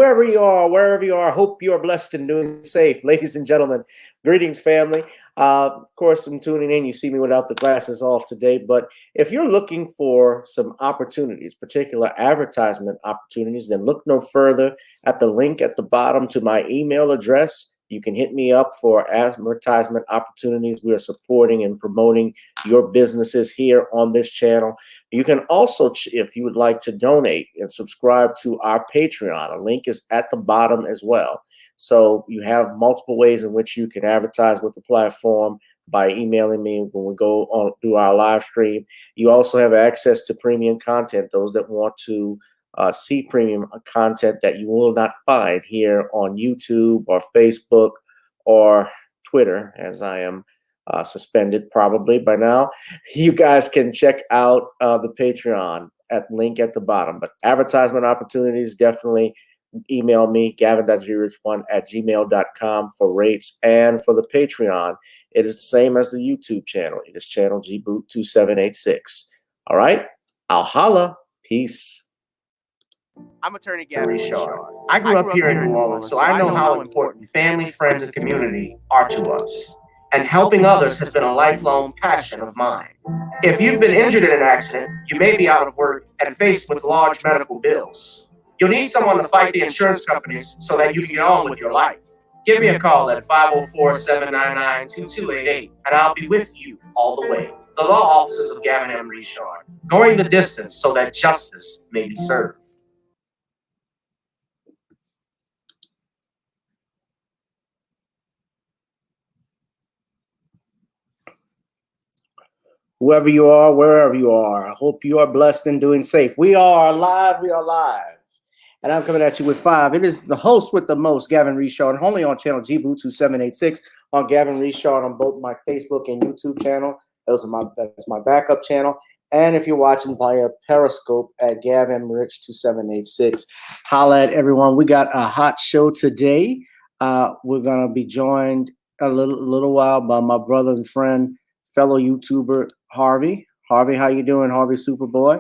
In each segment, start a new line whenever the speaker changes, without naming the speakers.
whoever you are, wherever you are, hope you are blessed and doing safe. Ladies and gentlemen, greetings, family. Of course, I'm tuning in. You see me without the glasses off today. But if you're looking for some opportunities, particular advertisement opportunities, then look no further at the link at the bottom to my email address. You can hit me up for advertisement opportunities. We are supporting and promoting your businesses here on this channel. You can also, if you would like to donate and subscribe to our Patreon, a link is at the bottom as well. So you have multiple ways in which you can advertise with the platform by emailing me when we go on do our live stream. You also have access to premium content, those that want to see premium content that you will not find here on YouTube or Facebook or Twitter, as I am suspended probably by now. You guys can check out the Patreon at link at the bottom. But advertisement opportunities, definitely email me, Gavin.Rich1@gmail.com for rates. And for the Patreon, it is the same as the YouTube channel. It is channel GBoot2786. All right, I'll holla. Peace.
I'm attorney Gavin Richard.
I grew up here in New Orleans, so I know how important family, friends, and community are to us. And helping others has been a lifelong passion of mine. If you've been injured in an accident, you may be out of work and faced with large medical bills. You'll need someone to fight the insurance companies so that you can get on with your life. Give me a call at 504-799-2288, and I'll be with you all the way. The law offices of Gavin M. Richard, going the distance so that justice may be served.
Whoever you are, wherever you are, I hope you are blessed and doing safe. We are live. We are live. And I'm coming at you with 5. It is the host with the most, Gavin Richard, only on channel GBoot2786, on Gavin Richard on both my Facebook and YouTube channel. That's my backup channel. And if you're watching via Periscope at GavinRich2786, holla at everyone. We got a hot show today. We're going to be joined a little while by my brother and friend, fellow YouTuber, Harvey. Harvey, how you doing, Harvey Superboy?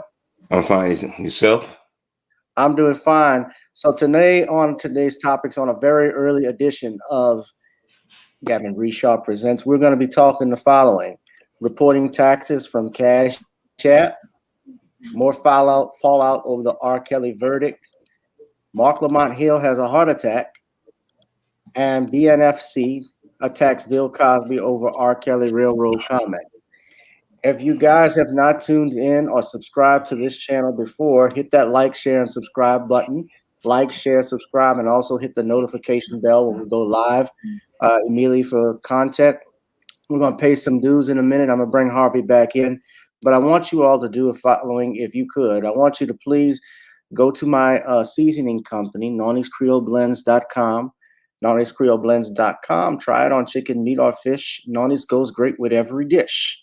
I'm fine. Yourself?
I'm doing fine. So today, on today's topics, on a very early edition of Gavin Richard Presents, we're going to be talking the following: reporting taxes from CashApp, more fallout over the R. Kelly verdict, Marc Lamont Hill has a heart attack, and BNFC attacks Bill Cosby over R. Kelly railroad comments. If you guys have not tuned in or subscribed to this channel before, hit that like, share, and subscribe button. Like, share, subscribe, and also hit the notification bell when we go live immediately for content. We're going to pay some dues in a minute. I'm going to bring Harvey back in. But I want you all to do the following, if you could. I want you to please go to my seasoning company, Nawny'sCreoleBlends.com. Nawny'sCreoleBlends.com. Try it on chicken, meat, or fish. Nawny's goes great with every dish.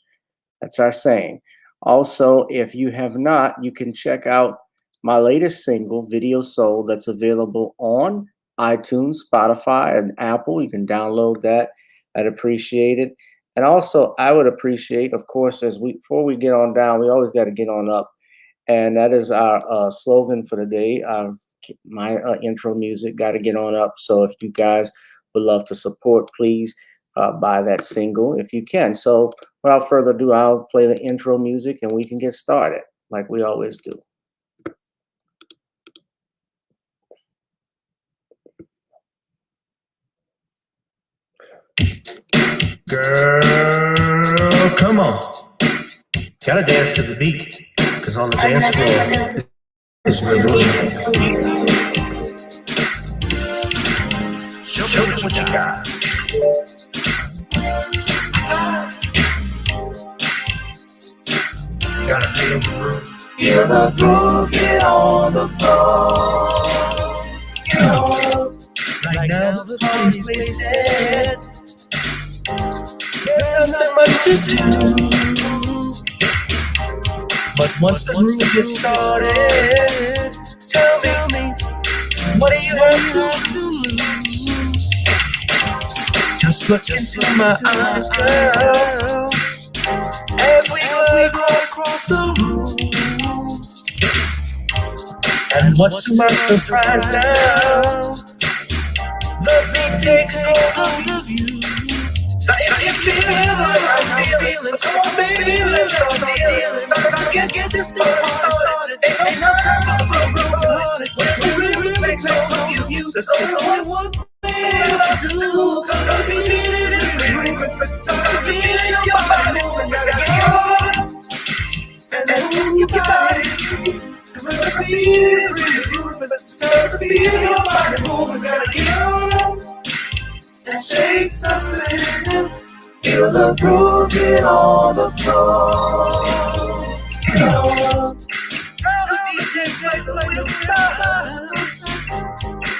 That's our saying. Also, if you have not, you can check out my latest single, Video Soul, that's available on iTunes, Spotify, and Apple. You can download that. I'd appreciate it. And also, I would appreciate, of course, before we get on down, we always got to get on up. And that is our slogan for the day. My intro music, got to get on up. So if you guys would love to support, please buy that single if you can. So without further ado, I'll play the intro music and we can get started like we always do.
Girl, come on. Gotta dance to the beat, because on the dance floor is where we're Show me what you got. Gotta feel the groove.
Feel the groove, get on the floor.
Right now the party's wasted. There's nothing much to do. But once the groove gets started, tell me, what do you have to lose? Just look into my eyes, girl, as we glide across the room. And what's to my surprise now? The beat takes hold of you. Now if you feel like I'm feeling, come on baby, let's start dealing. Time to get this party started. Ain't no time for the broken-hearted. When we really takes hold of you, there's only one thing left to do. Cause the beat is really moving. Time to feel your body moving. Gotta get on and move your body. Cause the beat is really moving. Start to feel your body moving. Gotta get on and shake something.
Feel the groove, get on the floor. Get on.
The DJ play the way style.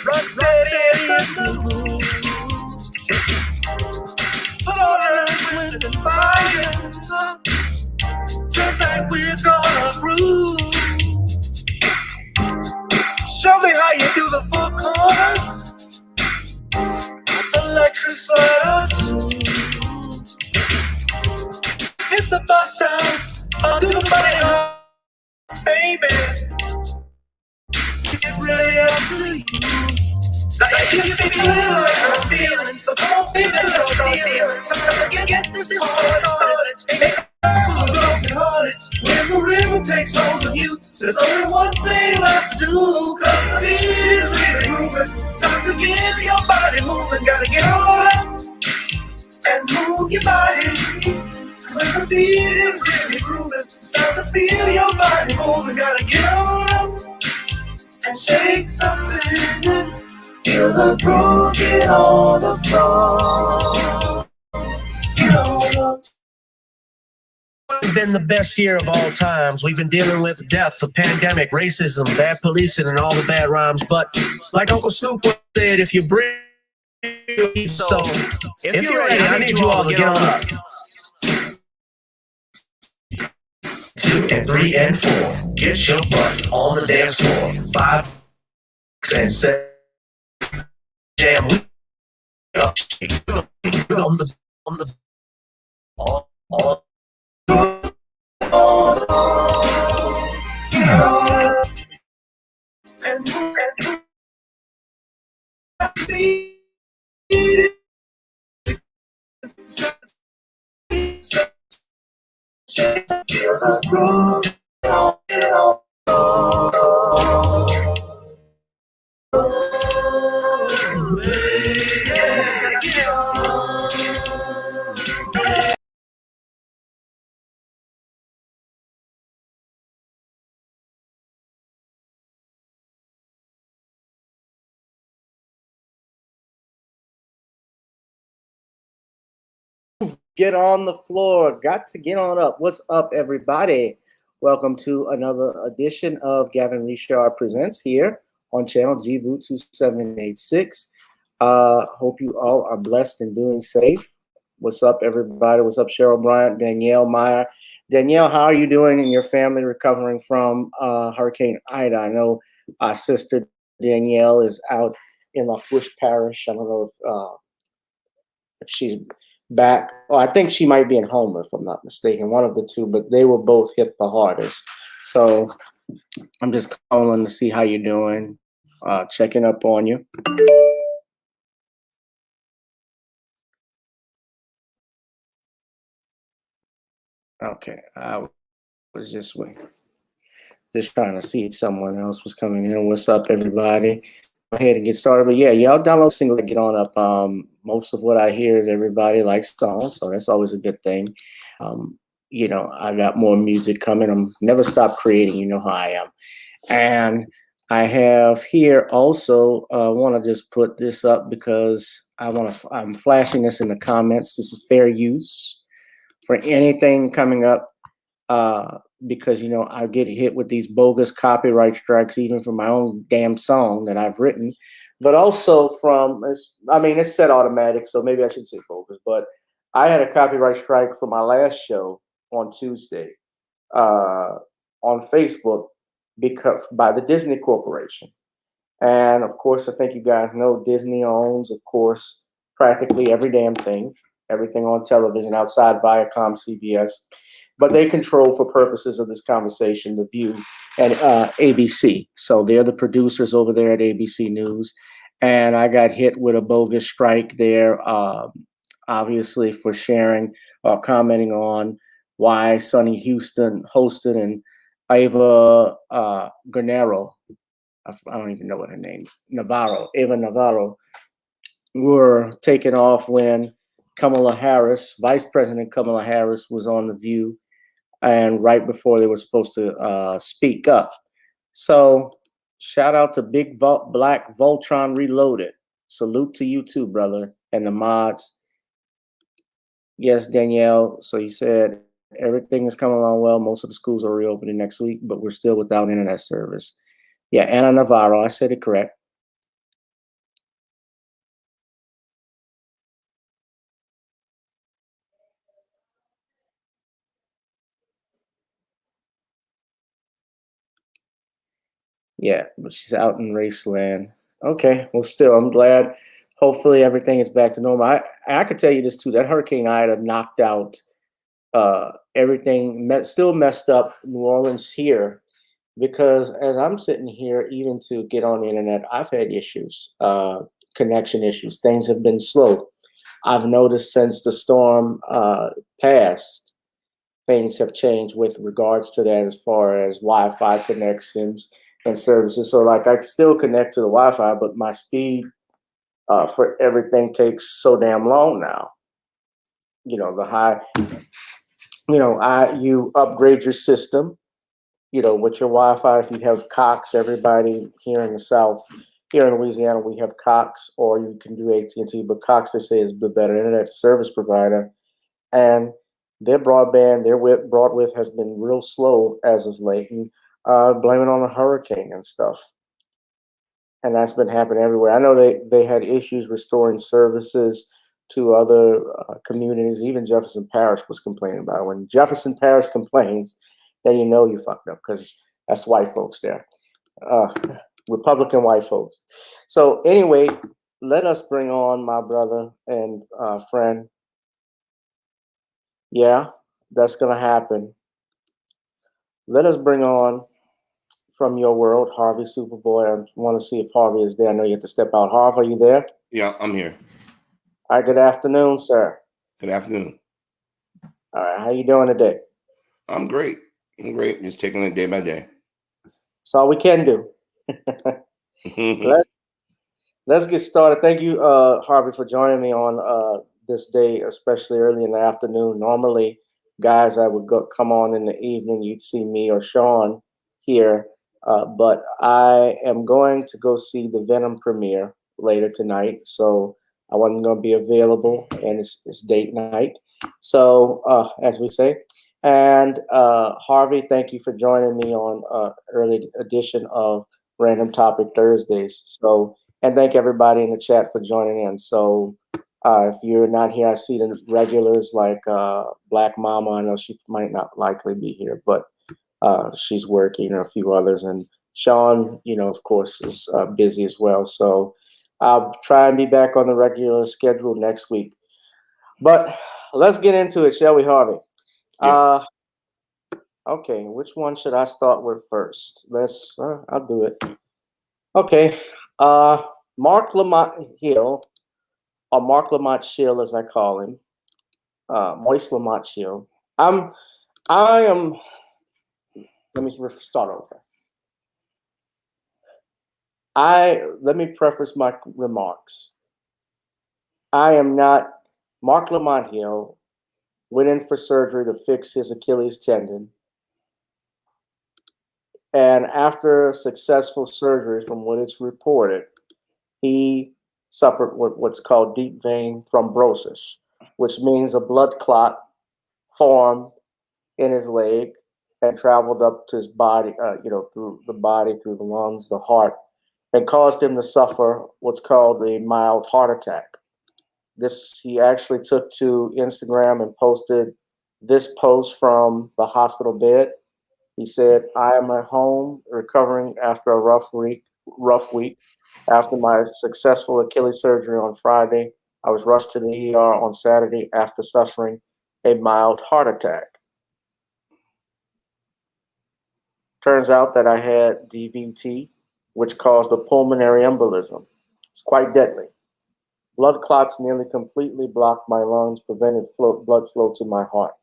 Rock steady in the mood. Put on earth, wind, and fire. Tonight we're gonna groove. Show me how you do the four corners. Electric slide too. Hit the bus down. I'll do the body hop, baby. It's really up to you. Now if you feel like I'm feeling, so come on, baby, let's start dealing. Sometimes I get this party started. Make a broken hearted. When the rhythm takes hold of you, there's only one thing left to do. Cause the beat is really moving. Time to get your body moving. Gotta get on up and move your body. Cause the beat is really grooving. Start to feel your body moving. Gotta get on up and shake something.
Feel the groove, get on the floor. Get on.
It's been the best year of all times. We've been dealing with death, the pandemic, racism, bad policing, and all the bad rhymes. But like Uncle Snoop said, if you bring so if you're ready, I need you all to get on up. 2 and 3 and 4, get your butt on the dance floor. 5 and 7, jam up on the all.
Feel the groove, get on, get on.
Get on the floor. Got to get on up. What's up, everybody? Welcome to another edition of Gavin Richard Presents here on channel GBoot 2786. Hope you all are blessed and doing safe. What's up, everybody? What's up, Cheryl Bryant, Danielle Meyer? Danielle, how are you doing and your family recovering from Hurricane Ida? I know our sister Danielle is out in LaFouche Parish. I don't know if she's back. Well, I think she might be in Houma, if I'm not mistaken, one of the two, but they were both hit the hardest. So I'm just calling to see how you're doing, checking up on you. Okay, I was just trying to see if someone else was coming in. What's up, everybody? Go ahead and get started. But yeah, y'all download single to get on up. Most of what I hear is everybody likes songs, so that's always a good thing. You know, I got more music coming. I'm never stop creating. You know how I am. And I have here also want to just put this up because I'm flashing this in the comments. This is fair use for anything coming up. Because, you know, I get hit with these bogus copyright strikes, even from my own damn song that I've written, but also from, it's set automatic, so maybe I should say bogus, but I had a copyright strike for my last show on Tuesday on Facebook because by the Disney Corporation. And of course, I think you guys know Disney owns, of course, practically every damn thing. everything on television outside Viacom, CBS. But they control, for purposes of this conversation, The View and ABC. So they're the producers over there at ABC News. And I got hit with a bogus strike there, obviously, for sharing or commenting on why Sonny Houston hosted and Ava Granero, I don't even know what her name, Ava Navarro, were taken off when Kamala Harris, Vice President Kamala Harris, was on The View, and right before they were supposed to speak up. So shout out to Big Black Voltron Reloaded. Salute to you too, brother, and the mods. Yes, Danielle. So you said everything is coming along well. Most of the schools are reopening next week, but we're still without internet service. Yeah, Anna Navarro, I said it correct. Yeah, but she's out in Raceland. Okay, well, still, I'm glad. Hopefully, everything is back to normal. I could tell you this too. That Hurricane Ida knocked out everything. Still messed up New Orleans here, because as I'm sitting here, even to get on the internet, I've had issues, connection issues. Things have been slow. I've noticed since the storm passed, things have changed with regards to that, as far as Wi-Fi connections and services. So like, I can still connect to the Wi-Fi, but my speed for everything takes so damn long now. You know, the high, you upgrade your system, with your Wi-Fi. If you have Cox, everybody here in the South, here in Louisiana, we have Cox, or you can do AT&T, but Cox, they say, is the better internet service provider. And their broadband, their broadwidth has been real slow as of late, and blame it on the hurricane and stuff. And that's been happening everywhere. I know they had issues restoring services to other communities. Even Jefferson Parish was complaining about it. When Jefferson Parish complains, then you know you fucked up, because that's white folks there, Republican white folks. So anyway, let us bring on my brother and friend. Yeah, that's going to happen. Let us bring on, from your world, Harvey Superboy. I want to see if Harvey is there. I know you have to step out. Harvey, are you there?
Yeah, I'm here.
All right, good afternoon, sir.
Good afternoon.
All right, how you doing today?
I'm great. I'm great. Just taking it day by day.
That's all we can do. Let's get started. Thank you, Harvey, for joining me on this day, especially early in the afternoon. Normally, guys, I would come on in the evening. You'd see me or Sean here, but I am going to go see the Venom premiere later tonight, so I wasn't going to be available, and it's date night, so as we say. And Harvey, thank you for joining me on early edition of Random Topic Thursdays. So. And thank everybody in the chat for joining in. So if you're not here, I see the regulars like Black Mama. I know she might not likely be here, but she's working, and a few others. And Sean, of course, is busy as well. So I'll try and be back on the regular schedule next week. But let's get into it, shall we, Harvey?
Yeah.
Okay, which one should I start with first? I'll do it. Okay. Marc Lamont Hill, or Marc Lamont Hill, as I call him, Moist Lamont Hill. I am. Let me start over. Let me preface my remarks. I am not. Marc Lamont Hill went in for surgery to fix his Achilles tendon, and after successful surgery, from what it's reported, he suffered what's called deep vein thrombosis, which means a blood clot formed in his leg and traveled up to his body, through the body, through the lungs, the heart, and caused him to suffer what's called a mild heart attack. He actually took to Instagram and posted this post from the hospital bed. He said, "I am at home recovering after a rough week after my successful Achilles surgery on Friday. I was rushed to the ER on Saturday after suffering a mild heart attack. Turns out that I had DVT, which caused a pulmonary embolism. It's quite deadly. Blood clots nearly completely blocked my lungs, prevented blood flow to my heart.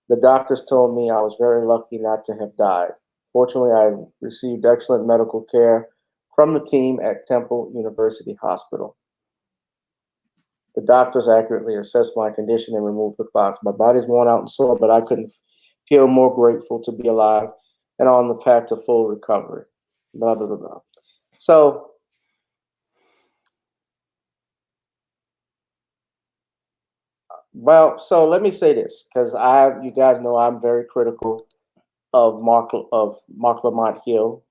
The doctors told me I was very lucky not to have died. Fortunately, I received excellent medical care from the team at Temple University Hospital. The doctors accurately assessed my condition and removed the clots. My body's worn out and sore, but I couldn't feel more grateful to be alive and on the path to full recovery. Blah, blah, blah, blah. So, so let me say this, because you guys know I'm very critical of Marc Lamont Hill.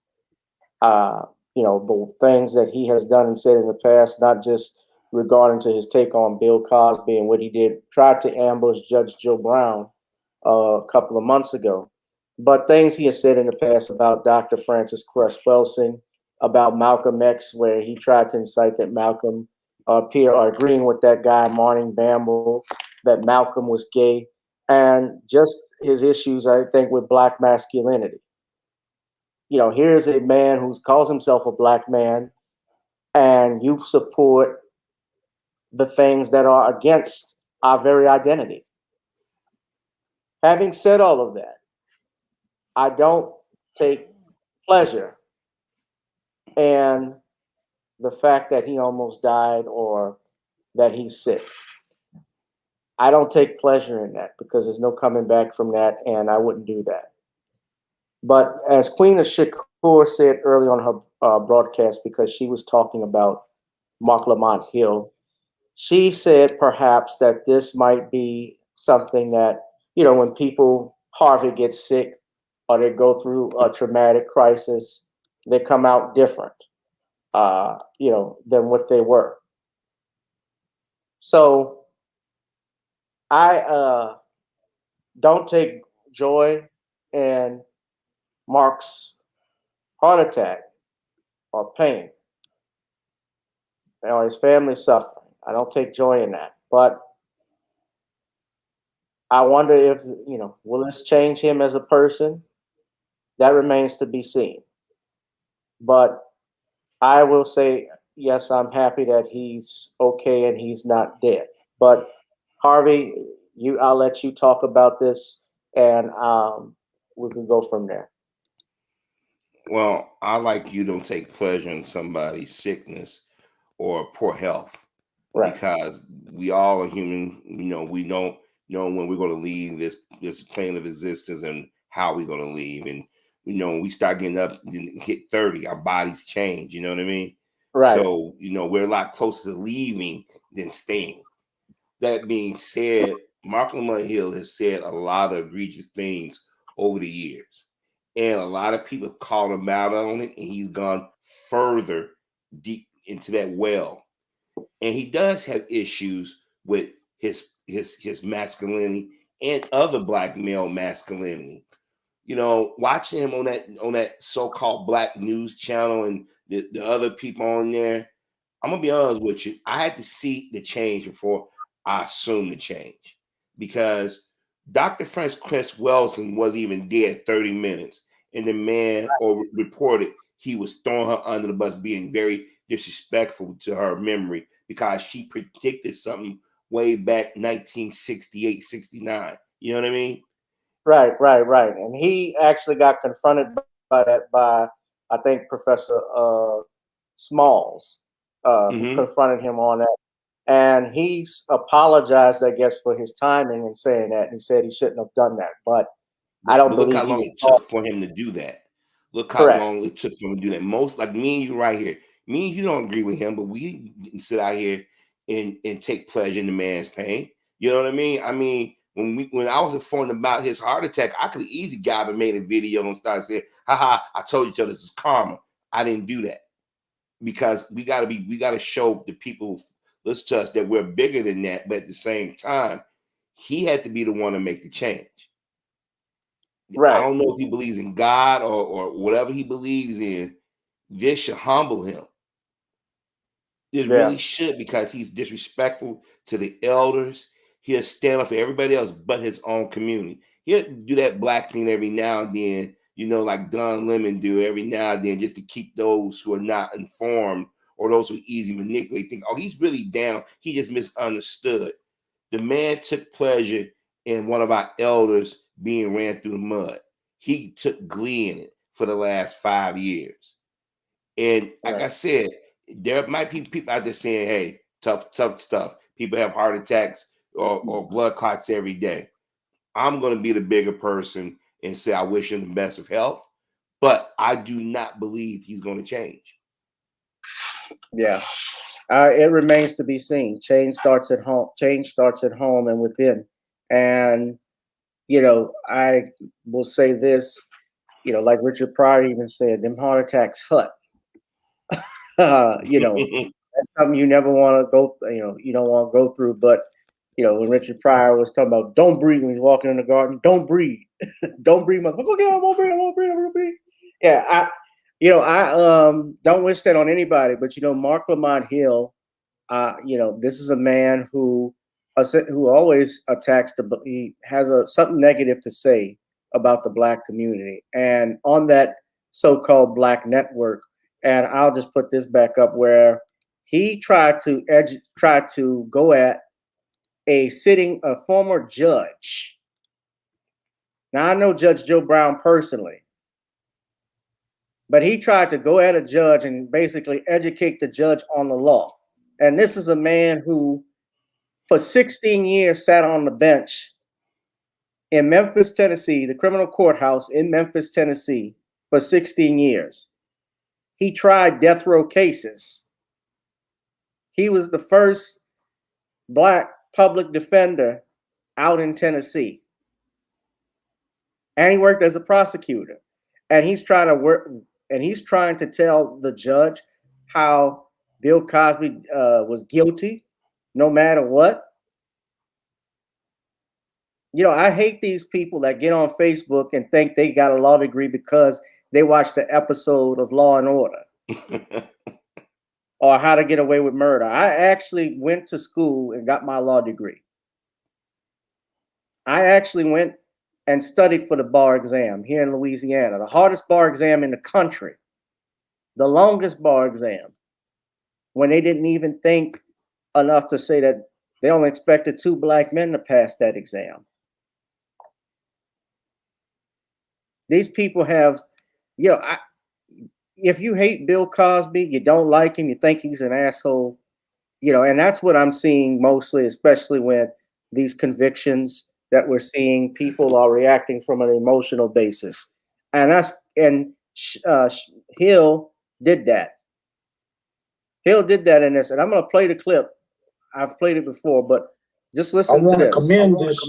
The things that he has done and said in the past, not just regarding to his take on Bill Cosby and what he tried to ambush Judge Joe Brown a couple of months ago, but things he has said in the past about Dr. Francis Cress Welsing, about Malcolm X, where he tried to incite that Malcolm agreeing with that guy, Martin Bamble, that Malcolm was gay, and just his issues, I think, with black masculinity. Here's a man who calls himself a black man, and you support the things that are against our very identity. Having said all of that, I don't take pleasure in the fact that he almost died or that he's sick. I don't take pleasure in that because there's no coming back from that, and I wouldn't do that. But as Queen of Shakur said early on her broadcast, because she was talking about Marc Lamont Hill, she said perhaps that this might be something that, when Harvey gets sick or they go through a traumatic crisis, they come out different, than what they were. So I don't take joy in Marc's heart attack or pain or his family suffering. I don't take joy in that. But I wonder if, will this change him as a person? That remains to be seen. But I will say, yes, I'm happy that he's okay and he's not dead. But Harvey, I'll let you talk about this, and we can go from there.
Well, I like you don't take pleasure in somebody's sickness or poor health,
Right.
because we all are human. We don't know when we're going to leave this plane of existence and how we're going to leave. And when we start getting up and hit 30, our bodies change. You know what I mean?
Right.
So we're a lot closer to leaving than staying. That being said, Marc Lamont Hill has said a lot of egregious things over the years, and a lot of people called him out on it, and he's gone further deep into that well. And he does have issues with his masculinity and other black male masculinity. Watching him on that so-called black news channel and the other people on there, I'm gonna be honest with you, I had to see the change before I assumed the change, because Dr. Francis Cress Welsing wasn't even dead 30 minutes, and the man reported he was throwing her under the bus, being very disrespectful to her memory because she predicted something way back 1968, 69. You know what I mean?
Right. And he actually got confronted by I think Professor Smalls, who confronted him on that. And he's apologized, I guess, for his timing and saying that. And he said he shouldn't have done that. But I don't believe
how long it took for him to do that. Look how long it took for him to do that. Most, like me and you right here. Me and you don't agree with him, but we can sit out here and take pleasure in the man's pain. You know what I mean? I mean, when I was informed about his heart attack, I could have easily got up and made a video and started saying, haha, I told you this is karma. I didn't do that, because we gotta show the people who listen to us that we're bigger than that. But at the same time, he had to be the one to make the change.
Right.
I don't know if he believes in God or whatever he believes in. This should humble him. It really should, because he's disrespectful to the elders. He'll stand up for everybody else but his own community. He'll do that black thing every now and then, like Don Lemon do every now and then, just to keep those who are not informed or those who easily manipulate think, oh, he's really down. He just misunderstood. The man took pleasure in one of our elders being ran through the mud. He took glee in it for the last 5 years. And like I said, there might be people out there saying, hey, tough stuff. People have heart attacks or blood clots every day. I'm going to be the bigger person and say I wish him the best of health, but I do not believe he's going to change.
Yeah. It remains to be seen. Change starts at home. Change starts at home and within. And, I will say this, like Richard Pryor even said, them heart attacks hurt. That's something you never want to go, you don't want to go through. But, when Richard Pryor was talking about don't breathe when he's walking in the garden, don't breathe. Don't breathe, motherfucker. Okay, I won't breathe. Yeah, I don't wish that on anybody, but Marc Lamont Hill, this is a man who always attacks he has something negative to say about the black community, and on that so-called black network. And I'll just put this back up where he tried to go at a former judge. Now I know Judge Joe Brown personally, but he tried to go at a judge and basically educate the judge on the law. And this is a man who, for 16 years, sat on the bench in Memphis, Tennessee, the criminal courthouse in Memphis, Tennessee, for 16 years. He tried death row cases. He was the first black public defender out in Tennessee. And he worked as a prosecutor. And he's trying to tell the judge how Bill Cosby was guilty no matter what. I hate these people that get on Facebook and think they got a law degree because they watched the episode of Law and Order or How to Get Away with Murder. I actually went to school and got my law degree. I actually went and studied for the bar exam here in Louisiana, the hardest bar exam in the country, the longest bar exam, when they didn't even think enough to say that they only expected 2 black men to pass that exam. These people have, if you hate Bill Cosby, you don't like him, you think he's an asshole, and that's what I'm seeing mostly, especially with these convictions that we're seeing. People are reacting from an emotional basis. And Hill did that. Hill did that in this, and I'm going to play the clip. I've played it before, but just listen to this.
I want to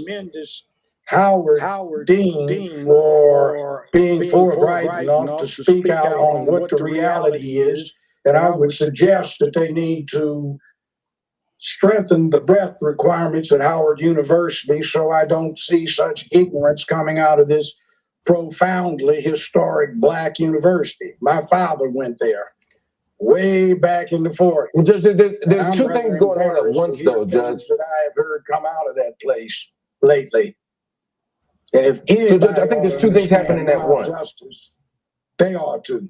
commend this Howard Dean for being forthright enough to speak out on what the reality is. And I would suggest that they need to strengthen the breadth requirements at Howard University so I don't see such ignorance coming out of this profoundly historic black university. My father went there way back in the 40s.
Well, there's two things going on at once, though, Judge.
That I have heard come out of that place lately. And if
so, Judge, I think there's two things happening at once.
Justice, they ought to.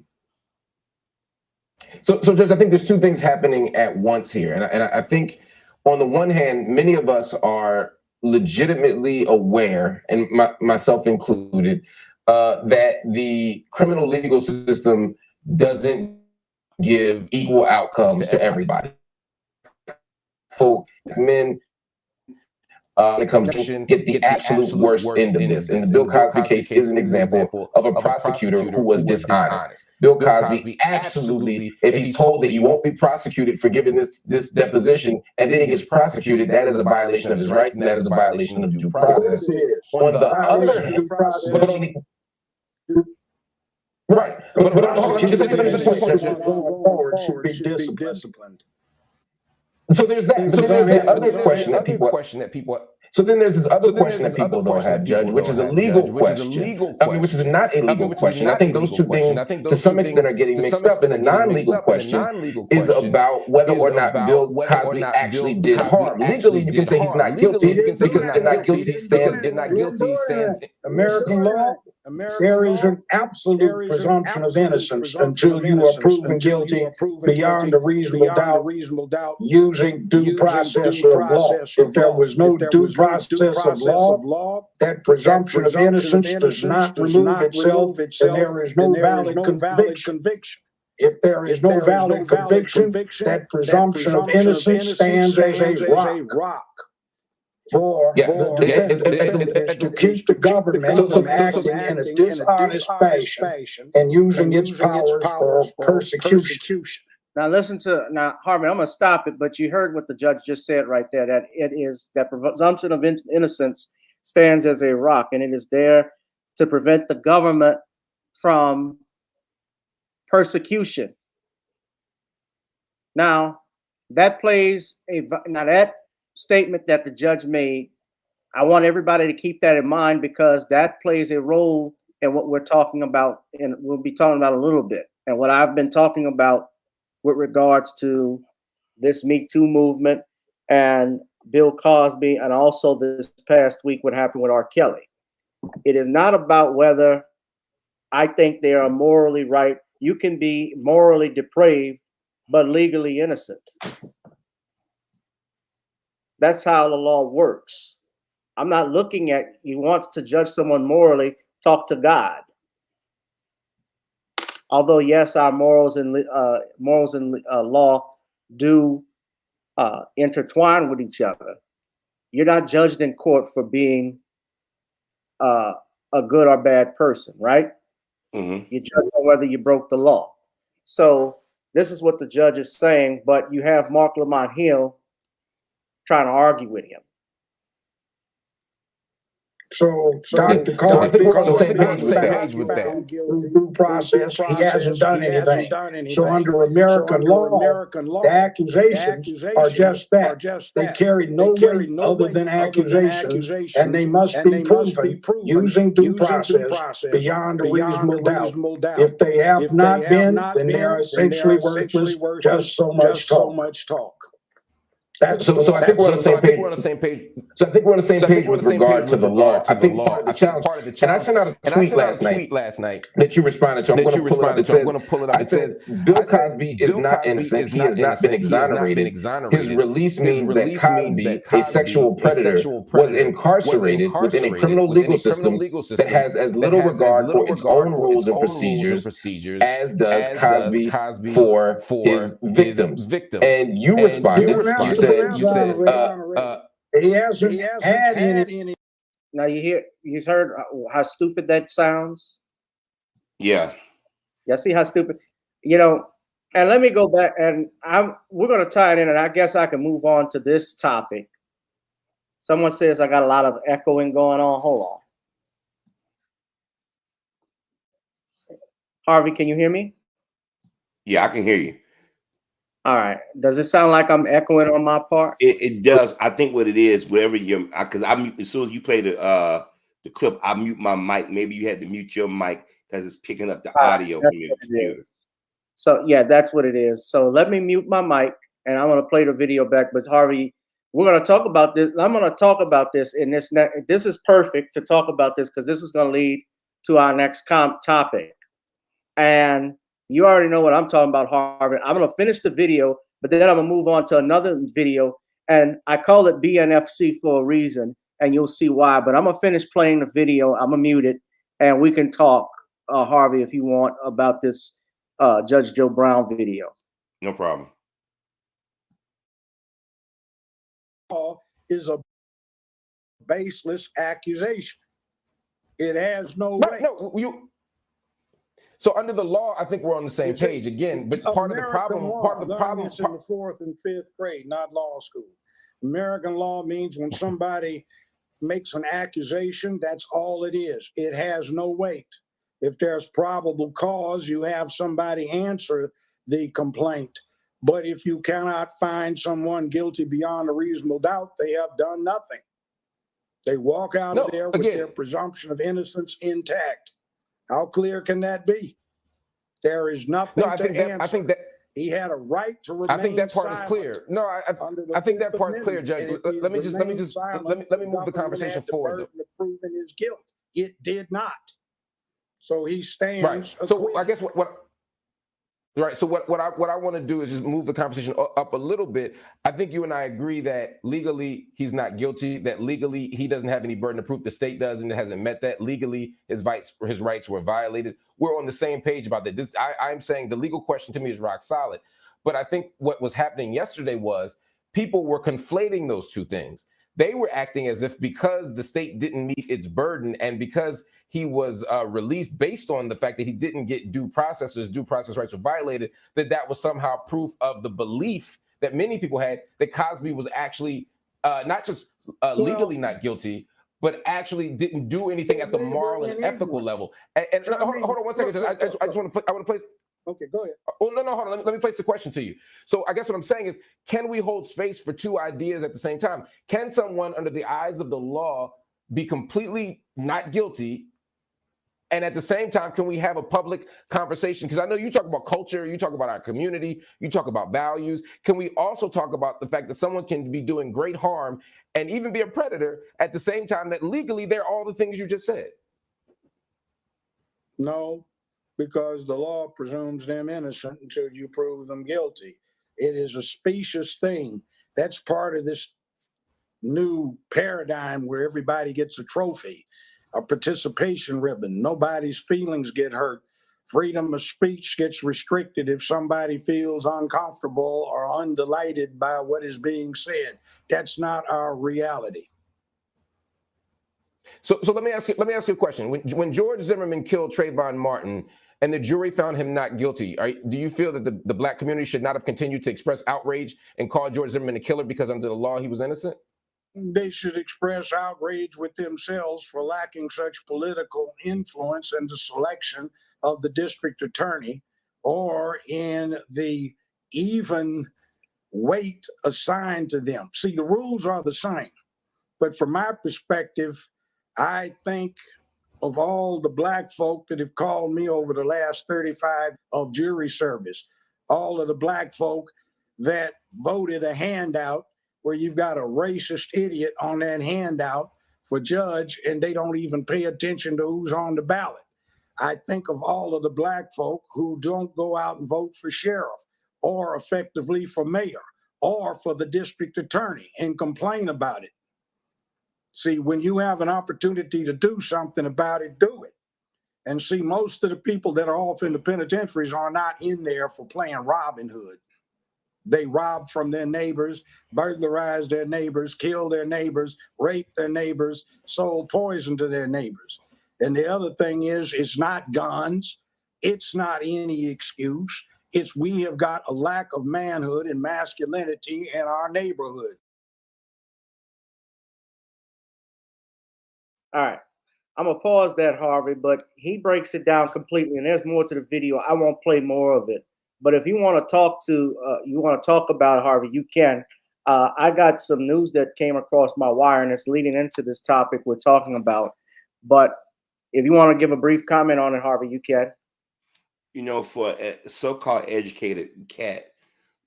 So, Judge, I think there's two things happening at once here. And I think, on the one hand, many of us are legitimately aware, and myself included, that the criminal legal system doesn't give equal outcomes to everybody. Folks, men, when it comes to get the absolute worst end of this. And the Bill Cosby case is an example of a prosecutor who was dishonest. Bill Cosby absolutely, if he's told that you won't be prosecuted for giving this deposition, and then he gets prosecuted, that is a violation of his rights, and that is a violation of due process. On the other hand, right. But
should be disciplined.
So there's that. So there's the other question that people So then there's this other question that people though have, Judge, which is a legal question. I mean, which is not a legal question. I think those two things, to some extent, are getting mixed up. And the non-legal question is about whether or not Bill Cosby actually did harm. Legally, you can say he's not guilty because the not guilty stands.
American law, there is an absolute presumption of innocence until you are proven guilty beyond a reasonable doubt using due process of law. If there was no due process of law, that presumption of innocence does not remove itself, and there is no valid conviction. If there is no valid conviction, that presumption of innocence stands as a rock for to keep the government from acting in a dishonest fashion and using its powers for persecution.
Now listen to Harvey. I'm gonna stop it, but you heard what the judge just said right there. That it is that presumption of innocence stands as a rock, and it is there to prevent the government from persecution. Now that statement that the judge made, I want everybody to keep that in mind because that plays a role in what we're talking about, and we'll be talking about a little bit, and what I've been talking about with regards to this Me Too movement and Bill Cosby, and also this past week what happened with R. Kelly. It is not about whether I think they are morally right. You can be morally depraved, but legally innocent. That's how the law works. I'm not looking at, he wants to judge someone morally, talk to God. Although, yes, our morals and law do intertwine with each other. You're not judged in court for being a good or bad person, right? Mm-hmm. You're judged on whether you broke the law. So this is what the judge is saying, but you have Marc Lamont Hill trying to argue with him.
So Dr. Cosby, because of the due process, he hasn't done anything. So under American law, the accusations are just that. They carry no weight other than accusations, and they must be proven using due process beyond a reasonable doubt. If they have not been, then they are essentially worthless, just so much talk.
So I think we're on the same page. So I think we're on the same page with regard to the law. I think part of the challenge, and I sent out a tweet last night that you responded to. I'm going to pull it up. It says Bill Cosby is not innocent. He has not been exonerated. His release means that Cosby, a sexual predator, was incarcerated within a criminal legal system that has as little regard for its own rules and procedures as does Cosby for his victims. And you responded. You said
he hasn't had any.
Now you heard how stupid that sounds?
Yeah.
Yeah, see how stupid, and let me go back, and we're going to tie it in, and I guess I can move on to this topic. Someone says I got a lot of echoing going on. Hold on. Harvey, can you hear me?
Yeah, I can hear you.
All right. Does it sound like I'm echoing on my part?
It does. I think what it is, wherever because I mute as soon as you play the clip, I mute my mic. Maybe you had to mute your mic because it's picking up the audio from your computer.
So yeah, that's what it is. So let me mute my mic, and I'm going to play the video back. But Harvey, we're going to talk about this. I'm going to talk about this in this next. This is perfect to talk about this because this is going to lead to our next topic, and you already know what I'm talking about, Harvey. I'm going to finish the video, but then I'm going to move on to another video. And I call it BNFC for a reason, and you'll see why. But I'm going to finish playing the video. I'm going to mute it, and we can talk, Harvey, if you want, about this Judge Joe Brown video.
No problem.
Is a baseless accusation. It has no weight.
So under the law, I think we're on the same page again. But part of the problem
is in the 4th and 5th grade, not law school. American law means when somebody makes an accusation, that's all it is. It has no weight. If there's probable cause, you have somebody answer the complaint. But if you cannot find someone guilty beyond a reasonable doubt, they have done nothing. They walk out of there with their presumption of innocence intact. How clear can that be? There is nothing to answer.
I think that
he had a right to remain.
I think that part is
silent
clear. No, I think that part's clear, Judge. Let me move the conversation forward.
Burden of proving his guilt. It did not. So he stands.
Right. So I guess right. So what I want to do is just move the conversation up a little bit. I think you and I agree that legally he's not guilty, that legally he doesn't have any burden of proof. The state does, and it hasn't met that. Legally, his rights were violated. We're on the same page about that. I'm saying the legal question to me is rock solid. But I think what was happening yesterday was people were conflating those two things. They were acting as if because the state didn't meet its burden and because he was released based on the fact that he didn't get due process, or his due process rights were violated, that was somehow proof of the belief that many people had that Cosby was actually not just legally not guilty, but actually didn't do anything at the moral and ethical level. And hold on 1 second. I just want to place.
Okay, go ahead.
Oh, no, hold on. Let me place the question to you. So I guess what I'm saying is, can we hold space for two ideas at the same time? Can someone, under the eyes of the law, be completely not guilty? And at the same time, can we have a public conversation? Because I know you talk about culture, you talk about our community, you talk about values. Can we also talk about the fact that someone can be doing great harm and even be a predator at the same time that legally they're all the things you just said?
No, because the law presumes them innocent until you prove them guilty. It is a specious thing. That's part of this new paradigm where everybody gets a trophy, a participation ribbon. Nobody's feelings get hurt. Freedom of speech gets restricted if somebody feels uncomfortable or undelighted by what is being said. That's not our reality.
So let me ask you a question. When George Zimmerman killed Trayvon Martin and the jury found him not guilty, do you feel that the black community should not have continued to express outrage and call George Zimmerman a killer because under the law he was innocent?
They should express outrage with themselves for lacking such political influence in the selection of the district attorney or in the even weight assigned to them. See, the rules are the same, but from my perspective, I think of all the black folk that have called me over the last 35 of jury service, all of the black folk that voted a handout where you've got a racist idiot on that handout for judge and they don't even pay attention to who's on the ballot. I think of all of the black folk who don't go out and vote for sheriff or effectively for mayor or for the district attorney and complain about it. See, when you have an opportunity to do something about it, do it. And see, most of the people that are off in the penitentiaries are not in there for playing Robin Hood. They robbed from their neighbors, burglarized their neighbors, killed their neighbors, raped their neighbors, sold poison to their neighbors. And the other thing is, it's not guns. It's not any excuse. It's we have got a lack of manhood and masculinity in our neighborhood.
All right. I'm going to pause that, Harvey, but he breaks it down completely, and there's more to the video. I won't play more of it. But if you want to talk about Harvey, you can. I got some news that came across my wire, and it's leading into this topic we're talking about. But if you want to give a brief comment on it, Harvey, you can.
You know, for a so-called educated cat,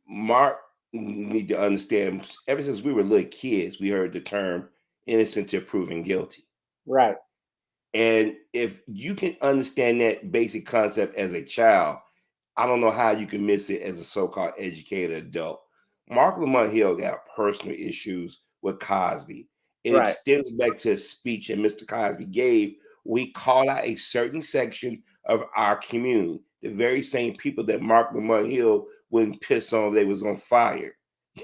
Marc need to understand, ever since we were little kids, we heard the term innocent till proven guilty.
Right.
And if you can understand that basic concept as a child, I don't know how you can miss it as a so-called educated adult. Marc Lamont Hill got personal issues with Cosby. It extends back to a speech that Mr. Cosby gave. We call out a certain section of our community, the very same people that Marc Lamont Hill wouldn't piss on if they was on fire.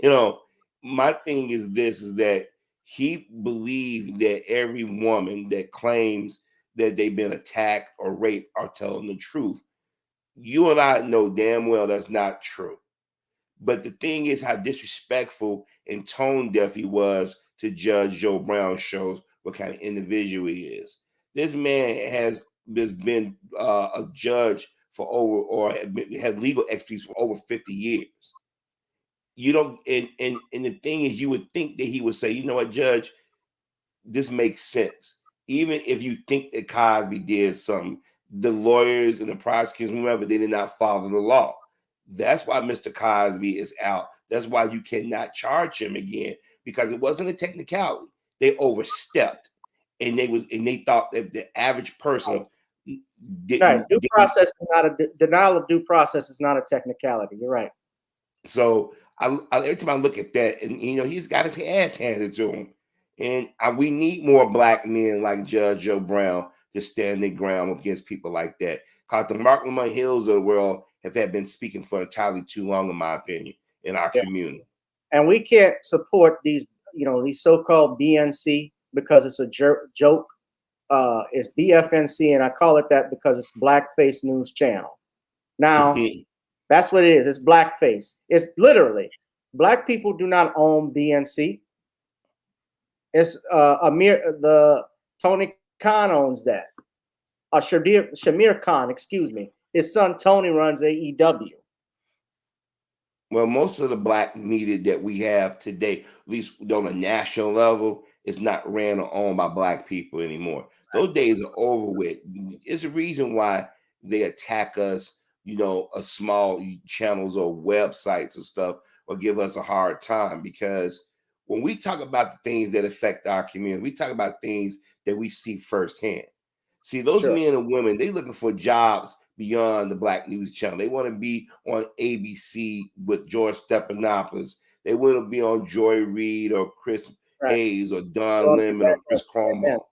You know, my thing is this, is that he believed that every woman that claims that they've been attacked or raped are telling the truth. You and I know damn well that's not true. But the thing is how disrespectful and tone deaf he was to Judge Joe Brown shows what kind of individual he is. This man has been a judge for over, or had legal expertise for over 50 years. You don't, and the thing is, you would think that he would say, you know what, Judge, this makes sense. Even if you think that Cosby did something, the lawyers and the prosecutors, whoever, they did not follow the law. That's why Mr. Cosby is out. That's why you cannot charge him again, because it wasn't a technicality. They overstepped, and they thought that the average person didn't.
Due process is not a denial of due process is not a technicality. You're right.
So every time I look at that, and he's got his ass handed to him, and we need more black men like Judge Joe Brown to stand their ground against people like that. Because the Marc Lamont Hills of the world have been speaking for entirely too long, in my opinion, in our community. And
we can't support these so-called BNC because it's a joke. It's BFNC, and I call it that because it's BlackFace News Channel. Now, that's what it is. It's blackface. It's literally black people do not own BNC. It's the Tony Khan owns that. Shamir Khan, excuse me. His son Tony runs AEW.
Well, most of the black media that we have today, at least on a national level, is not ran or owned by black people anymore. Those days are over with. It's a reason why they attack us, a small channels or websites and stuff, or give us a hard time, because when we talk about the things that affect our community, we talk about things that we see firsthand. See, those men and women, they looking for jobs beyond the Black News Channel. They want to be on ABC with George Stephanopoulos. They want to be on Joy Reid or Chris Hayes or Don Lemon or Chris Cuomo.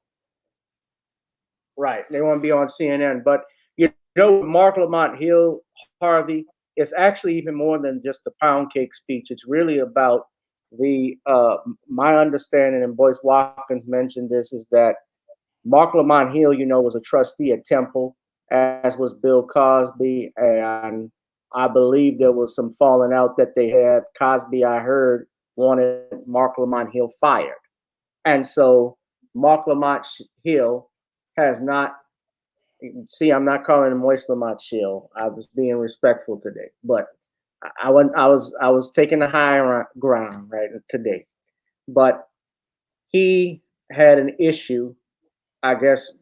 Right. They want to be on CNN. But, Marc Lamont Hill, Harvey, it's actually even more than just the pound cake speech. It's really about my understanding, and Boyce Watkins mentioned this, is that Marc Lamont Hill, was a trustee at Temple, as was Bill Cosby, and I believe there was some falling out that they had. Cosby, I heard, wanted Marc Lamont Hill fired. And so Marc Lamont Hill has not, I'm not calling him Moist Lamont Hill. I was being respectful today, but I was taking the high ground right today. But he had an issue, I guess,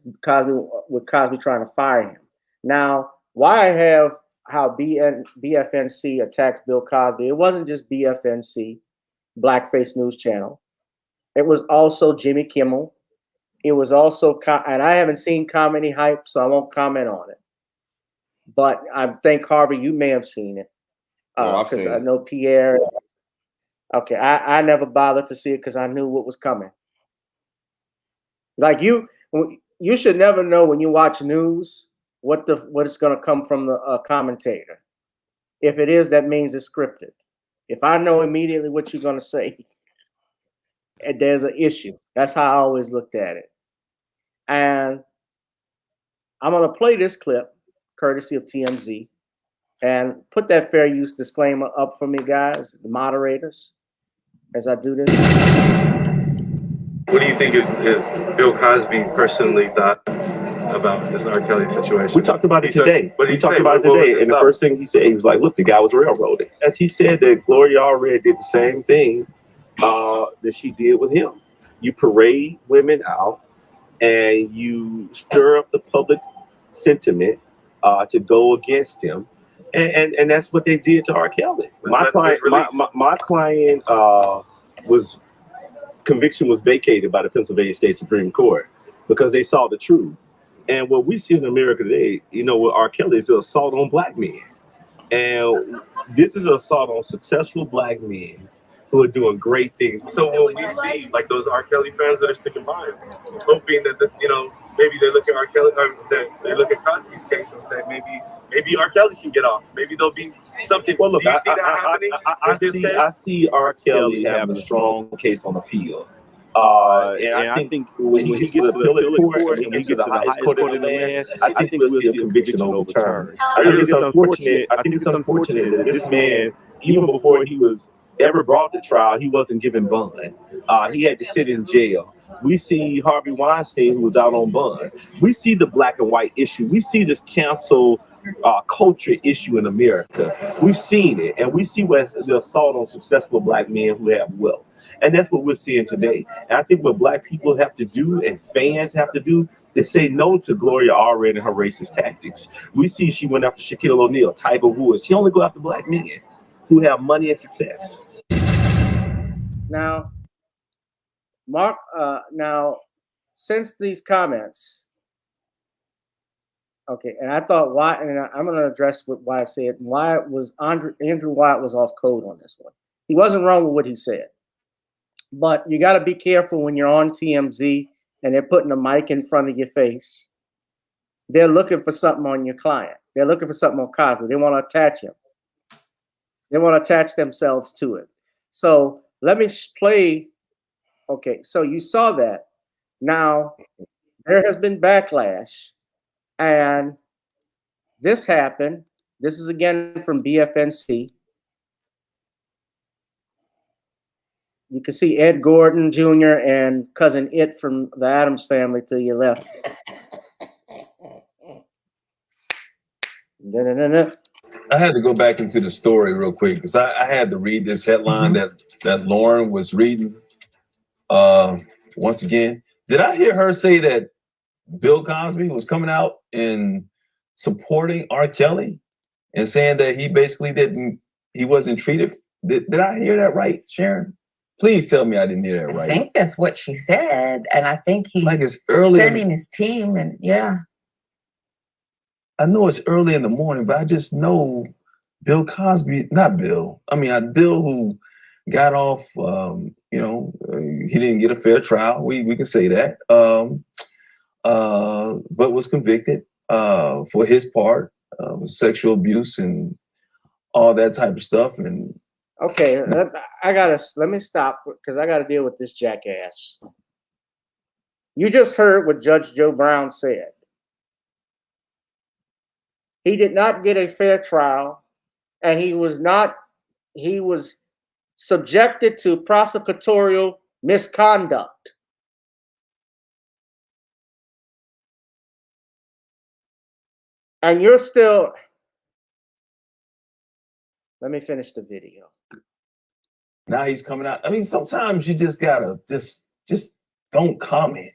with Cosby trying to fire him. Now, why I have how BFNC attacks Bill Cosby, it wasn't just BFNC, Blackface News Channel. It was also Jimmy Kimmel. It was also, and I haven't seen Comedy Hype, so I won't comment on it. But I think, Harvey, you may have seen it. Because I know Pierre. Okay, I never bothered to see it because I knew what was coming. Like you should never know when you watch news what is going to come from the commentator. If it is, that means it's scripted. If I know immediately what you're going to say, there's an issue. That's how I always looked at it. And I'm going to play this clip, courtesy of TMZ, and put that fair use disclaimer up for me, guys, the moderators, as I do this.
What do you think is Bill Cosby personally thought about this R. Kelly situation?
We talked about it today. And the first thing he said, he was like, look, the guy was railroaded. As he said that Gloria already did the same thing that she did with him. You parade women out and you stir up the public sentiment to go against him. And that's what they did to R. Kelly. My client conviction was vacated by the Pennsylvania State Supreme Court because they saw the truth. And what we see in America today, with R. Kelly, is an assault on black men. And this is an assault on successful black men who are doing great things.
So when we see like those R. Kelly fans that are sticking by him, hoping that maybe they look at R. Kelly, or they look at Cosby's case and say maybe R. Kelly can get off. Maybe there'll be something.
Well, look,
do you see that happening?
I see R. Kelly having a strong case on appeal. And I think when he gets to the appellate court and he gets to the highest court in the land, I think we'll see a conviction overturned. I think it's unfortunate that this man, even before he was ever brought to trial, he wasn't given bond. He had to sit in jail. We see Harvey Weinstein, who was out on bond. We see the black and white issue. We see this cancel culture issue in America. We've seen it, and we see the assault on successful black men who have wealth. And that's what we're seeing today. And I think what black people have to do and fans have to do is say no to Gloria Allred and her racist tactics. We see she went after Shaquille O'Neal, Tiger Woods. She only go after black men who have money and success.
Now, Mark, since these comments, okay, and I thought why, and I'm going to address why I said why it was Andrew Wyatt was off code on this one. He wasn't wrong with what he said, but you got to be careful when you're on TMZ and they're putting a mic in front of your face. They're looking for something on your client. They're looking for something on Cosby. They want to attach him. They want to attach themselves to it. So let me play. Okay, so you saw that. Now, there has been backlash, and this happened. This is again from BFNC. You can see Ed Gordon Jr. and cousin It from the Addams Family to your left.
I had to go back into the story real quick because I had to read this headline that Lauren was reading. Once again, did I hear her say that Bill Cosby was coming out and supporting R. Kelly and saying that he wasn't treated? Did I hear that right, Sharon? Please tell me I didn't hear that right.
I think that's what she said, and I think he's
like it's early
sending his team, and yeah.
I know it's early in the morning, but I just know Bill Cosby, Bill who got off, he didn't get a fair trial. We can say that, but was convicted for his part of sexual abuse and all that type of stuff. And
okay, let me stop because I gotta deal with this jackass. You just heard what Judge Joe Brown said. He did not get a fair trial, and he was subjected to prosecutorial misconduct. And you're still, let me finish the video.
Now he's coming out. I mean, sometimes you just gotta just don't comment.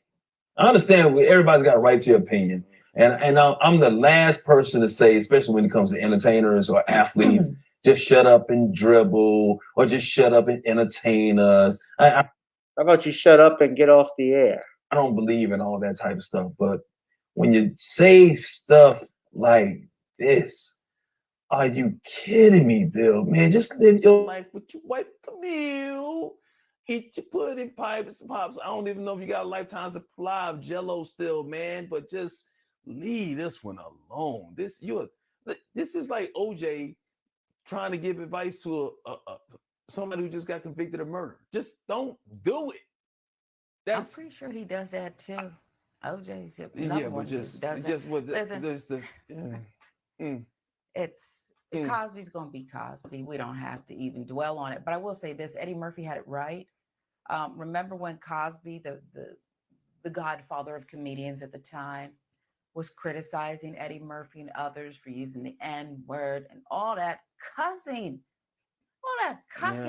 I understand everybody's got a right to your opinion. And I'm the last person to say, especially when it comes to entertainers or athletes, just shut up and dribble or just shut up and entertain us.
How about you shut up and get off the air?
I don't believe in all that type of stuff. But when you say stuff like this, are you kidding me, Bill? Man, just live your life with your wife, Camille. Eat your pudding, pipes and pops. I don't even know if you got a lifetime supply of Jello still, man. But just leave this one alone. This is like OJ trying to give advice to somebody who just got convicted of murder. Just don't do it.
I'm pretty sure he does that too. OJ's Cosby's gonna be Cosby. We don't have to even dwell on it. But I will say this: Eddie Murphy had it right. Remember when Cosby, the godfather of comedians at the time, was criticizing Eddie Murphy and others for using the N-word and all that cussing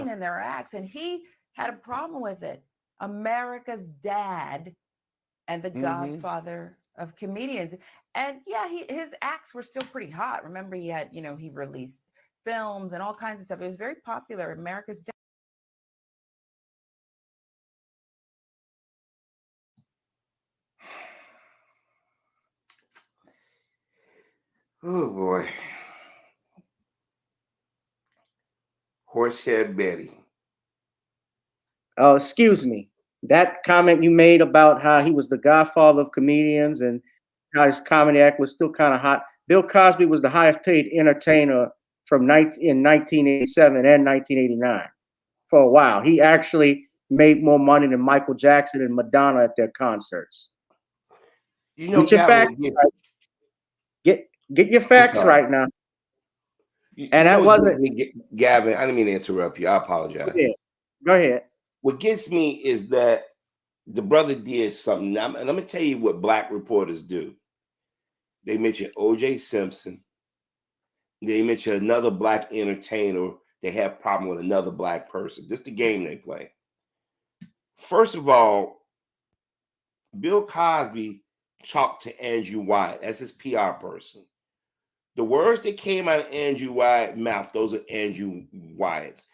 in their acts, and he had a problem with it. America's dad and the godfather of comedians. And yeah, his acts were still pretty hot. Remember, he had, he released films and all kinds of stuff. It was very popular. America's dad.
Oh boy. Horsehead Betty.
Oh, excuse me. That comment you made about how he was the godfather of comedians and how his comedy act was still kind of hot. Bill Cosby was the highest paid entertainer in 1987 and 1989 for a while. He actually made more money than Michael Jackson and Madonna at their concerts. Get your facts right. Get your facts right now. And that wasn't
Gavin. I didn't mean to interrupt you. I apologize.
Go ahead.
What gets me is that the brother did something. And I'm gonna tell you what black reporters do. They mention O.J. Simpson. They mention another black entertainer. They have a problem with another black person. This is the game they play. First of all, Bill Cosby talked to Andrew Wyatt. That's his PR person. The words that came out of Andrew Wyatt's mouth, those are Andrew Wyatt's.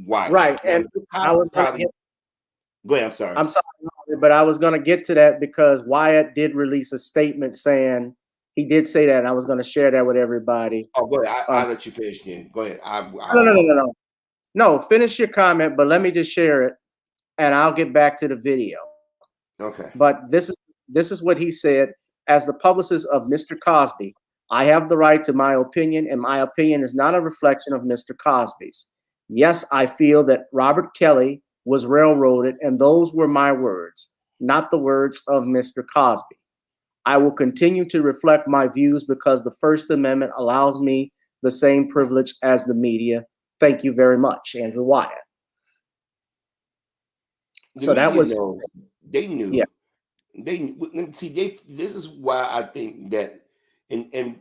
Right.
Now,
And I was going to
go ahead. I'm sorry.
I'm sorry, but I was going to get to that because Wyatt did release a statement saying he did say that, and I was going to share that with everybody.
Oh, go ahead. I'll let you finish then. Go ahead.
No, finish your comment, but let me just share it, and I'll get back to the video.
Okay.
But this is what he said. As the publicist of Mr. Cosby, I have the right to my opinion, and my opinion is not a reflection of Mr. Cosby's. Yes, I feel that Robert Kelly was railroaded, and those were my words, not the words of Mr. Cosby. I will continue to reflect my views because the First Amendment allows me the same privilege as the media. Thank you very much, Andrew Wyatt. So that was
they knew.
Yeah.
They see. This is why I think that, and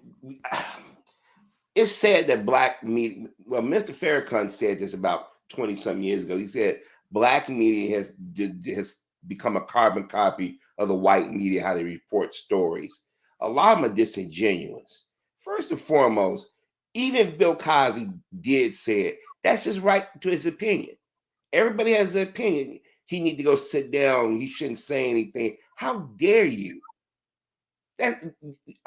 it's sad that black media. Well, Mr. Farrakhan said this about 20-some years ago. He said black media has become a carbon copy of the white media, how they report stories. A lot of them are disingenuous. First and foremost, even if Bill Cosby did say it, that's his right to his opinion. Everybody has an opinion. He need to go sit down. He shouldn't say anything. How dare you?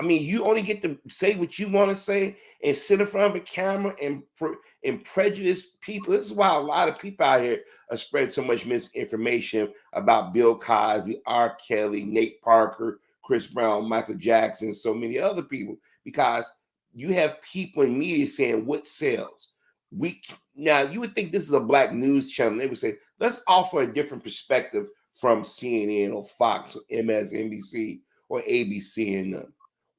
You only get to say what you want to say and sit in front of a camera and prejudice people. This is why a lot of people out here are spreading so much misinformation about Bill Cosby, R. Kelly, Nate Parker, Chris Brown, Michael Jackson, so many other people, because you have people in media saying what sells. Now, you would think this is a black news channel. They would say, let's offer a different perspective from CNN or Fox or MSNBC or ABC and them.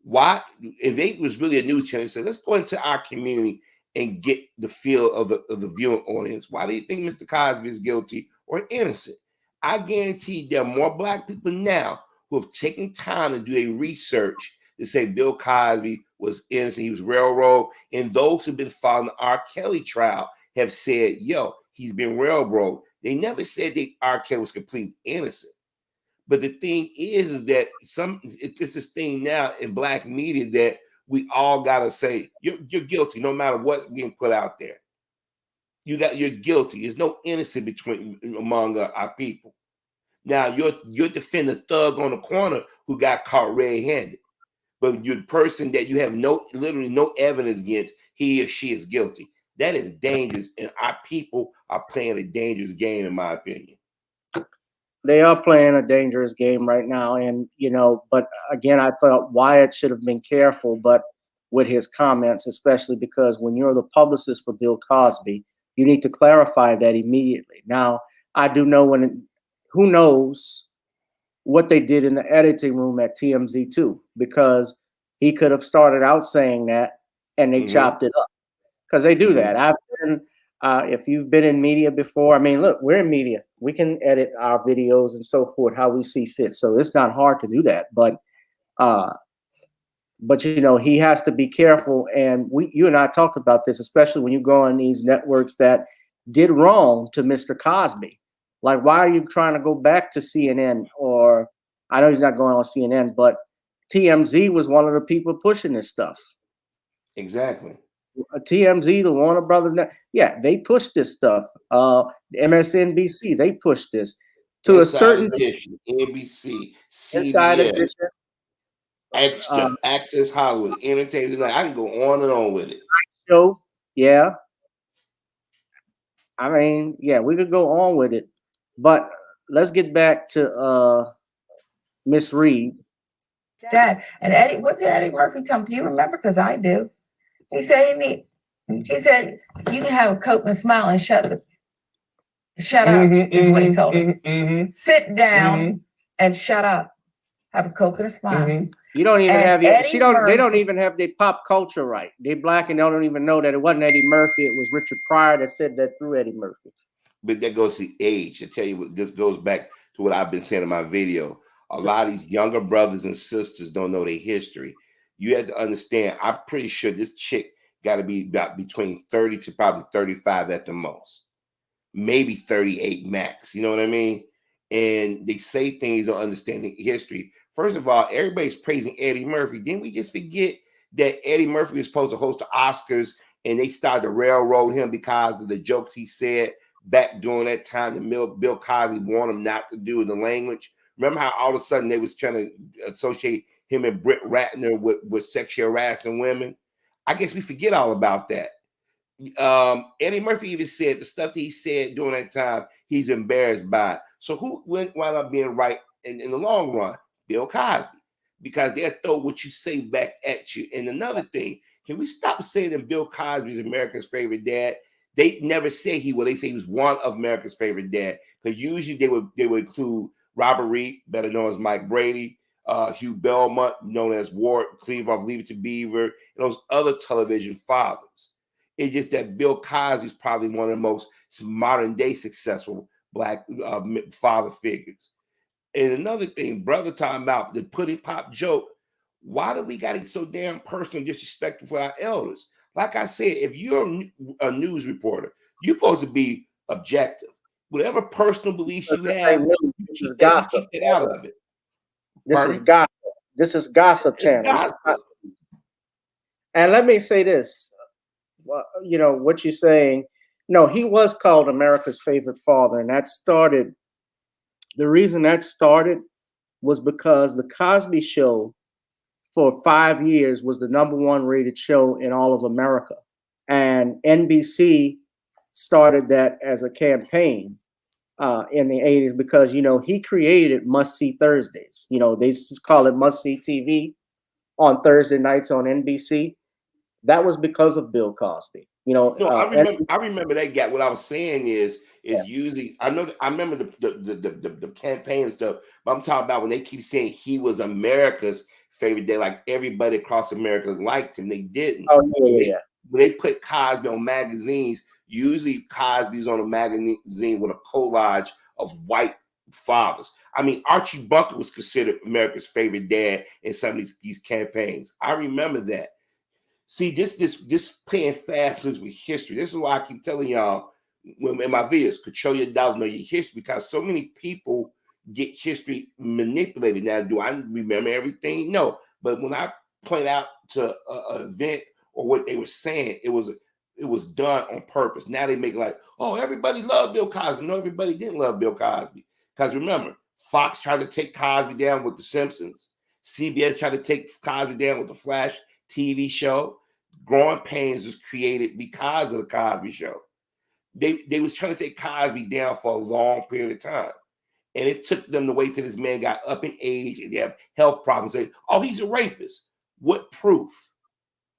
Why? If they was really a news channel, they said, let's go into our community and get the feel of the viewing audience. Why do you think Mr. Cosby is guilty or innocent? I guarantee there are more black people now who have taken time to do a research to say Bill Cosby was innocent, he was railroaded, and those who've been following the R. Kelly trial have said, yo, he's been railroaded. They never said that R. Kelly was completely innocent. But the thing is that it's this thing now in black media that we all gotta say you're guilty no matter what's being put out there. You're guilty. There's no innocence among our people. Now you're defending a thug on the corner who got caught red-handed, but you're the person that you have literally no evidence against, he or she is guilty. That is dangerous, and our people are playing a dangerous game, in my opinion.
They are playing a dangerous game right now. And, but again, I thought Wyatt should have been careful, but with his comments, especially because when you're the publicist for Bill Cosby, you need to clarify that immediately. Now, I do know who knows what they did in the editing room at TMZ too, because he could have started out saying that and they chopped it up, because they do that. I've been, if you've been in media before, look, we're in media. We can edit our videos and so forth how we see fit. So it's not hard to do that. But he has to be careful. And you and I talked about this, especially when you go on these networks that did wrong to Mr. Cosby. Like, why are you trying to go back to CNN? Or I know he's not going on CNN, but TMZ was one of the people pushing this stuff.
Exactly.
TMZ, the Warner Brothers, they pushed this stuff. MSNBC, they pushed this to
Inside
a certain
Edition, NBC,
Inside
CBS,
Edition,
Extra, Access Hollywood, Entertainment. I can go on and on with it.
Show, yeah. We could go on with it, but let's get back to Miss Reed.
Dad and Eddie, what did Eddie Murphy tell him? Do you remember? Because I do. He said he said you can have a Coke and a smile and shut up is what he told him. Sit down and shut up. Have a Coke and a smile.
You don't even have your, they don't even have their pop culture right. They black and they don't even know that it wasn't Eddie Murphy. It was Richard Pryor that said that through Eddie Murphy.
But that goes to the age. I tell you what, this goes back to what I've been saying in my video. A lot of these younger brothers and sisters don't know their history. You have to understand, I'm pretty sure this chick got to be about between 30 to probably 35 at the most. Maybe 38 max. You know what I mean? and they say things on understanding history. First of all, everybody's praising Eddie Murphy. Didn't we just forget that Eddie Murphy was supposed to host the Oscars and they started to railroad him because of the jokes he said back during that time that Bill Cosby warned him not to do in the language? Remember how all of a sudden they was trying to associate him and Britt Ratner with sexual harassing women? I guess we forget all about that. Eddie Murphy even said the stuff that he said during that time, he's embarrassed by it. So who wound up being right in the long run? Bill Cosby, because they'll throw what you say back at you. And another thing, can we stop saying that Bill Cosby is America's favorite dad? They never say he was. They say he was one of America's favorite dad, because usually they would include Robert Reed, better known as Mike Brady, Hugh Belmont, known as Ward Cleaver of Leave It to Beaver, and those other television fathers. It's just that Bill Cosby is probably one of the most modern day successful Black father figures. And another thing, brother, talking about the Putty Pop joke. Why do we got to get so damn personal and disrespectful for our elders? Like I said, if you're a news reporter, you're supposed to be objective. Whatever personal beliefs you have,
this is gossip.
Keep it out of it.
This is gossip. This is gossip channel. Gossip. And let me say this. You know what you're saying. No, he was called America's favorite father, and that started. The reason that started was because the Cosby Show for 5 years was the #1 rated show in all of America. And NBC started that as a campaign in the 80s because, you know, he created Must See Thursdays. You know, they call it Must See TV on Thursday nights on NBC. That was because of Bill Cosby. You know,
no, I remember that guy. What I was saying is usually I remember the campaign and stuff, but I'm talking about when they keep saying he was America's favorite day, like everybody across America liked him. They didn't.
Oh yeah.
When they put Cosby on magazines, usually Cosby's on a magazine with a collage of white fathers. I mean, Archie Bunker was considered America's favorite dad in some of these campaigns. I remember that. See, this playing fast with history. This is why I keep telling y'all in my videos, control your dollars, know your history, because so many people get history manipulated. Now, do I remember everything? No. But when I point out to an event or what they were saying, it was done on purpose. Now they make it like, oh, everybody loved Bill Cosby. No, everybody didn't love Bill Cosby. Because remember, Fox tried to take Cosby down with The Simpsons. CBS tried to take Cosby down with The Flash TV show. Growing Pains was created because of the Cosby Show. They was trying to take Cosby down for a long period of time. And it took them to wait till this man got up in age and they have health problems. Say, oh, he's a rapist. What proof?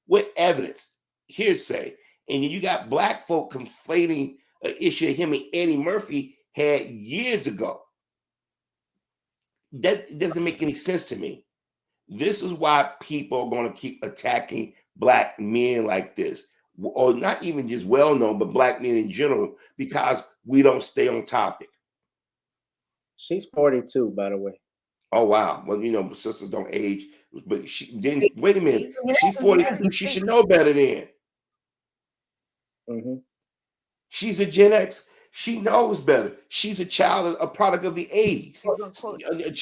What evidence? Hearsay. And then you got Black folk conflating an issue that him and Eddie Murphy had years ago. That doesn't make any sense to me. This is why people are going to keep attacking Black men like this, or not even just well-known, but Black men in general, because we don't stay on topic.
She's 42, by the way.
Oh, wow. Well, you know, sisters don't age, but she didn't. Wait a minute. She's 42. She should know better then.
Mm-hmm.
She's a Gen X. She knows better. She's a product of the 80s,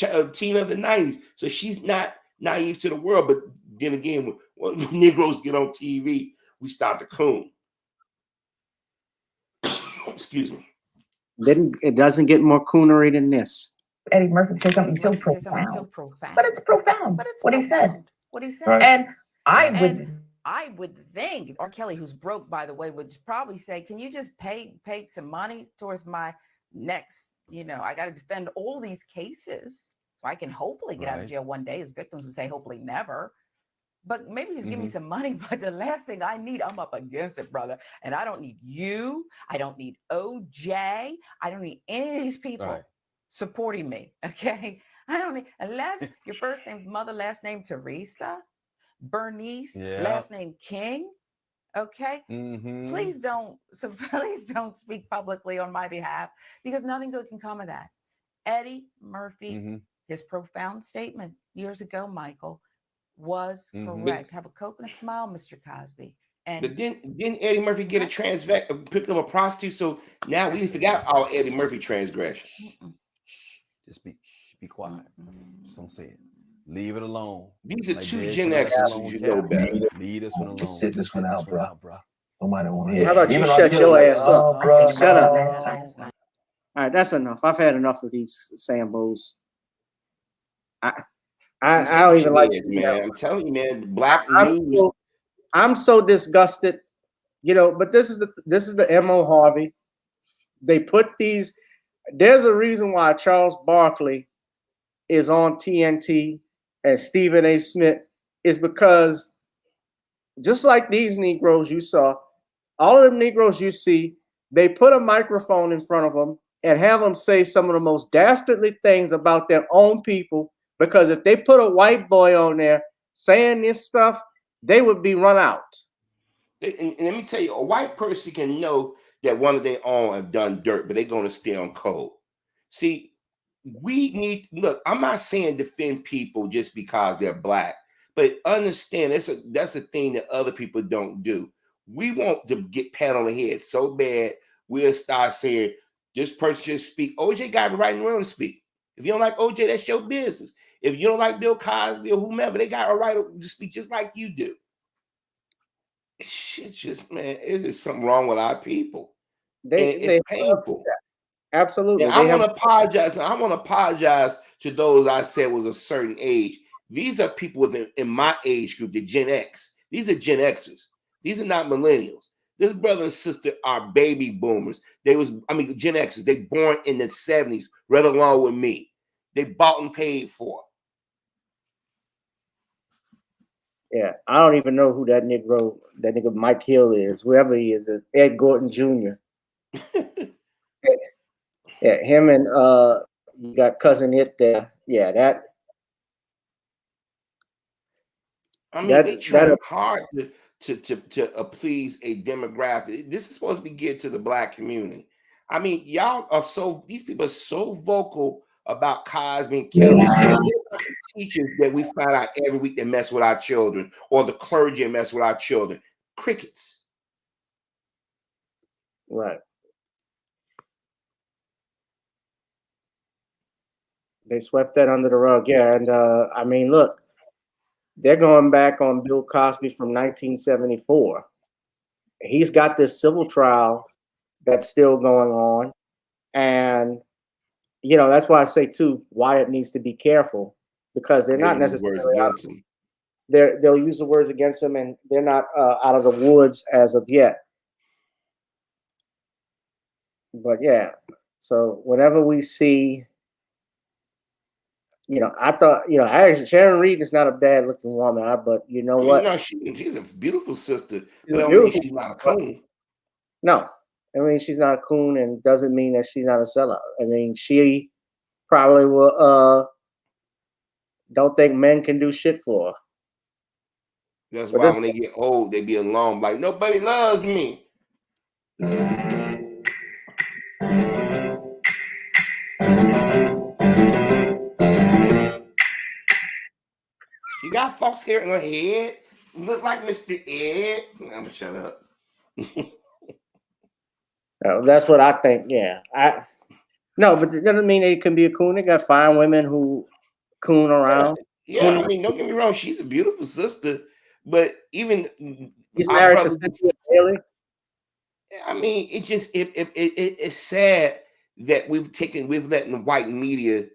a teen of the 90s. So she's not naive to the world. But then again, when Negroes get on TV, we start to coon. Excuse me.
It doesn't get more coonery than this.
Eddie Murphy said something so profound. But it's profound. What he said.
Right.
And
I would think R. Kelly, who's broke, by the way, would probably say, can you just pay some money towards my next, you know, I got to defend all these cases so I can hopefully get out of jail one day. His victims would say, hopefully never. But maybe just give me some money. But the last thing I need, I'm up against it, brother. And I don't need you. I don't need OJ. I don't need any of these people supporting me. Okay. I don't need, unless your first name's Mother, last name Teresa, Bernice, last name King. Okay. Please don't speak publicly on my behalf, because nothing good can come of that. Eddie Murphy, his profound statement years ago, Michael, was correct. Have a Coke and a smile, Mr. Cosby. And
but didn't Eddie Murphy get picked up a prostitute? So now we forgot all Eddie Murphy transgressions.
just be quiet. Just don't say it. Leave it alone.
These are two Gen Xers. You know better.
Leave this one alone.
Sit this one out, bro. Nobody want to hear.
How about you shut your ass up? Shut up. All right, that's enough. I've had enough of these Sambos. I don't even like
man. I'm telling you, man. Black news.
I'm so disgusted, But this is the M.O. Harvey. They put these. There's a reason why Charles Barkley is on TNT and Stephen A. Smith is because just like these Negroes you saw, all of them Negroes you see, they put a microphone in front of them and have them say some of the most dastardly things about their own people. Because if they put a white boy on there saying this stuff, they would be run out.
And let me tell you, a white person can know that one of their own have done dirt, but they're going to stay on code. See, look, I'm not saying defend people just because they're black, but understand that's a thing that other people don't do. We want to get pat on the head so bad, we'll start saying, this person should speak. OJ got the right and wrong to speak. If you don't like OJ, that's your business. If you don't like Bill Cosby or whomever, they got a right to speak just like you do. Shit, just man, it's just something wrong with our people. It's painful.
Absolutely.
And I want to apologize. I want to apologize to those I said was a certain age. These are people in my age group, the Gen X. These are Gen Xers. These are not millennials. This brother and sister are baby boomers. Gen Xers. They born in the 70s, right along with me. They bought and paid for.
Yeah, I don't even know who that nigga Mike Hill is, whoever he is, Ed Gordon Jr. Yeah, him and you got cousin It there. Yeah, that.
I mean, they try hard to please a demographic. This is supposed to be geared to the black community. I mean, these people are so vocal about Cosby and Kelly. The teachers that we find out every week that mess with our children, or the clergy that mess with our children. Crickets.
Right. They swept that under the rug. Yeah, and I mean, look, they're going back on Bill Cosby from 1974. He's got this civil trial that's still going on. And, that's why I say, too, Wyatt needs to be careful because they're not necessarily out. They'll use the words against him, and they're not out of the woods as of yet. But, yeah, so whenever we see, I thought, actually, Sharon Reed is not a bad-looking woman, but you know what?
No, she's a beautiful sister, but I mean, she's not a coon.
No. I mean, she's not a coon, and doesn't mean that she's not a sellout. I mean, she probably will don't think men can do shit for her.
That's why when they get old, they be alone, like, nobody loves me. She got false hair in her head. Look like Mr. Ed. I'm gonna shut up.
That's what I think. Yeah, no, but it doesn't mean they can be a coon. They got fine women who coon around.
Yeah, I mean, don't get me wrong. She's a beautiful sister, but even
he's married to Cynthia Bailey.
I mean, it's sad that we've letting the white media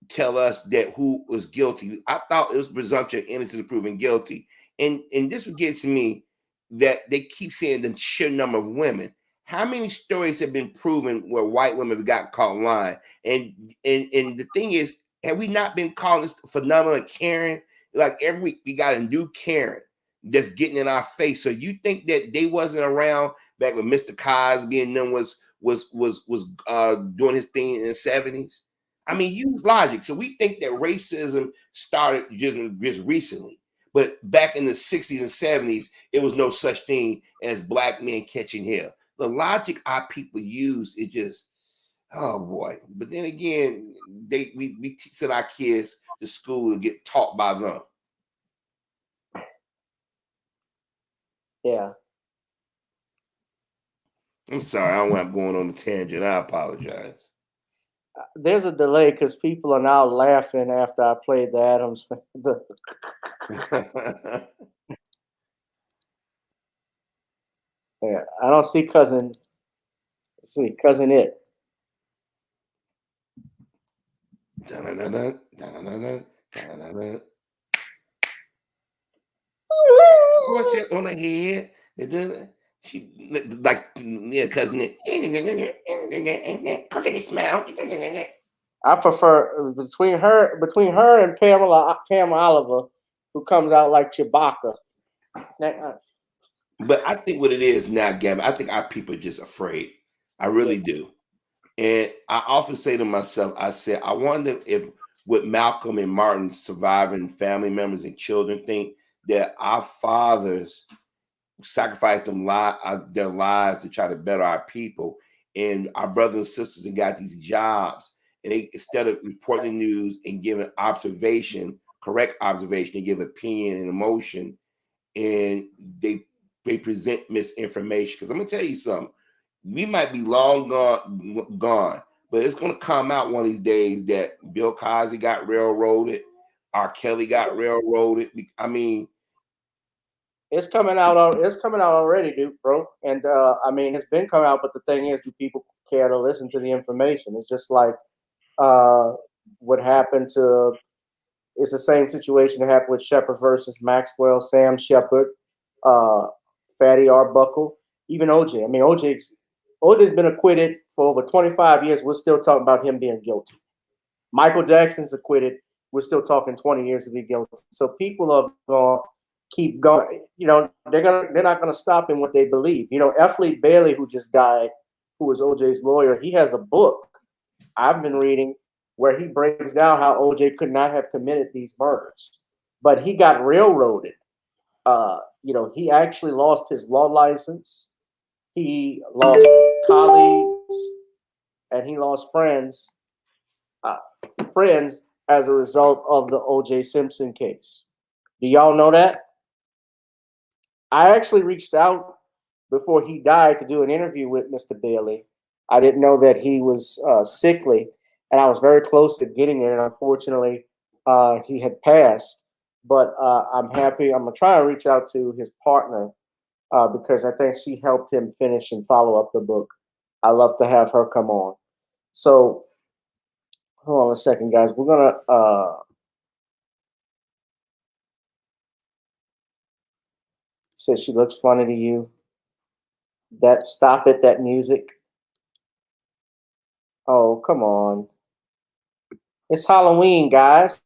tell us that who was guilty. I thought it was presumption of innocence proven guilty, and this gets me that they keep saying the sheer number of women. How many stories have been proven where white women have got caught lying? And the thing is, have we not been calling this phenomenon of Karen? Like every week we got a new Karen that's getting in our face. So you think that they wasn't around back when Mr. Cosby and them was doing his thing in the 70s? I mean, use logic. So we think that racism started just recently. But back in the 60s and 70s, it was no such thing as black men catching hell. The logic our people use is just, oh boy. But then again, we send our kids to school to get taught by them.
Yeah.
I'm sorry, I don't want to go on a tangent. I apologize.
there's a delay because people are now laughing after I played the Adams. Yeah, I don't see cousin. Let's see, cousin it.
What's it on the head? She like cousin it. Cooking smell.
I prefer between her and Pam Oliver, who comes out like Chewbacca.
But I think what it is now, Gavin, I think our people are just afraid. I really do. And I often say to myself, I said, I wonder if what Malcolm and Martin surviving family members and children think that our fathers sacrificed their lives to try to better our people, and our brothers and sisters and got these jobs, and they, instead of reporting the news and giving correct observation, they give opinion and emotion, and they present misinformation. Because I'm gonna tell you something, we might be long gone, but it's gonna come out one of these days that Bill Cosby got railroaded, R. Kelly got railroaded. I mean,
it's coming out. It's coming out already, dude, bro. And I mean, it's been coming out. But the thing is, do people care to listen to the information? It's just like what happened to. It's the same situation that happened with Shepard versus Maxwell, Sam Shepard, Fatty Arbuckle, even OJ. I mean, OJ's been acquitted for over 25 years. We're still talking about him being guilty. Michael Jackson's acquitted. We're still talking 20 years to be guilty. So people are going to keep going. You know, they're not going to stop in what they believe. You know, F. Lee Bailey, who just died, who was OJ's lawyer, he has a book I've been reading where he breaks down how OJ could not have committed these murders, but he got railroaded. You know, he actually lost his law license. He lost colleagues, and he lost friends as a result of the O.J. Simpson case. Do y'all know that? I actually reached out before he died to do an interview with Mr. Bailey. I didn't know that he was sickly, and I was very close to getting it, and unfortunately, he had passed. But I'm happy. I'm going to try and reach out to his partner because I think she helped him finish and follow up the book. I love to have her come on. So, hold on a second, guys. We're going to say she looks funny to you. Stop it, that music. Oh, come on. It's Halloween, guys.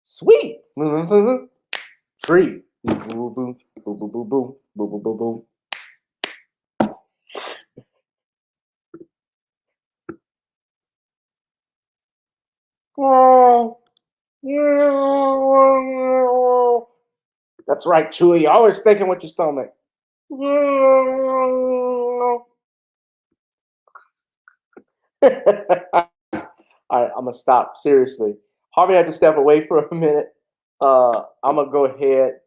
Sweet. Tree. Boom, boom, boom, boom, boom, boom, boom, boom, boom, boom. That's right, Chewy. You're always thinking with your stomach. All right, I'm gonna stop. Seriously, Harvey had to step away for a minute. I'm gonna go ahead.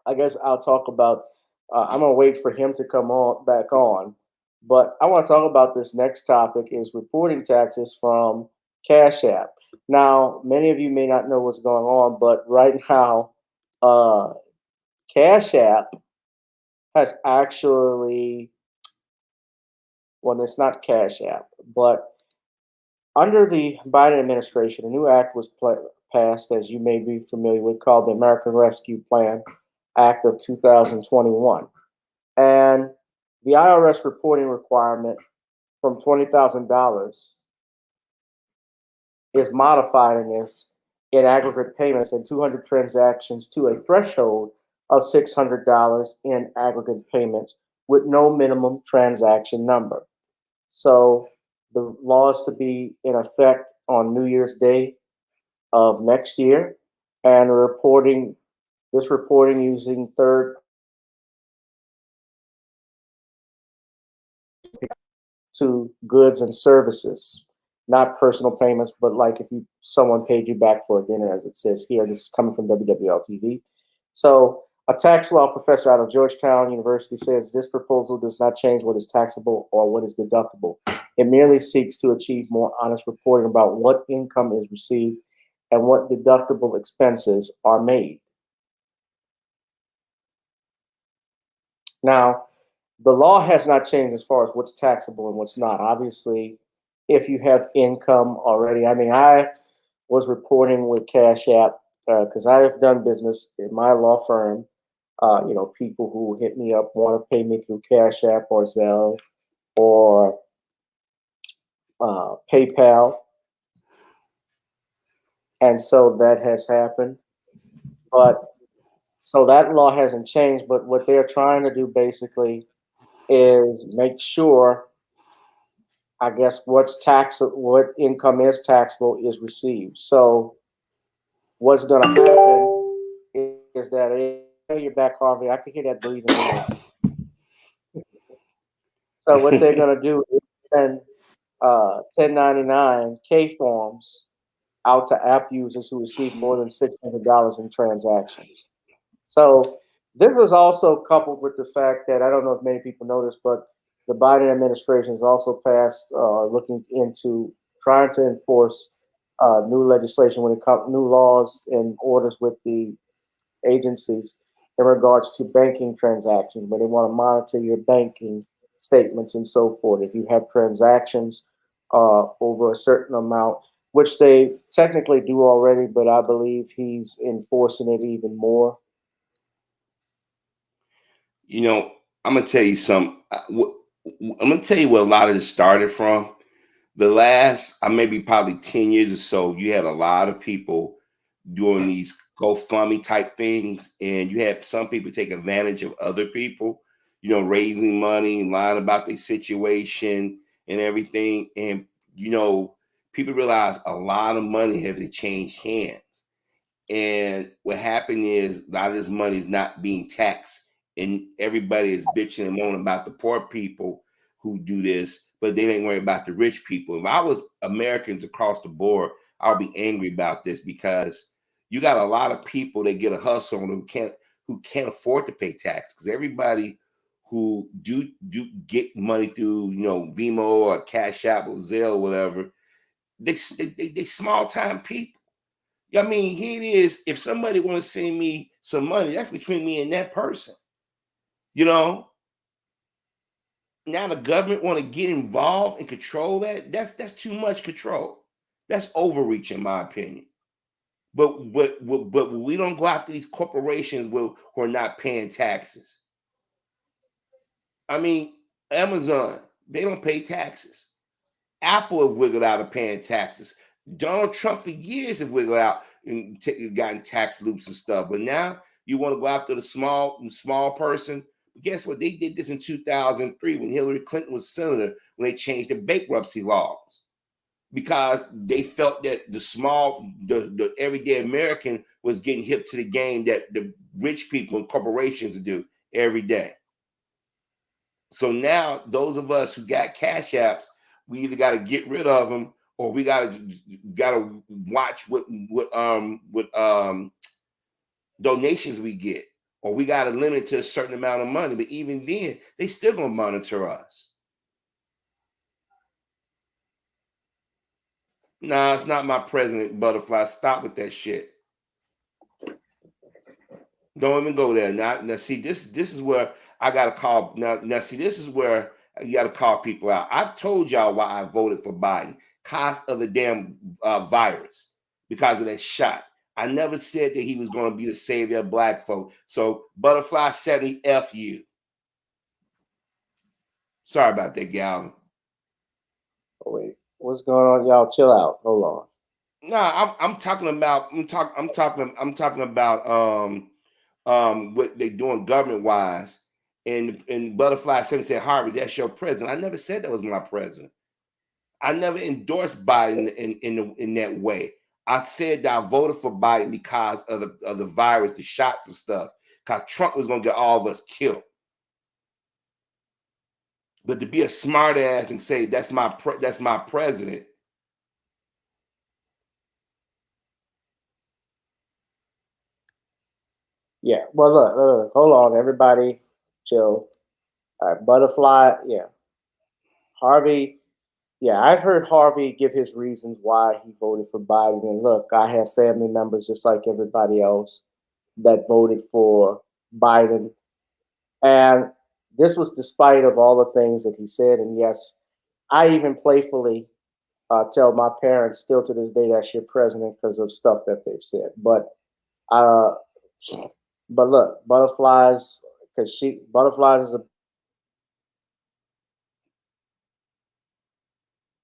I guess I'll talk about. I'm gonna wait for him to come back on, but I want to talk about this next topic: is reporting taxes from CashApp. Now, many of you may not know what's going on, but right now, CashApp has actually. Well, it's not CashApp, but under the Biden administration, a new act was passed, as you may be familiar with, called the American Rescue Plan Act of 2021. And the IRS reporting requirement from $20,000 is modified in aggregate payments and 200 transactions to a threshold of $600 in aggregate payments with no minimum transaction number. So the law is to be in effect on New Year's Day of next year, and reporting using third to goods and services, not personal payments, but like if someone paid you back for a dinner, as it says here. This is coming from WWL TV. So A tax law professor out of Georgetown University says this proposal does not change what is taxable or what is deductible. It merely seeks to achieve more honest reporting about what income is received and what deductible expenses are made. Now, the law has not changed as far as what's taxable and what's not. Obviously, if you have income already, I mean, I was reporting with CashApp because I have done business in my law firm. People who hit me up want to pay me through CashApp or Zelle or PayPal. And so that has happened. But so that law hasn't changed. But what they're trying to do basically is make sure, I guess, what income is taxable is received. So what's going to happen is that you're back, Harvey. I can hear that breathing. So what they're going to do is send 1099 forms out to app users who receive more than $600 in transactions. So this is also coupled with the fact that, I don't know if many people know this, but the Biden administration has also passed looking into trying to enforce new legislation when it comes new laws and orders with the agencies in regards to banking transactions, where they want to monitor your banking statements and so forth. If you have transactions over a certain amount, which they technically do already, but I believe he's enforcing it even more.
I'm gonna tell you something. I'm gonna tell you where a lot of this started from. The last, maybe probably 10 years or so, you had a lot of people doing these GoFundMe type things, and you had some people take advantage of other people, raising money, lying about their situation and everything. And, people realize a lot of money has to change hands. And what happened is a lot of this money is not being taxed, and everybody is bitching and moaning about the poor people who do this, but they ain't worried about the rich people. If I was Americans across the board, I'll be angry about this, because you got a lot of people that get a hustle and who can't afford to pay tax, because everybody who do get money through Venmo or Cash App or Zelle or whatever, they small time people. I mean, here it is. If somebody want to send me some money, that's between me and that person. Now the government want to get involved and control that. That's too much control. That's overreach, in my opinion. But we don't go after these corporations who are not paying taxes. I mean, Amazon, they don't pay taxes. Apple have wiggled out of paying taxes. Donald Trump for years have wiggled out and gotten tax loops and stuff. But now you want to go after the small person. But guess what? They did this in 2003 when Hillary Clinton was senator, when they changed the bankruptcy laws, because they felt that the everyday American was getting hip to the game that the rich people and corporations do every day. So now those of us who got cash apps, we either got to get rid of them, or we got to watch what donations we get, or we got to limit to a certain amount of money. But even then, they still gonna monitor us. Nah, it's not my president, Butterfly. Stop with that shit. Don't even go there. Now see, this is where I gotta call. Now see, this is where you gotta call people out. I've told y'all why I voted for Biden, because of the damn virus, because of that shot. I never said that he was going to be the savior of black folk. So Butterfly 70, F you. Sorry about that, Galvin.
Oh, wait, what's going on? Y'all chill out. Hold on.
No, I'm talking about what they doing government wise. And Butterfly 70 said, Harvey, that's your president. I never said that was my president. I never endorsed Biden in that way. I said that I voted for Biden because of the virus, the shots and stuff, because Trump was going to get all of us killed. But to be a smart ass and say that's my president.
Yeah. Well, look, hold on, everybody, chill. All right, Butterfly. Yeah, Harvey. Yeah, I've heard Harvey give his reasons why he voted for Biden. And look, I have family members just like everybody else that voted for Biden. And this was despite of all the things that he said. And yes, I even playfully tell my parents still to this day that's your president because of stuff that they've said. Uh, but look, butterflies, because butterflies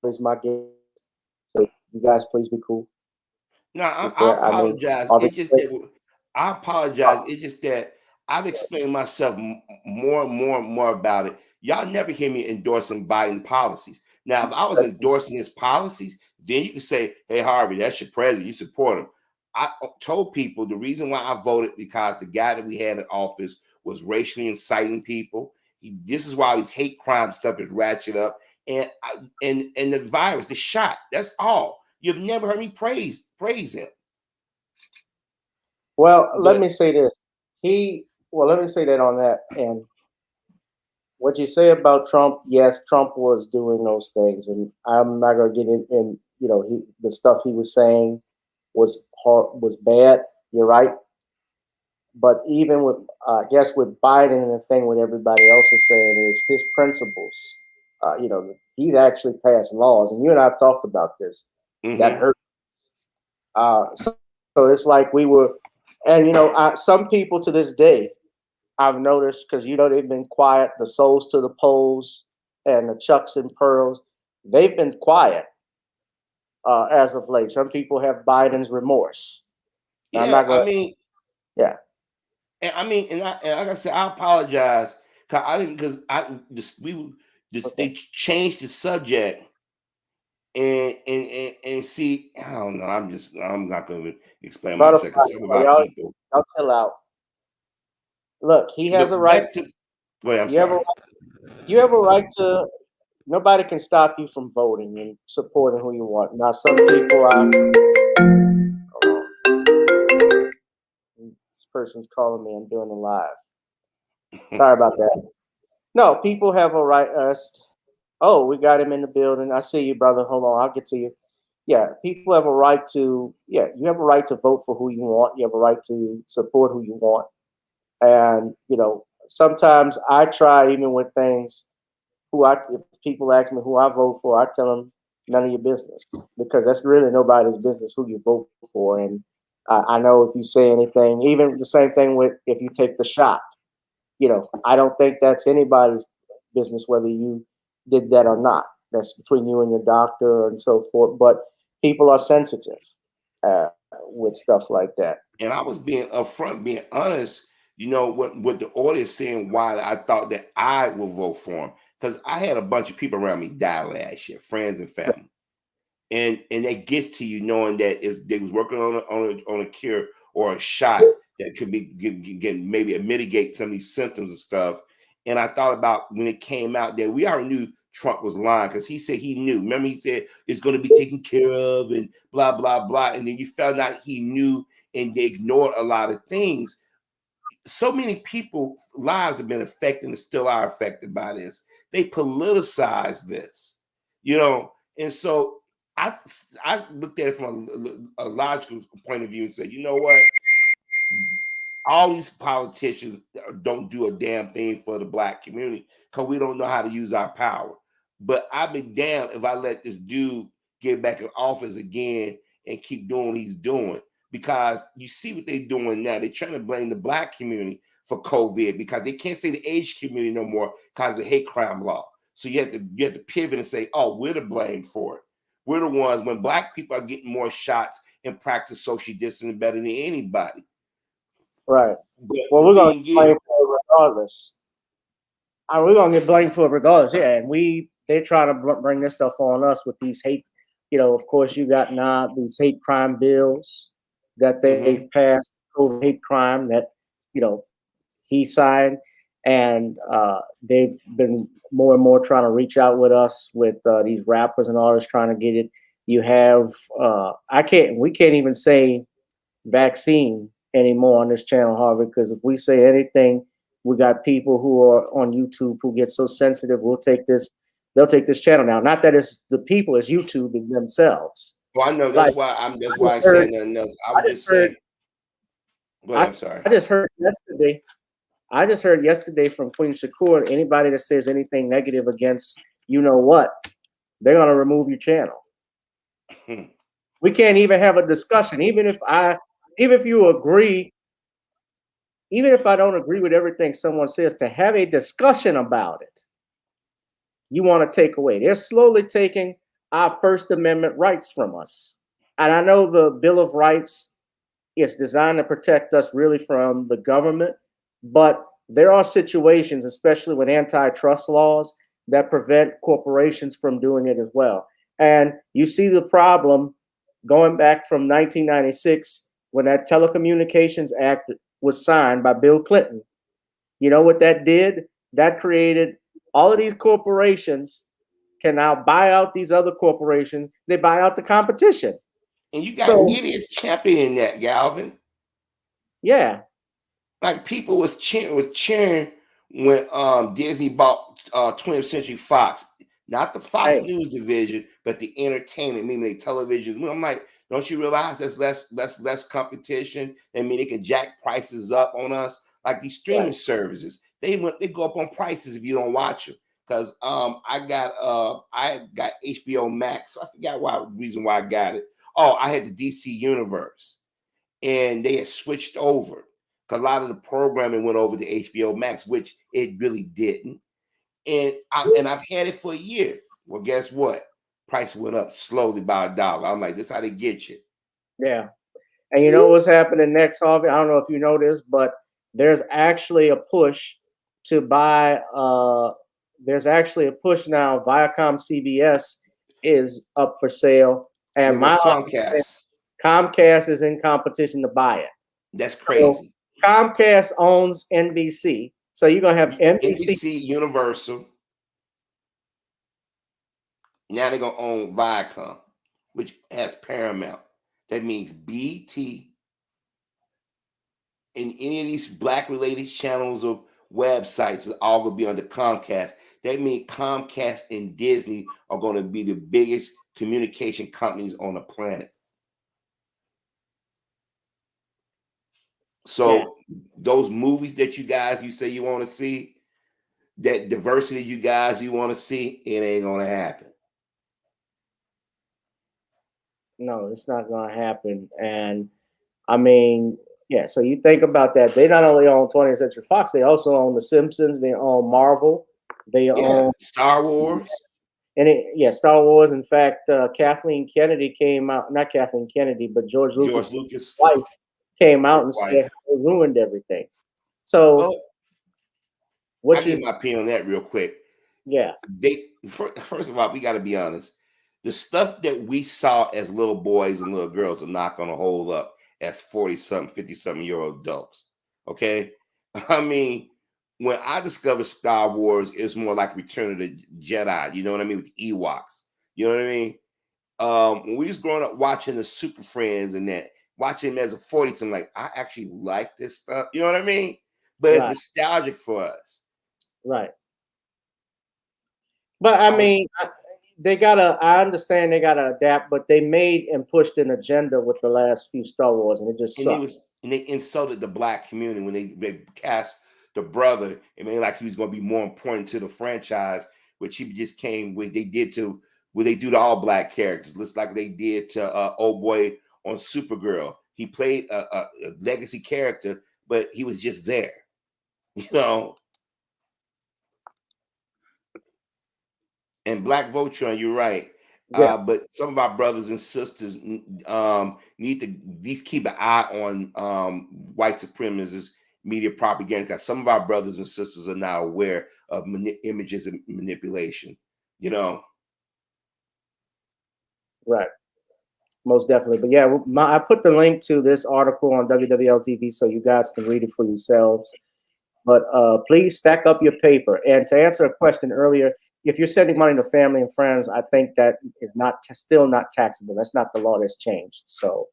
is my game. So you guys please be cool.
No, I,
Be
I
fair. I mean,
apologize.
all the
It's just that I apologize. It's just that I've explained myself more and more and more about it. Y'all never hear me endorsing Biden policies. Now, if I was endorsing his policies, then you can say, "Hey, Harvey, that's your president. You support him." I told people the reason why I voted because the guy that we had in office was racially inciting people. This is why these hate crime stuff is ratchet up, and the virus, the shot. That's all. You've never heard me praise him.
Well, let me say this. Let me say that on that. And what you say about Trump, yes, Trump was doing those things. And I'm not going to get in the stuff he was saying was bad. You're right. But even with, I guess with Biden and the thing what everybody else is saying is his principles. He's actually passed laws. And you and I have talked about this. That hurt. So it's like we were, and some people to this day, I've noticed because they've been quiet. The Souls to the Polls and the Chucks and Pearls, they've been quiet as of late. Some people have Biden's remorse.
Yeah,
I'm not gonna, yeah.
And I mean, and like I said, I apologize because they changed the subject. And see, I don't know. I'm not going to explain myself because some of our people.
Y'all chill out. Look, he has a right to.
Wait, I'm sorry.
You have a right to. Nobody can stop you from voting and supporting who you want. Now, some people this person's calling me. I'm doing it live. Sorry about that. No, people have a right. Oh, we got him in the building. I see you, brother. Hold on, I'll get to you. Yeah, people have a right to. Yeah, you have a right to vote for who you want. You have a right to support who you want. And sometimes I try even with things. If people ask me who I vote for, I tell them none of your business because that's really nobody's business who you vote for. And I know if you say anything, even the same thing with if you take the shot. I don't think that's anybody's business whether you did that or not. That's between you and your doctor and so forth. But people are sensitive with stuff like that.
And I was being upfront, being honest. What the audience saying why I thought that I will vote for him because I had a bunch of people around me die last year, friends and family, and that gets to you knowing that they was working on a cure or a shot that could be maybe mitigate some of these symptoms and stuff. And I thought about when it came out that we already knew Trump was lying because he said he knew. Remember, he said it's going to be taken care of and blah blah blah. And then you found out he knew, and they ignored a lot of things. So many people lives have been affected and still are affected by this. They politicize this, and so I looked at it from a logical point of view and said, you know what? All these politicians don't do a damn thing for the Black community because we don't know how to use our power. But I'd be damned if I let this dude get back in office again and keep doing what he's doing. Because you see what they're doing now. They're trying to blame the Black community for COVID because they can't say the Asian community no more because of the hate crime law. So you have to pivot and say, oh, we're to blame for it. We're the ones when Black people are getting more shots and practice social distancing better than anybody.
Right. Well, we're going to get blamed for it regardless. We're going to get blamed for it regardless. Yeah, and they're trying to bring this stuff on us with these hate. Of course, you got now these hate crime bills that they've passed, over hate crime that he signed, and they've been more and more trying to reach out with us with these rappers and artists trying to get it. You have we can't even say vaccine anymore on this channel, Harvey, because if we say anything, we got people who are on YouTube who get so sensitive. They'll take this channel down. Not that it's the people, it's YouTube themselves.
Well, I know that's why I
heard,
said nothing else. I would just say. Go ahead, I'm sorry.
I just heard yesterday from Queen Shakur, anybody that says anything negative against you know what, they're gonna remove your channel. We can't even have a discussion, even if you agree, even if I don't agree with everything someone says, to have a discussion about it, you want to take away. They're slowly taking our First Amendment rights from us. And I know the Bill of Rights is designed to protect us really from the government, but there are situations, especially with antitrust laws, that prevent corporations from doing it as well. And you see the problem going back from 1996 when that Telecommunications Act was signed by Bill Clinton. You know what that did? That created all of these corporations can now buy out these other corporations. They buy out the competition.
And you got idiots championing that, Galvin.
Yeah.
Like people was cheering when Disney bought 20th Century Fox. Not the Fox News division, but the entertainment, meaning the television. I'm like, don't you realize there's less competition? I mean, they can jack prices up on us. Like these streaming services, they go up on prices if you don't watch them. Because I got HBO Max. I forgot reason why I got it. Oh, I had the DC Universe, and they had switched over because a lot of the programming went over to HBO Max, which it really didn't. And I've had it for a year. Well, guess what? Price went up slowly by $1. I'm like, this is how they get you.
Yeah. And you know what's happening next, Harvey? I don't know if you know this, but there's actually a push to buy. There's actually a push now. Viacom CBS is up for sale, and Comcast is in competition to buy it.
That's crazy.
So Comcast owns NBC. So you're gonna have
NBC Universal. Now they're gonna own Viacom, which has Paramount. That means BT and any of these black-related channels or websites is all gonna be under Comcast. That means Comcast and Disney are gonna be the biggest communication companies on the planet. So those movies that you say you want to see, that diversity you want to see, it ain't gonna happen.
No, it's not gonna happen. And I mean, yeah, so you think about that. They not only own 20th Century Fox, they also own The Simpsons, they own Marvel, they own
Star Wars.
And Star Wars. In fact, Kathleen Kennedy came out, not Kathleen Kennedy, but George Lucas' wife came out and said it ruined everything. So
I give my opinion on that real quick.
Yeah.
First of all, we got to be honest. The stuff that we saw as little boys and little girls are not going to hold up as 40-something, 50-something-year-old adults. Okay? I mean, when I discovered Star Wars, it's more like Return of the Jedi. You know what I mean? With the Ewoks. You know what I mean? When we was growing up watching the Super Friends and that, watching them as a 40-something, like, I actually like this stuff. You know what I mean? But it's nostalgic for us.
Right. But I mean, I understand they gotta adapt, but they made and pushed an agenda with the last few Star Wars, and it just sucked.
And they insulted the black community when they cast the brother and made like he was gonna be more important to the franchise, which he just came with. They did to what they do to all black characters. Looks like they did to old boy on Supergirl. He played a legacy character, but he was just there, you know. And Black Voltron, you're right. But some of our brothers and sisters need to at least keep an eye on white supremacist media propaganda, because some of our brothers and sisters are now aware of images and manipulation, you know.
Right. Most definitely. But yeah, I put the link to this article on WWL TV so you guys can read it for yourselves. But please stack up your paper. And to answer a question earlier, if you're sending money to family and friends, I think that is still not taxable. That's not the law that's changed. So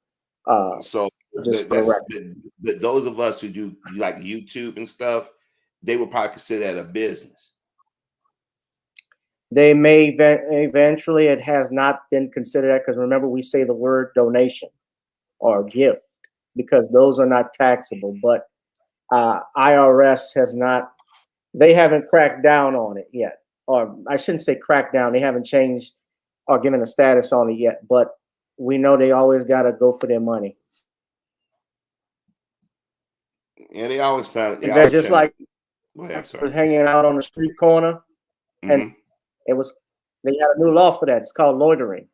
Just for the record.
Those of us who do like YouTube and stuff, they would probably consider that a business.
They may eventually. It has not been considered that, because remember, we say the word donation or gift because those are not taxable. But IRS has not. They haven't cracked down on it yet, or I shouldn't say cracked down. They haven't changed or given a status on it yet. But we know they always got to go for their money.
And they always found it.
That's just like
hanging
out on the street corner, and they had a new law for that. It's called loitering.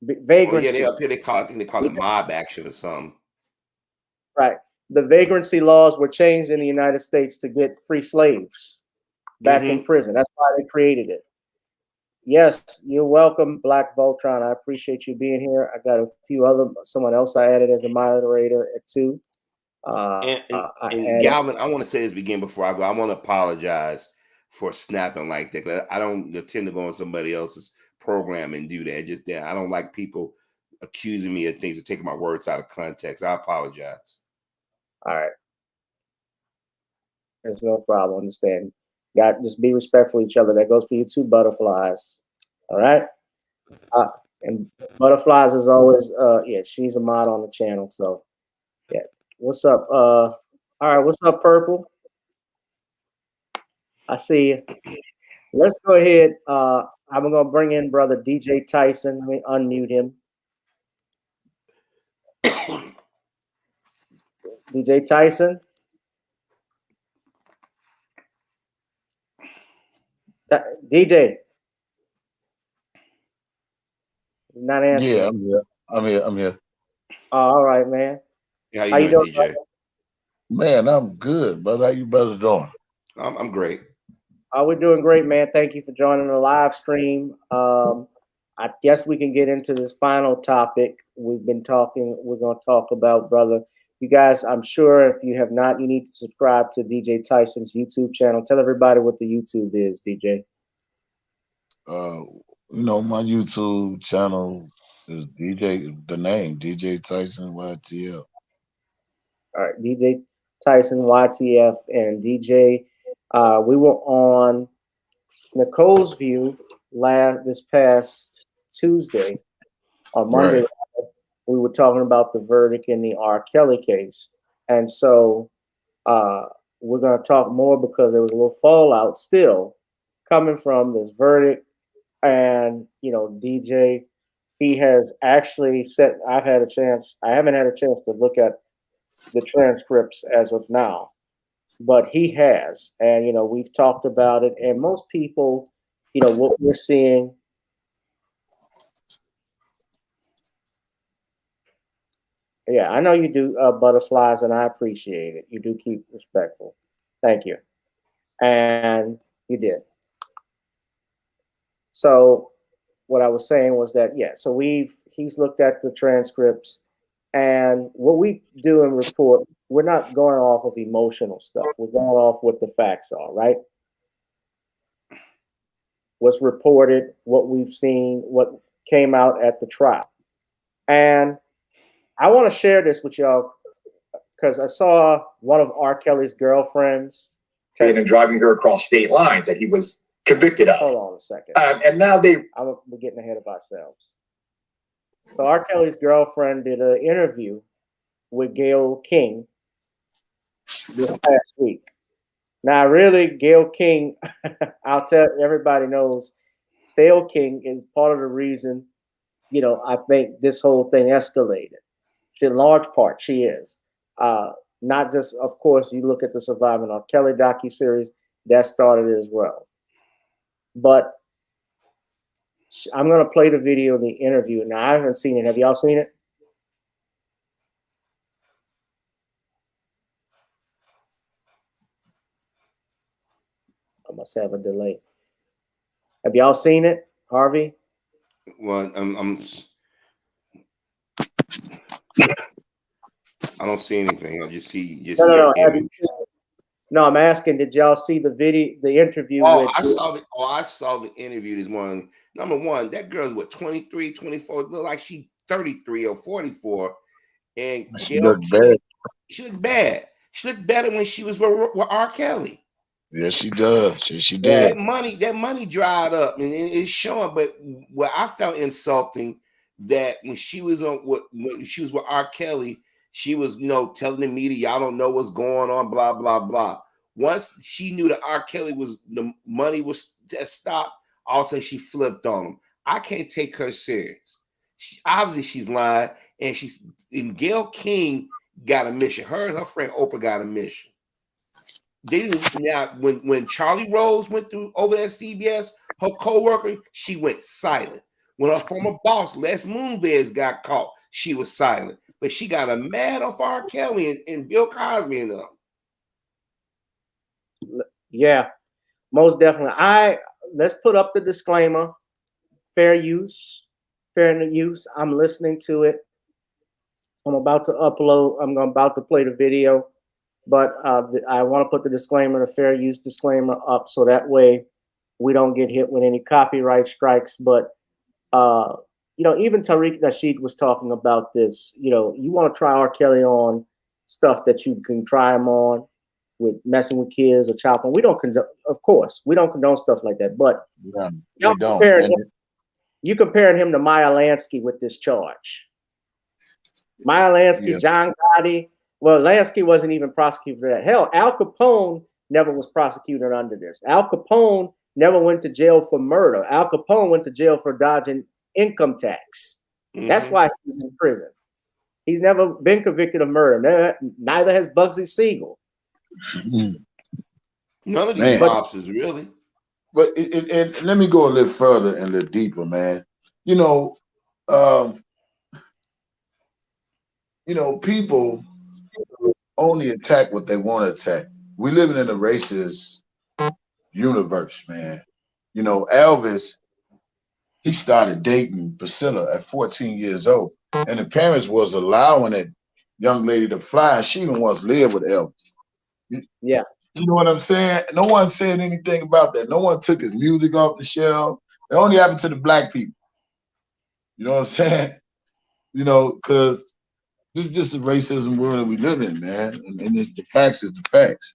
Vagrancy.
Up here they call it mob action or something.
Right. The vagrancy laws were changed in the United States to get free slaves back in prison. That's why they created it. Yes, you're welcome, Black Voltron. I appreciate you being here. I got someone else I added as a moderator too.
And Galvin, I want to say this again before I go. I want to apologize for snapping like that. I don't tend to go on somebody else's program and do that. Just that I don't like people accusing me of things or taking my words out of context. I apologize.
All right. There's no problem. Understand. Just be respectful of each other. That goes for you too, Butterflies. All right. And Butterflies is always she's a mod on the channel. So yeah. What's up? All right, what's up, Purple? I see you. Let's go ahead. I'm gonna bring in brother DJ Tyson. Let me unmute him. DJ Tyson. DJ. Not answering.
Yeah, I'm here.
All right, man.
How you doing, DJ?
Man, I'm good, brother. How you brothers doing?
I'm great.
We're doing great, man. Thank you for joining the live stream. I guess we can get into this final topic we're going to talk about, brother. You guys, I'm sure if you have not, you need to subscribe to DJ Tyson's YouTube channel. Tell everybody what the YouTube is, DJ.
My YouTube channel is DJ Tyson YTF.
All right, DJ Tyson YTF and DJ. We were on Nicole's View this past Tuesday or Monday. Right. We were talking about the verdict in the R. Kelly case, and so we're going to talk more because there was a little fallout still coming from this verdict. And DJ, he has actually said, I haven't had a chance to look at the transcripts as of now, but he has, and we've talked about it, and most people, what we're seeing. Yeah, I know you do, Butterflies, and I appreciate it. You do keep respectful. Thank you. And you did. So what I was saying was that, so he's looked at the transcripts, and what we do in report, we're not going off of emotional stuff. We're going off what the facts are, right? What's reported, what we've seen, what came out at the trial. And I want to share this with y'all because I saw one of R. Kelly's girlfriends
and driving her across state lines that he was convicted of.
Hold on a second.
And now
we're getting ahead of ourselves. So R. Kelly's girlfriend did an interview with Gayle King this past week. Now, really, Gayle King, I'll tell everybody knows, Gayle King is part of the reason, I think this whole thing escalated. In large part, she is. Not just, of course, you look at the Surviving R. Kelly docuseries, that started it as well. But I'm going to play the video of the interview. Now, I haven't seen it. Have y'all seen it? I must have a delay. Have y'all seen it, Harvey?
Well, I don't see anything. I just see
No, I'm asking, did y'all see the video, the interview?
I saw the interview this morning. Number one, that girl's 23, 24, look like she's 33 or 44. And
She
Gail
looked bad.
she looked bad. She looked better when she was with R. Kelly.
Yes, she does. She
Yeah.
did.
That money dried up, and it's showing. But what I found insulting that when she was when she was with R. Kelly, she was telling the media, "Y'all don't know what's going on," blah blah blah. Once she knew that R. Kelly the money was stopped, all of a sudden she flipped on him. I can't take her serious. Obviously, she's lying, and Gail King got a mission. Her and her friend Oprah got a mission. They didn't. Now, when Charlie Rose went through over at CBS, her co-worker, she went silent. When her former boss Les Moonves got caught, she was silent. But she got a mad off R. Kelly and Bill Cosby and them.
Yeah, most definitely. Let's put up the disclaimer: fair use. I'm listening to it. I'm about to upload. I'm about to play the video. But I want to put the disclaimer, the fair use disclaimer up so that way we don't get hit with any copyright strikes. But, even Tariq Nasheed was talking about this. You want to try R. Kelly on stuff that you can try him on with messing with kids or child porn. We don't condone, of course, we don't condone stuff like that. But you comparing him to Meyer Lansky with this charge. Meyer Lansky, John Gotti. Well, Lansky wasn't even prosecuted for that. Hell, Al Capone never was prosecuted under this. Al Capone never went to jail for murder. Al Capone went to jail for dodging income tax. Mm-hmm. That's why he's in prison. He's never been convicted of murder. Neither has Bugsy Siegel.
None of these mobsters, really.
But and let me go a little further and a little deeper, man. People only attack what they want to attack. We living in a racist universe, man. Elvis, he started dating Priscilla at 14 years old, and the parents was allowing that young lady to fly. She even wants to live with Elvis.
Yeah.
You know what I'm saying? No one said anything about that. No one took his music off the shelf. It only happened to the black people. You know what I'm saying? Because this is just a racism world that we live in, man. And the facts is the facts.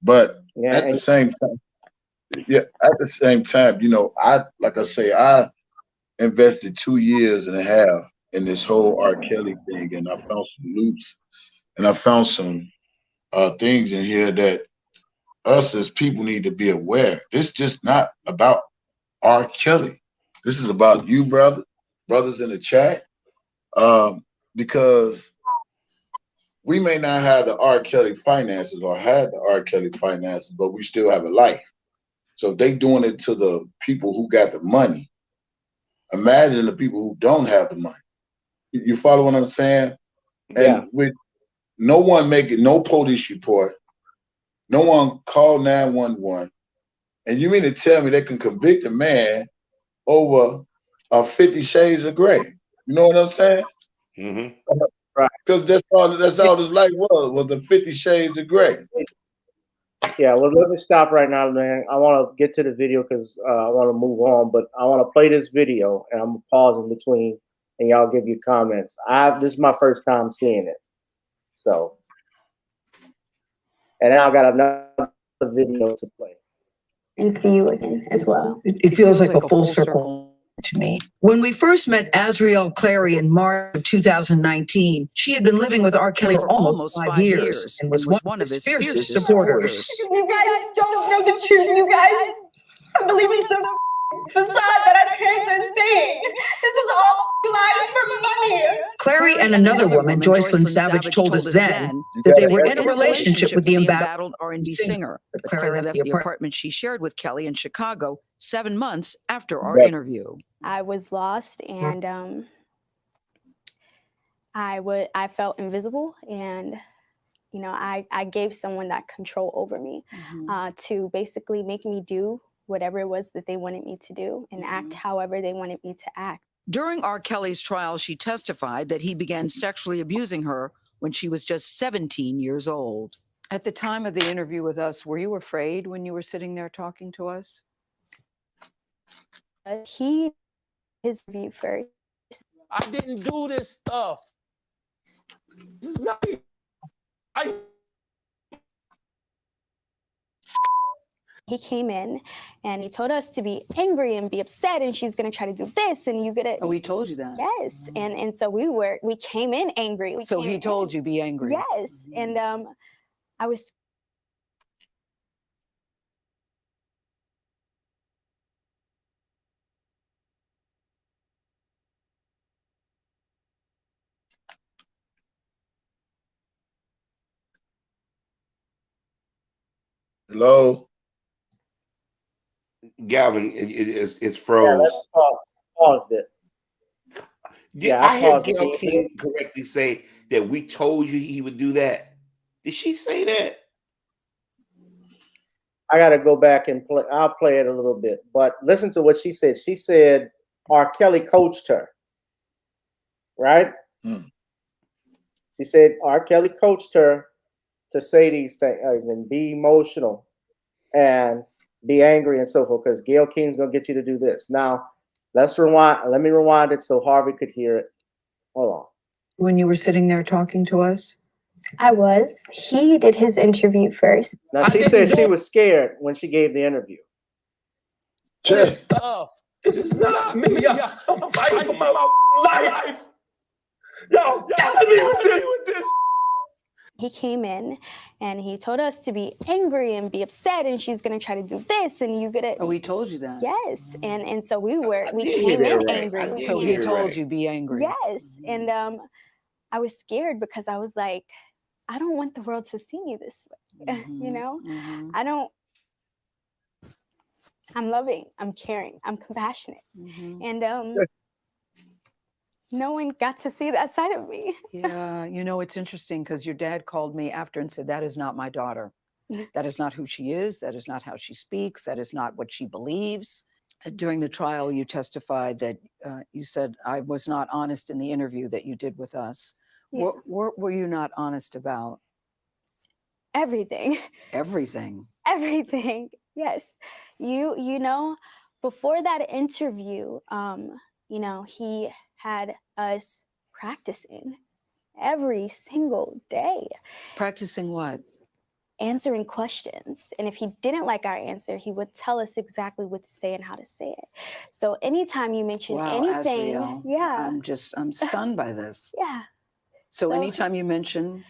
But at the same time, I invested 2.5 years in this whole R. Kelly thing, and I found some loops, and I found some things in here that us as people need to be aware. This just not about R. Kelly. This is about you, brothers in the chat, because we may not have the R. Kelly finances or had the R. Kelly finances, but we still have a life. So they doing it to the people who got the money. Imagine the people who don't have the money. You follow what I'm saying?
Yeah.
And with no one making no police report, no one called 911, and you mean to tell me they can convict a man over 50 Shades of Grey? You know what I'm saying?
Mm-hmm.
Right. Because that's all his life was the 50 Shades of Grey.
Yeah, well, let me stop right now, man. I want to get to the video because I want to move on, but I want to play this video, and I'm going to pause in between, and y'all give your comments. This is my first time seeing it. So, and then I got another video to play.
And see you again as well.
It feels like a full circle to me. When we first met Azriel Clary in March of 2019, she had been living with R. Kelly for almost 5 years and was one of his fiercest supporters.
You guys don't know the truth. You guys are believing some facade that our parents are saying. This is all lies for money.
Clary and another woman, Joycelyn Savage, told us then that they were in a relationship with the embattled R&B singer. But Clary left the apartment she shared with Kelly in Chicago 7 months after our interview.
I was lost, and I felt invisible, and I gave someone that control over me to basically make me do whatever it was that they wanted me to do and act however they wanted me to act.
During R. Kelly's trial, she testified that he began sexually abusing her when she was just 17 years old.
At the time of the interview with us, were you afraid when you were sitting there talking to us?
His view first.
I didn't do this stuff.
This is not.
He came in and he told us to be angry and be upset, and she's gonna try to do this, and you gonna.
Oh, he told you that?
Yes, and so we came in angry.
So he told you be angry.
Yes, and I was.
Hello?
Gavin, it's froze.
Yeah, paused it.
I heard Gail King correctly say that we told you he would do that. Did she say that?
I got to go back and play. I'll play it a little bit, but listen to what she said. She said R. Kelly coached her, right? She said R. Kelly coached her to say these things and be emotional and be angry and so forth, because Gail King's going to get you to do this. Now, let's rewind. Let me rewind it so Harvey could hear it. Hold on.
When you were sitting there talking to us?
I was. He did his interview first.
Now, she said she was scared when she gave the interview.
This stuff. This is not me. I'm fighting for my life. Yo, let me with this.
He came in and he told us to be angry and be upset, and she's gonna try to do this, and you gonna.
Oh, he told you that.
Yes, and so we came in angry.
So he told you be angry.
Yes, and I was scared because I was like, I don't want the world to see me this way. You know, I don't. I'm loving. I'm caring. I'm compassionate, and no one got to see that side of me.
Yeah, you know, it's interesting because your dad called me after and said, that is not my daughter. That is not who she is. That is not how she speaks. That is not what she believes. During the trial, you testified that you said, I was not honest in the interview that you did with us.
Yeah.
What were you not honest about?
Everything.
Everything.
Everything. Yes. You know, before that interview, you know, he had us practicing every single day.
Practicing what?
Answering questions. And if he didn't like our answer, he would tell us exactly what to say and how to say it. So anytime you mention anything,
I'm stunned by this.
Yeah.
So anytime you mention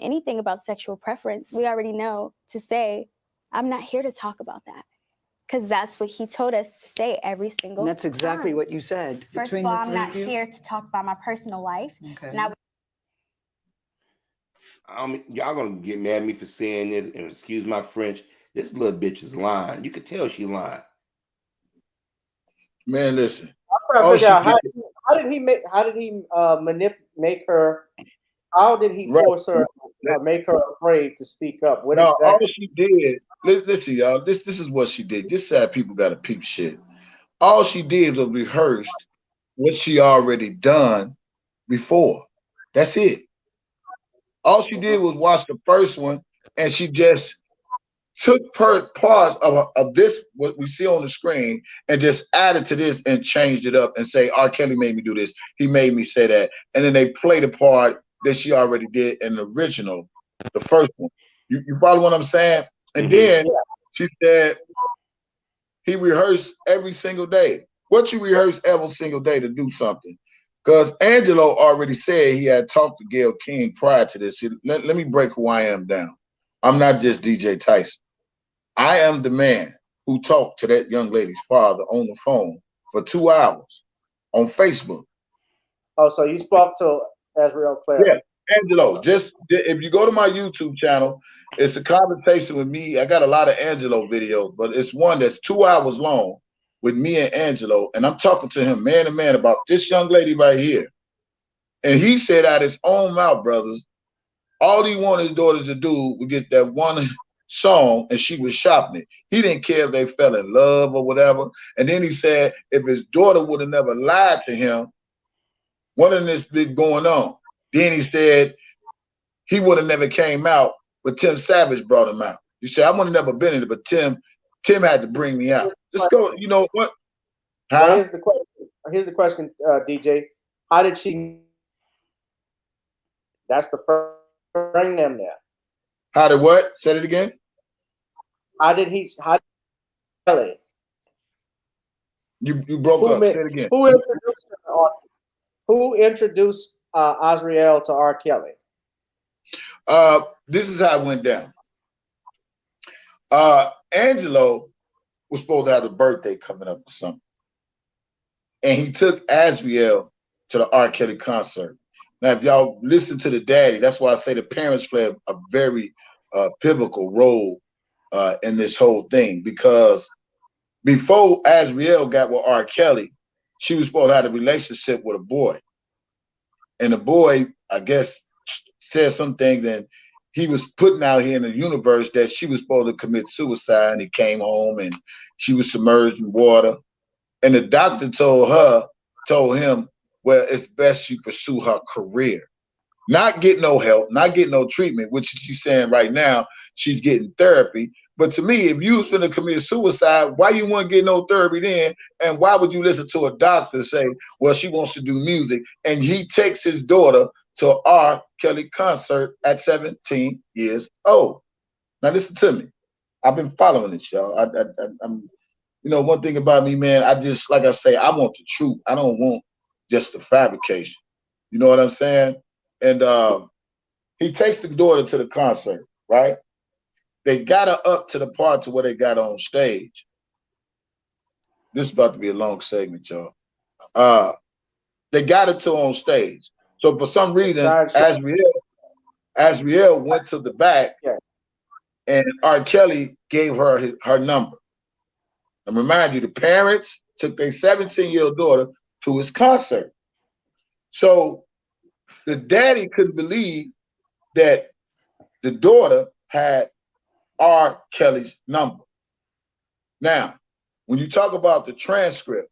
anything about sexual preference, we already know to say, I'm not here to talk about that. Because that's what he told us to say every single time.
And that's exactly what you said.
First of all, I'm not here to talk about my personal life.
Okay.
Y'all gonna get mad at me for saying this, and excuse my French. This little bitch is lying. You could tell she lying.
Man, listen.
I'm trying to figure out how did he make her? How did he force her or make her afraid to speak up? What exactly?
All she did. Listen, y'all. This is what she did. This sad people got to peep shit. All she did was rehearsed what she already done before. That's it. All she did was watch the first one, and she just took parts of this, what we see on the screen, and just added to this and changed it up and say, R. Kelly made me do this. He made me say that. And then they play the part that she already did in the original, the first one. You follow what I'm saying? And then she said he rehearsed every single day. What you rehearse every single day to do something? Because Angelo already said he had talked to Gayle King prior to this. Let me break who I am down. I'm not just DJ Tyson. I am the man who talked to that young lady's father on the phone for 2 hours on Facebook.
Oh, so you spoke to Azriel Clare?
Yeah, Angelo. Just if you go to my YouTube channel, it's a conversation with me. I got a lot of Angelo videos, but it's one that's 2 hours long with me and Angelo, and I'm talking to him man to man about this young lady right here. And he said out his own mouth, brothers, all he wanted his daughters to do was get that one song, and she was shopping it. He didn't care if they fell in love or whatever. And then he said if his daughter would have never lied to him, one of this been going on. Then he said he would have never came out, but Tim Savage brought him out. He said I would have never been in it, but Tim had to bring me out. Just go. You know what?
Well, here's the question. DJ. How did she That's the first. Bring them there.
How did what? Say it again.
How did he? How did he?
You broke up. Say it again.
Who introduced Azriel to R. Kelly?
This is how it went down. Angelo was supposed to have a birthday coming up or something, and he took Azriel to the R. Kelly concert. Now, if y'all listen to the daddy, that's why I say the parents play a very pivotal role in this whole thing, because before Azriel got with R. Kelly, she was supposed to have a relationship with a boy. And the boy, I guess, said something that he was putting out here in the universe that she was supposed to commit suicide, and he came home and she was submerged in water. And the doctor told him, well, it's best she pursue her career. Not get no help, not get no treatment, which she's saying right now, she's getting therapy. But to me, if you was going to commit suicide, why you wouldn't get no therapy then? And why would you listen to a doctor say, well, she wants to do music? And he takes his daughter to an R. Kelly concert at 17 years old. Now listen to me. I've been following this, y'all. I'm, you know, one thing about me, man, I just, like I say, I want the truth. I don't want just the fabrication. You know what I'm saying? And he takes the daughter to the concert, right? They got her up to the part to where they got on stage. This is about to be a long segment, y'all. They got her to on stage. So for some reason, Azriel went to the back, and R. Kelly gave her her number. And remind you, the parents took their 17-year-old daughter to his concert. So the daddy couldn't believe that the daughter had R. Kelly's number. Now, when you talk about the transcript,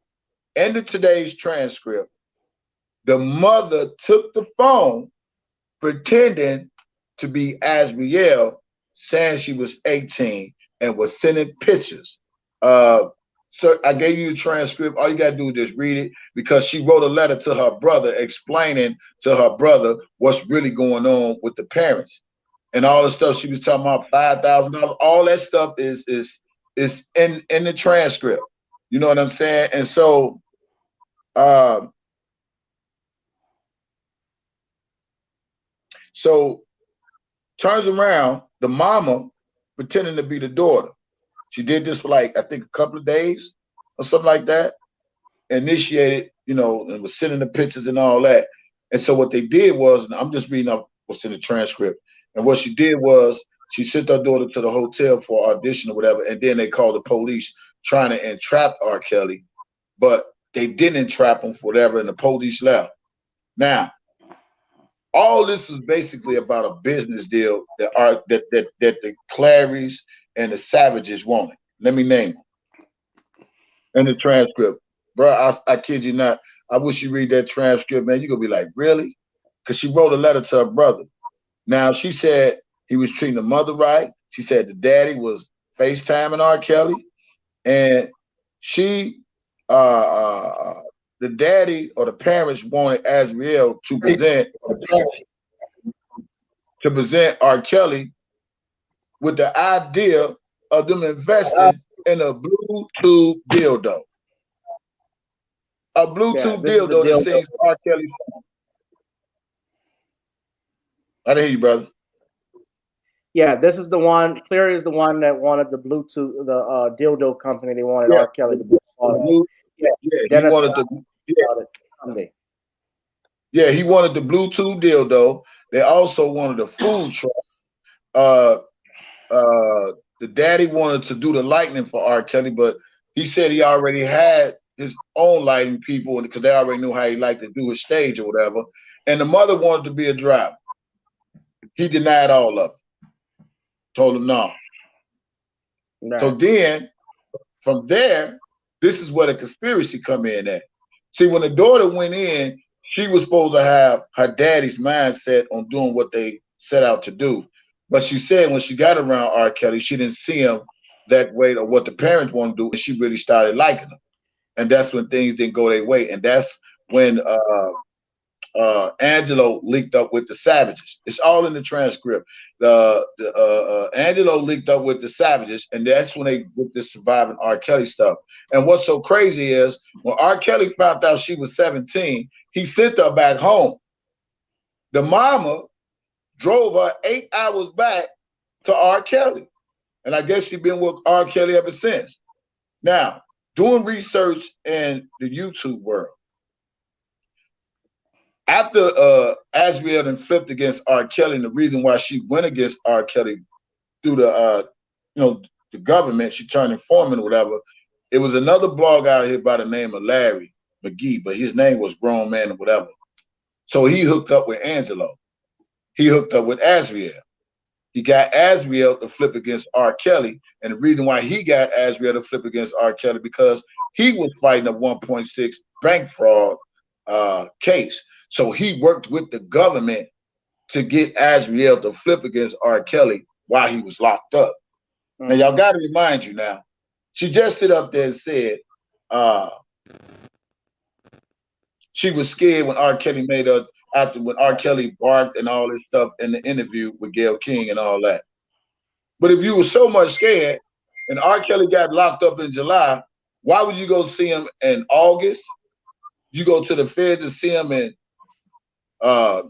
end of today's transcript, the mother took the phone pretending to be Azriel, saying she was 18 and was sending pictures. So I gave you a transcript. All you got to do is just read it, because she wrote a letter to her brother explaining to her brother what's really going on with the parents. And all the stuff she was talking about, $5,000, all that stuff is in the transcript. You know what I'm saying? And so turns around, the mama pretending to be the daughter. She did this for like, I think, a couple of days or something like that. Initiated, you know, and was sending the pictures and all that. And so what they did was, and I'm just reading up what's in the transcript. And what she did was she sent her daughter to the hotel for audition or whatever, and then they called the police trying to entrap R. Kelly, but they didn't entrap him for whatever, and the police left. Now, all this was basically about a business deal that the Clarys and the Savages wanted. Let me name them. In the transcript, bro, I kid you not. I wish you read that transcript, man. You're gonna be like, really? Because she wrote a letter to her brother. Now, she said he was treating the mother right. She said the daddy was FaceTiming R. Kelly. And she, the daddy or the parents wanted Azriel to present R. Kelly with the idea of them investing in a Bluetooth dildo. A Bluetooth dildo that sings R. Kelly song. I didn't hear you, brother.
Yeah, this is the one. Cleary is the one that wanted the Bluetooth, the dildo company. They wanted R. Kelly to be part of.
He wanted he wanted the Bluetooth dildo. They also wanted a food truck. The daddy wanted to do the lighting for R. Kelly, but he said he already had his own lighting people because they already knew how he liked to do his stage or whatever. And the mother wanted to be a driver. He denied all of it. Told him no. Right. So then, from there, this is where the conspiracy come in at. See, when the daughter went in, she was supposed to have her daddy's mindset on doing what they set out to do. But she said when she got around R. Kelly, she didn't see him that way or what the parents want to do, and she really started liking him. And that's when things didn't go their way. And that's when Angelo linked up with the Savages. It's all in the transcript. Angelo linked up with the Savages, and that's when they did this surviving R. Kelly stuff. And what's so crazy is when R. Kelly found out she was 17, he sent her back home. The mama drove her 8 hours back to R. Kelly. And I guess she's been with R. Kelly ever since. Now, doing research in the YouTube world, after Asriel and flipped against R. Kelly, and the reason why she went against R. Kelly through the the government, she turned informant or whatever. It was another blog out here by the name of Larry McGee, but his name was Grown Man or whatever. So he hooked up with Angelo. He hooked up with Asriel. He got Asriel to flip against R. Kelly, and the reason why he got Asriel to flip against R. Kelly because he was fighting a 1.6 bank fraud case. So he worked with the government to get Asriel to flip against R. Kelly while he was locked up. Now, y'all got to remind you now, she just sit up there and said she was scared when R. Kelly made her, when R. Kelly barked and all this stuff in the interview with Gayle King and all that. But if you were so much scared and R. Kelly got locked up in July, why would you go see him in August? You go to the Fed to see him in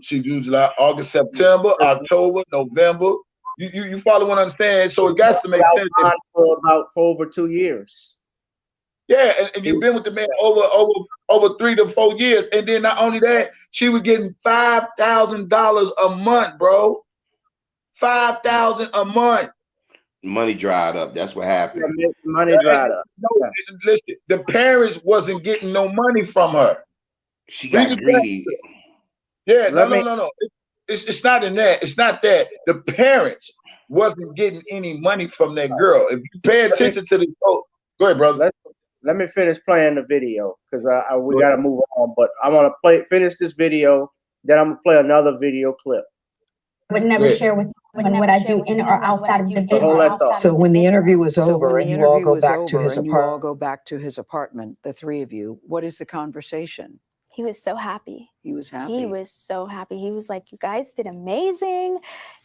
July, August, September, October, November. You follow what I'm saying? So it got to make sense.
For over 2 years.
Yeah, and you've been with the man over 3 to 4 years, and then not only that, she was getting $5,000 a month, bro. $5,000 a month.
Money dried up. That's what happened.
Money dried up.
No, listen, the parents wasn't getting no money from her.
She got greedy.
Yeah, no. It's not in that. It's not that. The parents wasn't getting any money from that girl. If you pay attention to the go ahead, brother.
Let me finish playing the video because we got to move on. But I want to finish this video. Then I'm gonna play another video clip.
I would never share with anyone what I do in or outside of the video.
So when the interview was over and you all go back to his apartment, you all go back to his apartment, the three of you, what is the conversation?
He was so happy.
He was happy.
He was so happy. He was like, you guys did amazing.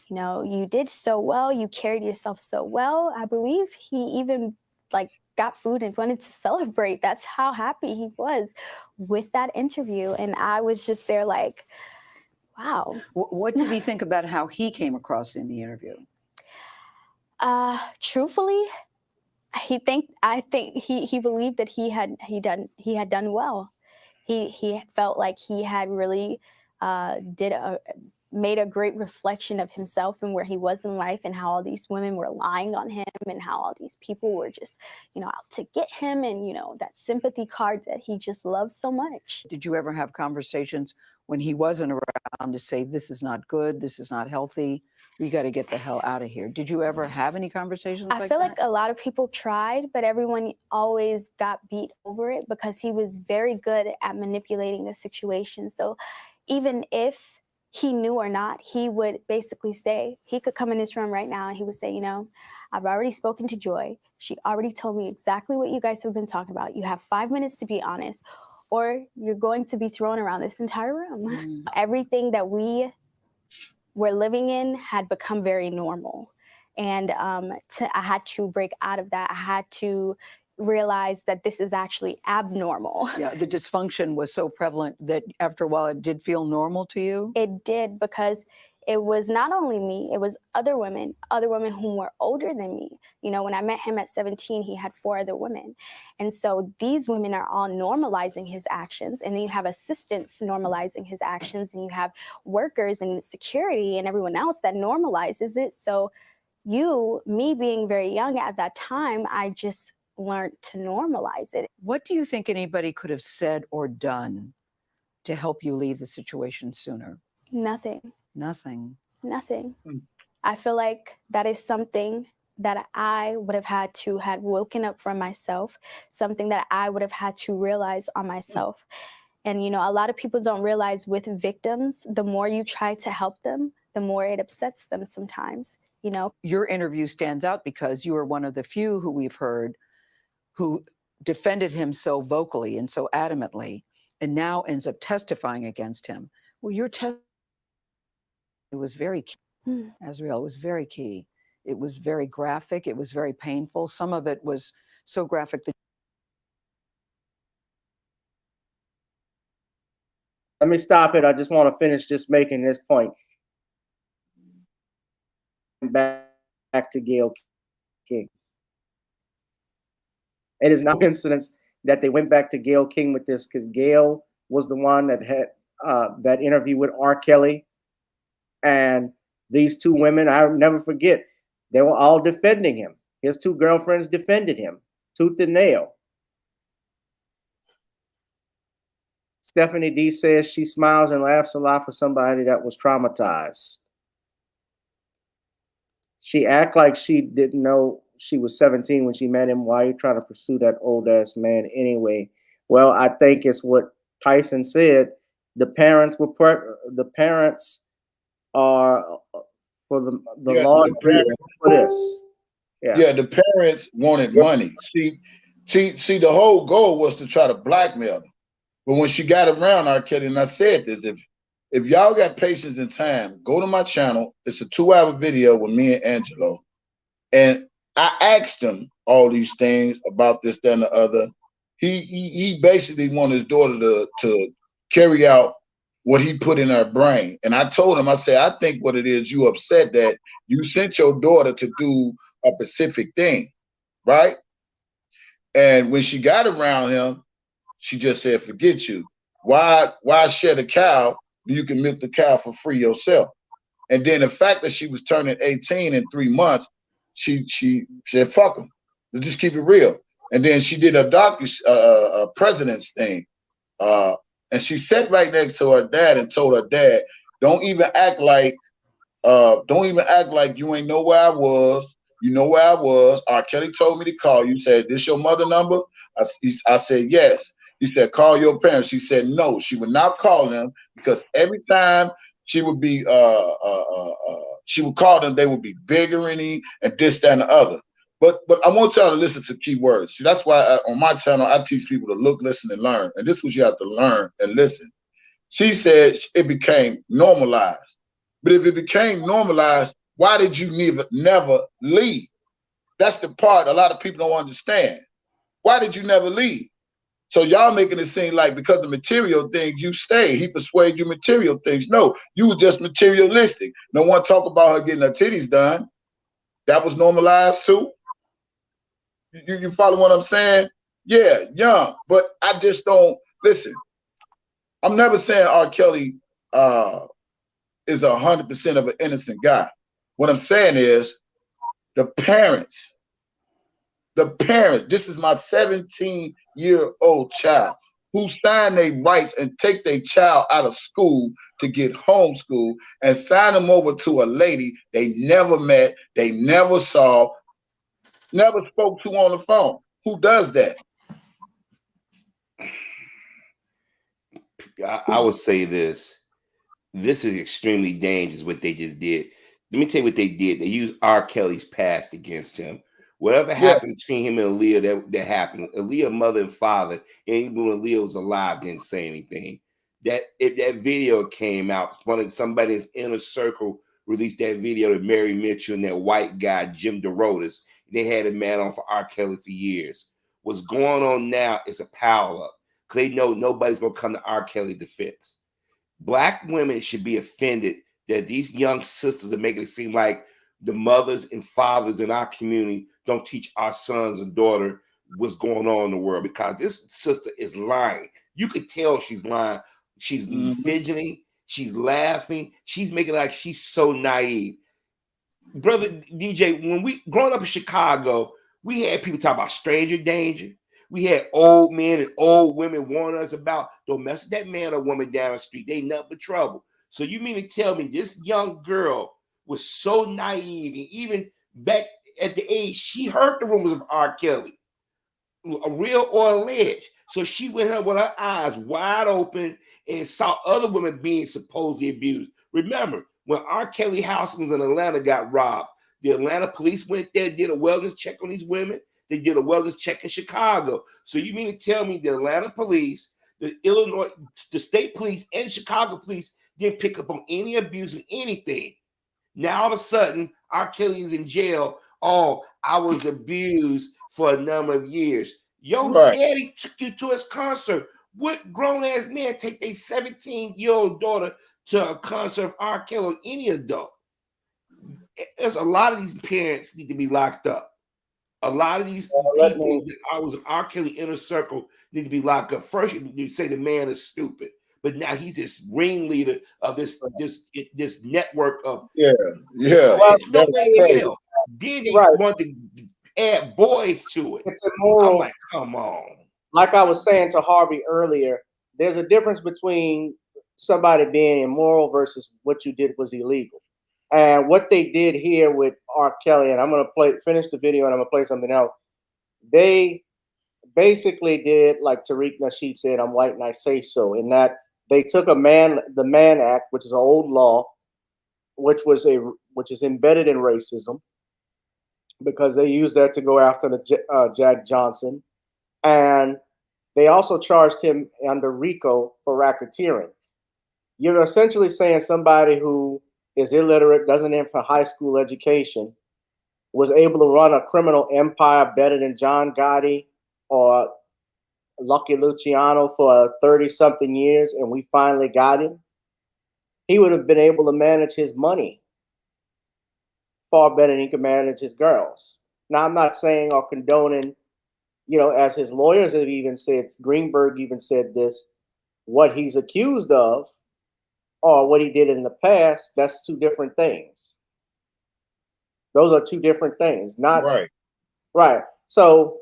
You know, you did so well. You carried yourself so well. I believe he even got food and wanted to celebrate. That's how happy he was with that interview. And I was just there like, wow.
What did he think about how he came across in the interview?
Truthfully, I think he believed that he had done well. He felt like he had really made a great reflection of himself and where he was in life and how all these women were lying on him and how all these people were just, out to get him and, that sympathy card that he just loves so much.
Did you ever have conversations when he wasn't around to say, this is not good, this is not healthy, we got to get the hell out of here? Did you ever have any conversations like that?
I feel like a lot of people tried, but everyone always got beat over it because he was very good at manipulating the situation. So even if he knew or not, he would basically say, he could come in this room right now and he would say, I've already spoken to Joy. She already told me exactly what you guys have been talking about. You have 5 minutes to be honest, or you're going to be thrown around this entire room. Everything that we were living in had become very normal. And I had to break out of that. I had to realize that this is actually abnormal.
Yeah, the dysfunction was so prevalent that after a while it did feel normal to you?
It did, because it was not only me, it was other women who were older than me. When I met him at 17, he had 4 other women. And so these women are all normalizing his actions. And then you have assistants normalizing his actions, and you have workers and security and everyone else that normalizes it. So me being very young at that time, I just learned to normalize it.
What do you think anybody could have said or done to help you leave the situation sooner?
Nothing.
Nothing.
I feel like that is something that I would have had to have woken up from myself, something that I would have had to realize on myself. And, a lot of people don't realize with victims, the more you try to help them, the more it upsets them sometimes,
Your interview stands out because you are one of the few who we've heard who defended him so vocally and so adamantly, and now ends up testifying against him. Well, your test was very key, Azriel. It was very key. It was very graphic. It was very painful. Some of it was so graphic that.
Let me stop it. I just want to finish just making this point. Back to Gayle King. It is no coincidence that they went back to Gayle King with this, because Gayle was the one that had that interview with R. Kelly. And these two women, I'll never forget, they were all defending him. His two girlfriends defended him, tooth and nail. Stephanie D says she smiles and laughs a lot for somebody that was traumatized. She act like she didn't know she was 17 when she met him. Why are you trying to pursue that old ass man anyway? Well, I think it's what Tyson said. The parents are for the law for this.
Yeah, the parents wanted money. See, the whole goal was to try to blackmail them. But when she got around R. Kelly, and I said this, if y'all got patience and time, go to my channel. It's a 2-hour video with me and Angelo. And I asked him all these things about this, that, and the other. He basically wanted his daughter to carry out what he put in her brain. And I told him, I said, I think what it is, you upset that you sent your daughter to do a specific thing, right? And when she got around him, she just said, forget you. Why shed a cow when you can milk the cow for free yourself? And then the fact that she was turning 18 in 3 months, she said, fuck him. Let's just keep it real. And then she did a president's thing. And she sat right next to her dad and told her dad, don't even act like you ain't know where I was. You know where I was. R. Kelly told me to call you. Said, this your mother number? I said, yes. He said, call your parents. She said, no, she would not call them, because every time she would be, she would call them, they would be bickering and this, that, and the other. But I want y'all to listen to key words. See, that's why on my channel, I teach people to look, listen, and learn. And this is what you have to learn and listen. She said it became normalized. But if it became normalized, why did you never leave? That's the part a lot of people don't understand. Why did you never leave? So y'all making it seem like because of material things, you stay. He persuaded you material things. No, you were just materialistic. No one talk about her getting her titties done. That was normalized too. You follow what I'm saying? Yeah, young. But I just don't, listen, I'm never saying R. Kelly is 100% of an innocent guy. What I'm saying is the parents, this is my 17-year-old child who sign their rights and take their child out of school to get homeschooled and sign them over to a lady they never met, they never saw, never spoke to on the phone. Who does that?
I would say this. This is extremely dangerous what they just did. Let me tell you what they did. They used R. Kelly's past against him. Whatever happened between him and Aaliyah, that happened. Aaliyah's mother and father, and even when Aaliyah was alive, didn't say anything. That video came out, somebody's inner circle released that video to Mary Mitchell and that white guy, Jim DeRotis. They had a man on for R. Kelly for years. What's going on now is a power up, because they know nobody's going to come to R. Kelly defense. Black women should be offended that these young sisters are making it seem like the mothers and fathers in our community don't teach our sons and daughters what's going on in the world, because this sister is lying. You could tell she's lying. She's fidgeting. She's laughing. She's making it like she's so naive. Brother DJ, when we growing up in Chicago, we had people talk about stranger danger. We had old men and old women warning us about, don't mess with that man or woman down the street. They nothing but trouble. So you mean to tell me this young girl was so naive, and even back at the age, she heard the rumors of R. Kelly, a real or alleged. So she went up with her eyes wide open and saw other women being supposedly abused. Remember, when R. Kelly house was in Atlanta got robbed, the Atlanta police went there, did a wellness check on these women. They did a wellness check in Chicago. So you mean to tell me the Atlanta police, the Illinois, the state police, and Chicago police didn't pick up on any abuse or anything. Now all of a sudden, R. Kelly is in jail. Oh, I was abused for a number of years. Your daddy took you to his concert. What grown-ass man take their 17-year-old daughter to a concert of R. Kelly or any adult? There's a lot of these parents need to be locked up. A lot of these people that I was an R. Kelly inner circle need to be locked up. First, you say the man is stupid, but now he's this ringleader of this network of
Well,
no way in hell. Then they want to add boys to it.
It's immoral.
I'm like, come on.
Like I was saying to Harvey earlier, there's a difference between somebody being immoral versus what you did was illegal. And what they did here with R. Kelly, and I'm going to finish the video and I'm going to play something else. They basically did, like Tariq Nasheed said, I'm white and I say so, in that they took the Mann Act, which is an old law, which is embedded in racism, because they used that to go after the Jack Johnson. And they also charged him under RICO for racketeering. You're essentially saying somebody who is illiterate, doesn't have a high school education, was able to run a criminal empire better than John Gotti or Lucky Luciano for 30-something years, and we finally got him. He would have been able to manage his money far better than he could manage his girls. Now, I'm not saying or condoning, as his lawyers have even said, Greenberg even said this, what he's accused of or what he did in the past, that's two different things. Those are two different things. Not right. So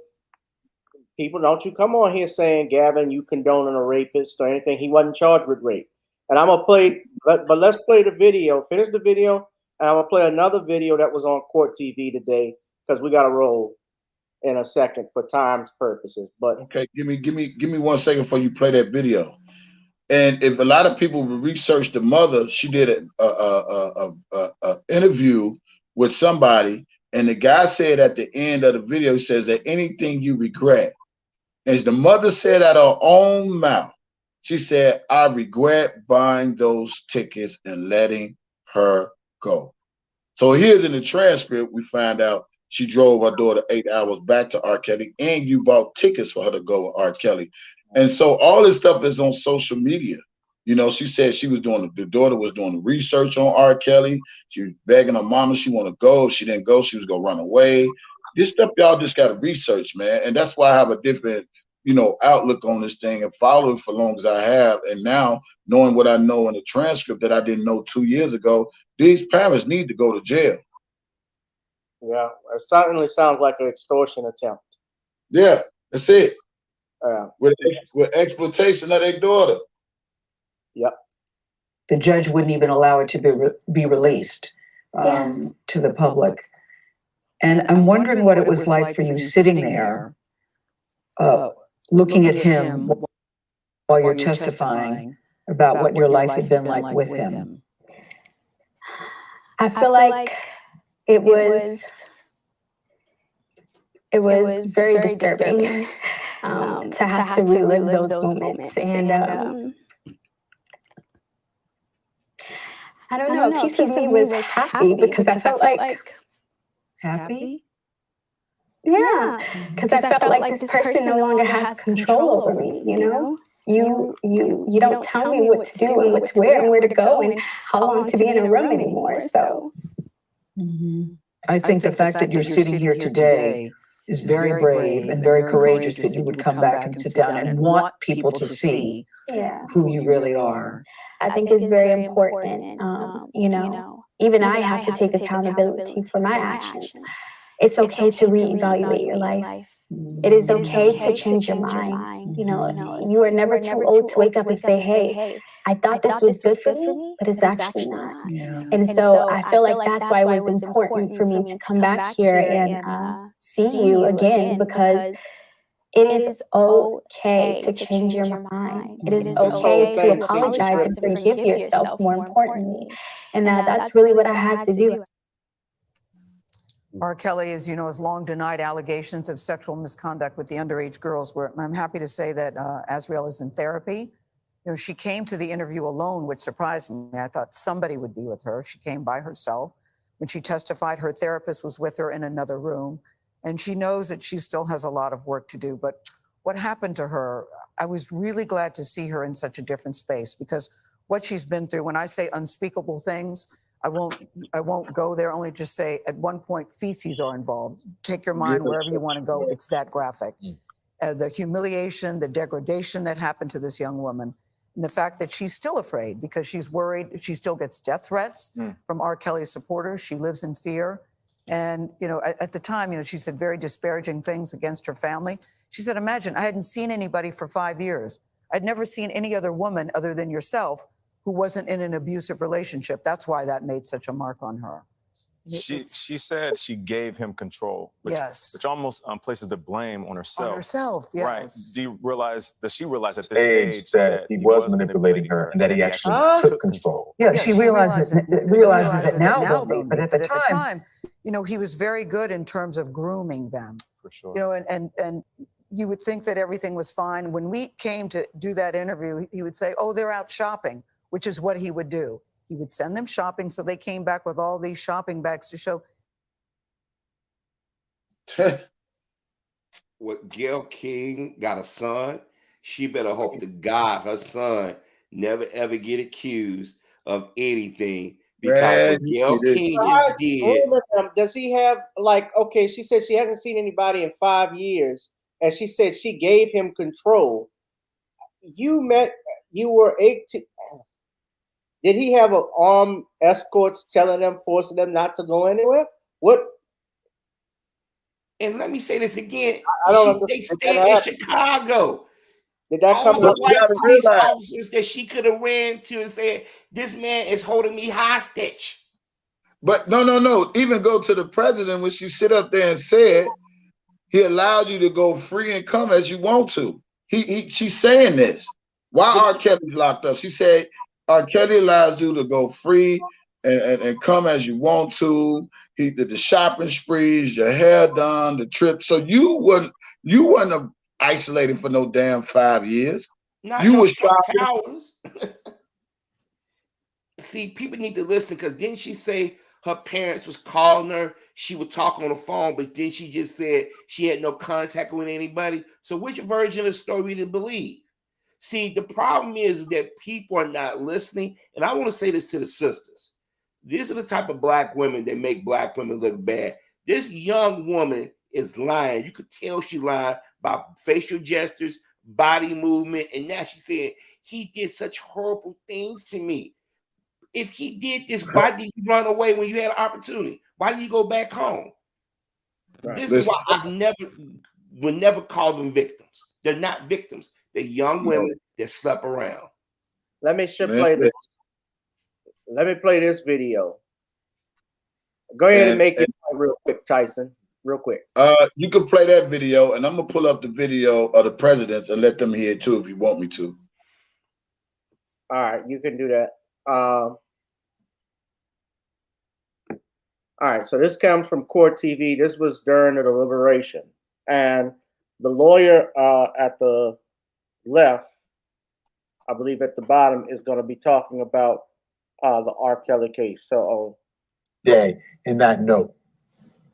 people, don't you come on here saying, Gavin, you condoning a rapist or anything. He wasn't charged with rape. And I'm going to play, but let's play the video, finish the video, and I'm going to play another video that was on Court TV today, because we got to roll in a second for time's purposes. But
okay, give me 1 second before you play that video. And if a lot of people research the mother, she did a interview with somebody, and the guy said at the end of the video, he says that anything you regret. As the mother said out of her own mouth, she said, I regret buying those tickets and letting her go. So here's in the transcript, we find out she drove her daughter 8 hours back to R. Kelly, and you bought tickets for her to go with R. Kelly. And so all this stuff is on social media. She said the daughter was doing the research on R. Kelly. She was begging her mama she want to go. If she didn't go, she was going to run away. This stuff y'all just got to research, man. And that's why I have a different, outlook on this thing and follow it for long as I have. And now, knowing what I know in the transcript that I didn't know 2 years ago, these parents need to go to jail.
Yeah, it certainly sounds like an extortion attempt.
Yeah, that's it. With exploitation of their daughter.
Yep.
The judge wouldn't even allow it to be released to the public. And I'm wondering what it was like for you sitting there, looking at him while you're testifying about what your life had been like with him.
I feel like it was very disturbing to have to relive those moments. And I don't know, a piece of me was happy because I felt like
happy?
Yeah, because I felt like this person no longer has control over me, You don't tell me what to do and what to wear and where to go and how long to be in a room anymore. So
I think the fact that you're sitting here today is very brave and very courageous that you would come back and sit down and want people to see who you really are.
I think it's very important. Even I have to take accountability for my actions. It's okay to reevaluate your life. It is okay to change your mind. You are never too old to wake up and say, hey, I thought this was good for me, but it's actually not. And so I feel like that's why it was important for me to come back here and see you again, because it is okay to change your mind. It is okay to apologize and forgive yourself, more importantly. And that's really what I had to do.
R. Kelly, as you know, has long denied allegations of sexual misconduct with the underage girls. I'm happy to say that Azriel is in therapy, You know, she came to the interview alone, which surprised me. I thought somebody would be with her. She came by herself. When she testified, her therapist was with her in another room. And she knows that she still has a lot of work to do. But what happened to her, I was really glad to see her in such a different space, because what she's been through, when I say unspeakable things, I won't go there, only just say at one point feces are involved. Take your mind wherever you want to go. It's that graphic. The humiliation, the degradation that happened to this young woman, and the fact that she's still afraid because she's worried. She still gets death threats from R. Kelly's supporters. She lives in fear. And, you know, at the time, you know, she said very disparaging things against her family. She said, imagine, I hadn't seen anybody for 5 years. I'd never seen any other woman other than yourself who wasn't in an abusive relationship. That's why that made such a mark on her.
She said she gave him control, which almost places the blame on herself.
On herself, yes.
Right. Do you realize, does she realize at this age
that he was manipulating her and that he actually took control?
Yeah, she realizes it now, though, but at the time, you know, he was very good in terms of grooming them.
For sure.
You know, and you would think that everything was fine. When we came to do that interview, he would say, oh, they're out shopping, which is what he would do. He would send them shopping, so they came back with all these shopping bags to show.
What, Gayle King got a son? She better hope to God her son never ever get accused of anything, because what Gayle King just did.
Does he have, like, okay, she said she hasn't seen anybody in 5 years, and she said she gave him control. You were 18. Did he have armed escorts telling them, forcing them not to go anywhere? What?
And let me say this again.
I don't
They stayed in Chicago.
Did that come
all the
up?
white police officers that she could have ran to and said, this man is holding me hostage.
But no. Even go to the president when she sit up there and said he allowed you to go free and come as you want to. She's saying this. Why R. Kelly's locked up? She said R. Kelly allows you to go free and come as you want to. He did the shopping sprees, your hair done, the trip. So you wasn't isolated for no damn 5 years. You was
towers. See, people need to listen, because didn't she say her parents was calling her? She would talk on the phone, but then she just said she had no contact with anybody. So which version of the story to believe? See, the problem is that people are not listening. And I want to say this to the sisters. These are the type of black women that make black women look bad. This young woman is lying. You could tell she lied by facial gestures, body movement. And now she said, he did such horrible things to me. If he did this, why did you run away when you had an opportunity? Why did you go back home? Right. This is why I would never call them victims. They're not victims. They're young women that slept around.
Let me play this. Let me play this video. Go ahead and make it real quick, Tyson. Real quick.
You can play that video, and I'm gonna pull up the video of the presidents and let them hear it too if you want me to.
All right, you can do that. All right, so this comes from Court TV. This was during the deliberation, and the lawyer at the left, I believe at the bottom, is going to be talking about the R. Kelly case. So,
in that note,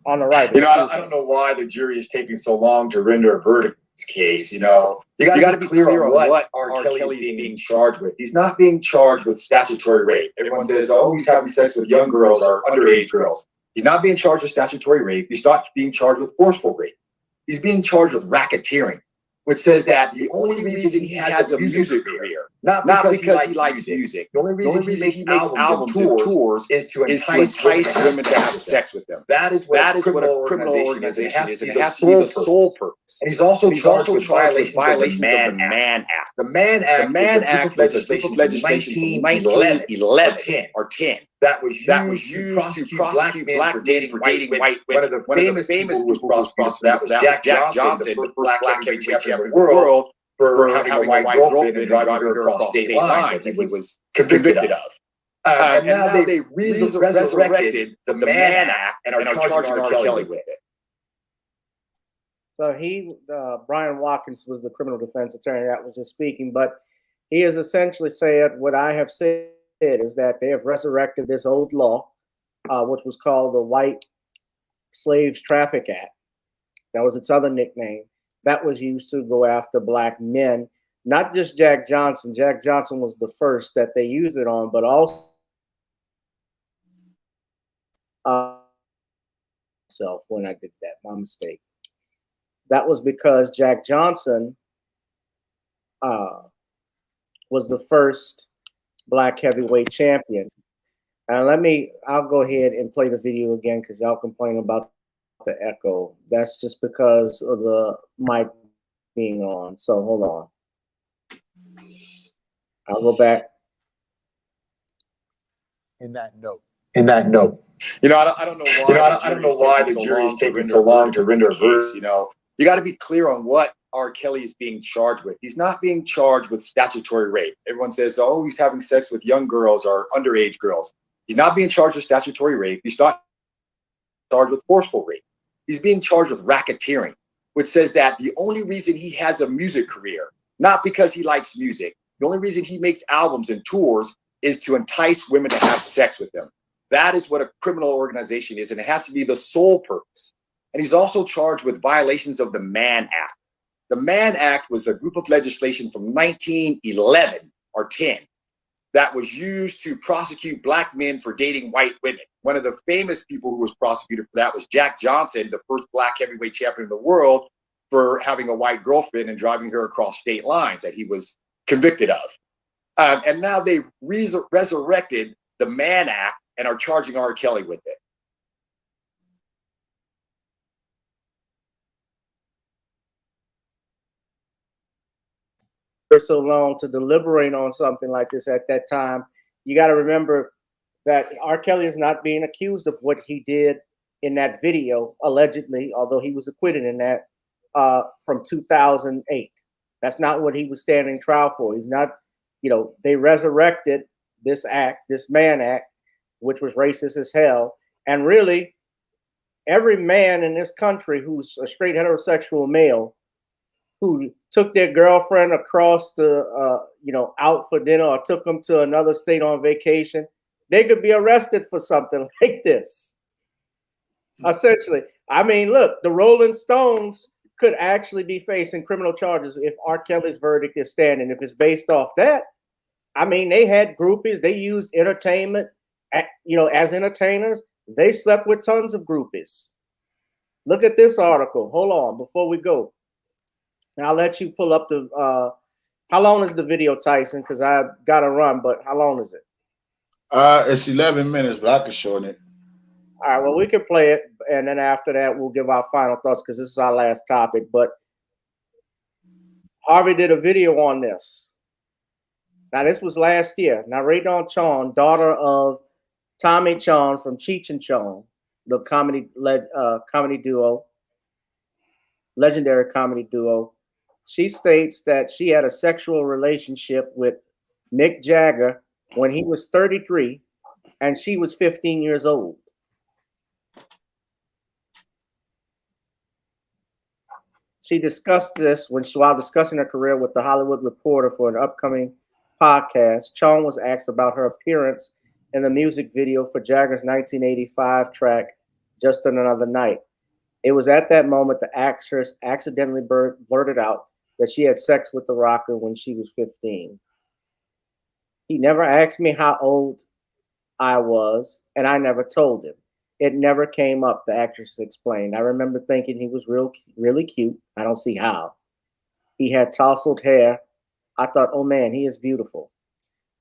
on the right,
I don't know why the jury is taking so long to render a verdict in this case. You got to be clear on what R. Kelly is being charged with. He's not being charged with statutory rape. Everyone says, oh, he's having sex with young girls or underage girls. He's not being charged with statutory rape. He's not being charged with forceful rape. He's being charged with racketeering, which says that the only reason he has a music career, not because he likes music. The only reason he makes albums and tours is to entice women to have sex with them. That is what a criminal organization is, and it has to be the sole purpose. And he's also charged with violations of the Mann Act. The Mann Act was a piece of legislation from 1911 or 10. That was used to prosecute black men for dating white women. One of the famous people who was prosecuted that was Jack Johnson, the first black heavyweight champion of the world, for having a white girlfriend and driving her across state lines that he was convicted of. And now they resurrected the Mann Act and are charging R. Kelly with it.
So Brian Watkins was the criminal defense attorney that was just speaking, but
he has essentially said what I have said is that they have resurrected this old law, which was called the White Slaves Traffic Act. That was its other nickname. That was used to go after black men, not just Jack Johnson. Jack Johnson was the first that they used it on, but also myself when I did that, my mistake. That was because Jack Johnson was the first black heavyweight champion. And I'll go ahead and play the video again because y'all complain about the echo. That's just because of the mic being on. So hold on. I'll go back.
In that note.
In that note.
You know, I don't know why. I don't know why the jury is taking so long to render a verdict. You know, you got to be clear on what R. Kelly is being charged with. He's not being charged with statutory rape. Everyone says, oh, he's having sex with young girls or underage girls. He's not being charged with statutory rape. He's not charged with forceful rape. He's being charged with racketeering, which says that the only reason he has a music career, not because he likes music, the only reason he makes albums and tours is to entice women to have sex with them. That is what a criminal organization is, and it has to be the sole purpose. And he's also charged with violations of the Mann Act. The Mann Act was a group of legislation from 1911 or 10 that was used to prosecute black men for dating white women. One of the famous people who was prosecuted for that was Jack Johnson, the first black heavyweight champion in the world, for having a white girlfriend and driving her across state lines that he was convicted of. And now they've resurrected the Mann Act and are charging R. Kelly with it.
For so long to deliberate on something like this at that time, you got to remember that R. Kelly is not being accused of what he did in that video, allegedly, although he was acquitted in that from 2008. That's not what he was standing trial for. He's not, they resurrected this act, this Mann Act, which was racist as hell. And really, every man in this country who's a straight heterosexual male who took their girlfriend across the, out for dinner or took them to another state on vacation, they could be arrested for something like this. Essentially. I mean, look, the Rolling Stones could actually be facing criminal charges if R. Kelly's verdict is standing. If it's based off that, I mean, they had groupies. They used entertainment, as entertainers. They slept with tons of groupies. Look at this article. Hold on, before we go. And I'll let you pull up the, how long is the video, Tyson? Because I've got to run, but how long is it?
It's 11 minutes, but I can shorten it.
All right, well, we can play it, and then after that, we'll give our final thoughts because this is our last topic. But Harvey did a video on this. Now, this was last year. Now, Ray Dawn Chong, daughter of Tommy Chong from Cheech and Chong, the comedy duo, legendary comedy duo, she states that she had a sexual relationship with Mick Jagger when he was 33 and she was 15 years old. She discussed this while discussing her career with The Hollywood Reporter for an upcoming podcast. Chong was asked about her appearance in the music video for Jagger's 1985 track, Just Another Night. It was at that moment the actress accidentally blurted out that she had sex with the rocker when she was 15. He never asked me how old I was, and I never told him. It never came up, the actress explained. I remember thinking he was really cute. I don't see how. He had tousled hair. I thought, oh man, he is beautiful.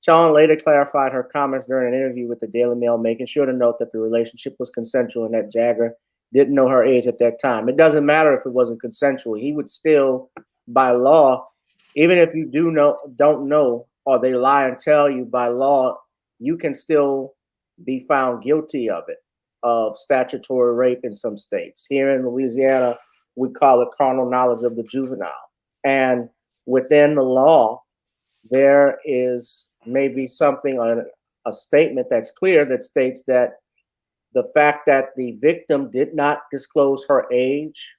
Chong later clarified her comments during an interview with the Daily Mail, making sure to note that the relationship was consensual and that Jagger didn't know her age at that time. It doesn't matter if it wasn't consensual. He would still, by law, even if you don't know, or they lie and tell you, by law, you can still be found guilty of it, of statutory rape in some states. Here in Louisiana, we call it carnal knowledge of the juvenile. And within the law, there is maybe something, a statement that's clear that states that the fact that the victim did not disclose her age,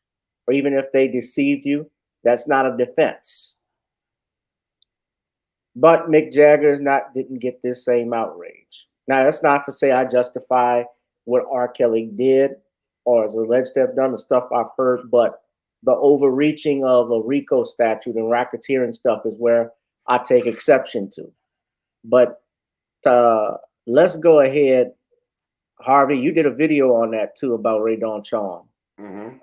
or even if they deceived you, that's not a defense. But Mick Jagger didn't get this same outrage. Now, that's not to say I justify what R. Kelly did or is alleged to have done, the stuff I've heard, but the overreaching of a RICO statute and racketeering stuff is where I take exception to. But let's go ahead. Harvey, you did a video on that too about Ray Don Chong.
Mm-hmm.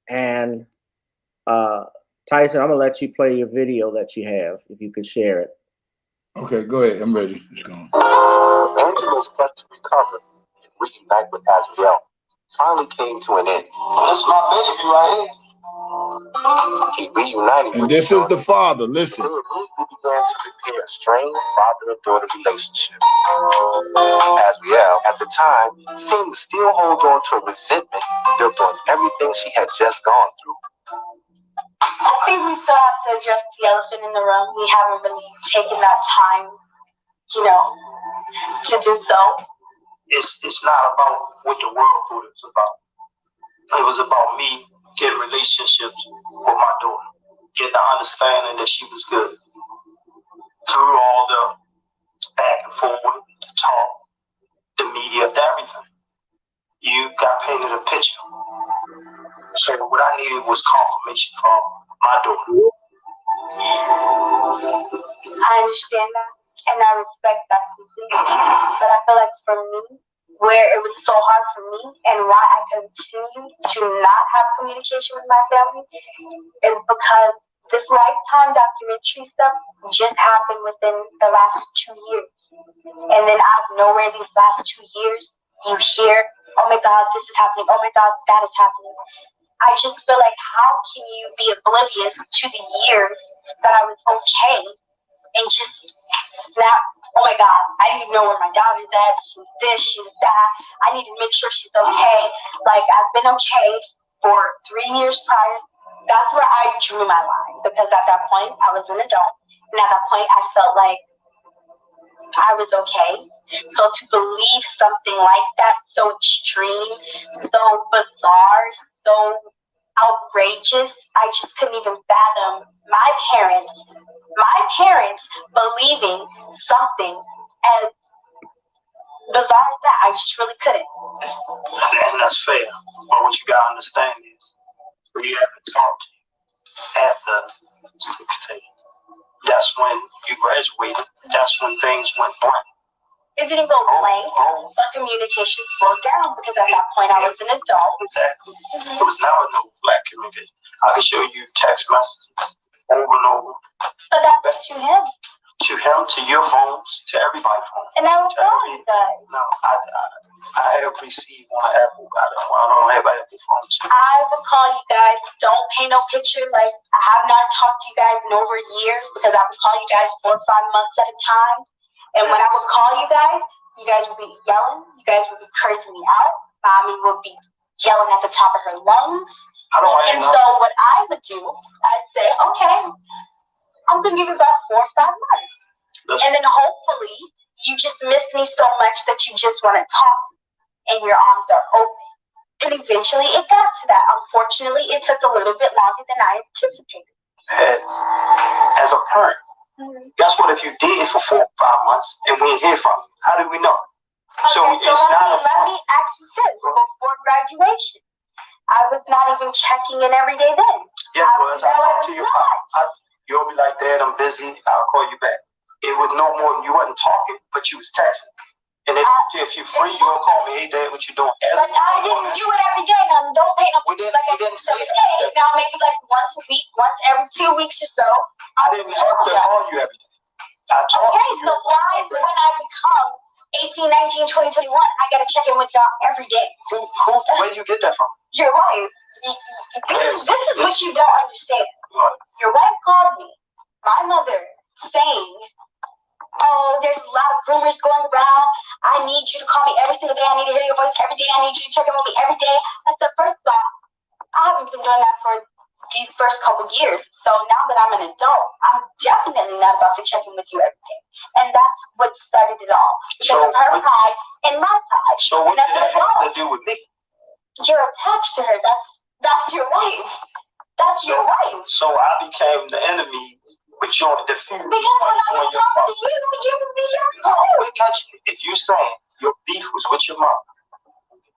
And Tyson, I'm going to let you play your video that you have, if you could share it.
Okay, go ahead. I'm ready. It's going.
Angela's quest to recover and reunite with Azriel finally came to an end. This is my baby right here. He reunited
And
with
this is the father. Listen.
They immediately began to repair a strained father and daughter relationship. Azriel, at the time, seemed to still hold on to a resentment built on everything she had just gone through.
I think we still have to address the elephant in the room. We haven't really taken that time, to do so.
It's not about what the world thought it was about. It was about me getting relationships with my daughter, getting the understanding that she was good. Through all the back and forth, the talk, the media, everything, you got painted a picture. So what I needed was confirmation from my daughter.
I understand that, and I respect that completely. But I feel like for me, where it was so hard for me and why I continue to not have communication with my family is because this Lifetime documentary stuff just happened within the last 2 years. And then out of nowhere, these last 2 years, you hear, oh my God, this is happening. Oh my God, that is happening. I just feel like, how can you be oblivious to the years that I was okay and just snap, oh my God, I need to know where my daughter's at. She's this, she's that. I need to make sure she's okay. Like, I've been okay for 3 years prior. That's where I drew my line, because at that point, I was an adult. And at that point, I felt like I was okay. So to believe something like that, so extreme, so bizarre, so outrageous, I just couldn't even fathom my parents believing something as bizarre as that. I just really couldn't.
And that's fair. But what you gotta understand is, we haven't talked to you after 16. That's when you graduated. That's when things went blank.
It didn't go blank, but communication slowed down, because at that point I was an adult.
Exactly. There was never no black communication. I can show you text messages over and over.
But that's to him.
To him, to your phones, to everybody's phone.
And I will call you guys.
No, I have received one Apple. I don't have an Apple phone.
I will call you guys. Don't paint no picture. Like, I have not talked to you guys in over a year, because I would call you guys 4 or 5 months at a time. And when I would call you guys would be yelling. You guys would be cursing me out. Mommy would be yelling at the top of her lungs. And so what I would do, I'd say, okay, I'm going to give you about 4 or 5 months. And then hopefully you just miss me so much that you just want to talk and your arms are open. And eventually it got to that. Unfortunately, it took a little bit longer than I anticipated.
As a parent, guess what? If you did it for 4 or 5 months and we didn't hear from you, how did we know?
Okay, so let me ask you this. Before graduation, I was not even checking in every day then.
Yeah, I talked to your pop. You'll be like, Dad, I'm busy. I'll call you back. It was no more. You wasn't talking, but you was texting. And if you're free, you'll call me. Hey, Dad, what you doing?
But I didn't do it every day. Now, don't paint no picture like I did every day. Now, maybe like once a week, once every 2 weeks or so.
I didn't have to call you every day.
Okay, so why, when I become 18, 19, 20, 21, I got to check in with y'all every day?
Where do you get that from?
Your wife. This is what you don't understand. Your wife called me, my mother, saying, oh, there's a lot of rumors going around. I need you to call me every single day. I need to hear your voice every day. I need you to check in with me every day. I said, first of all, I haven't been doing that for these first couple years. So now that I'm an adult, I'm definitely not about to check in with you every day. And that's what started it all. Because of her pride and my pride.
So what did that have to do with me?
You're attached to her. That's your wife. That's your wife.
So I became the enemy with you on the defeat. Because when I was talking to you would be your no, because if you saying your beef was with your mom,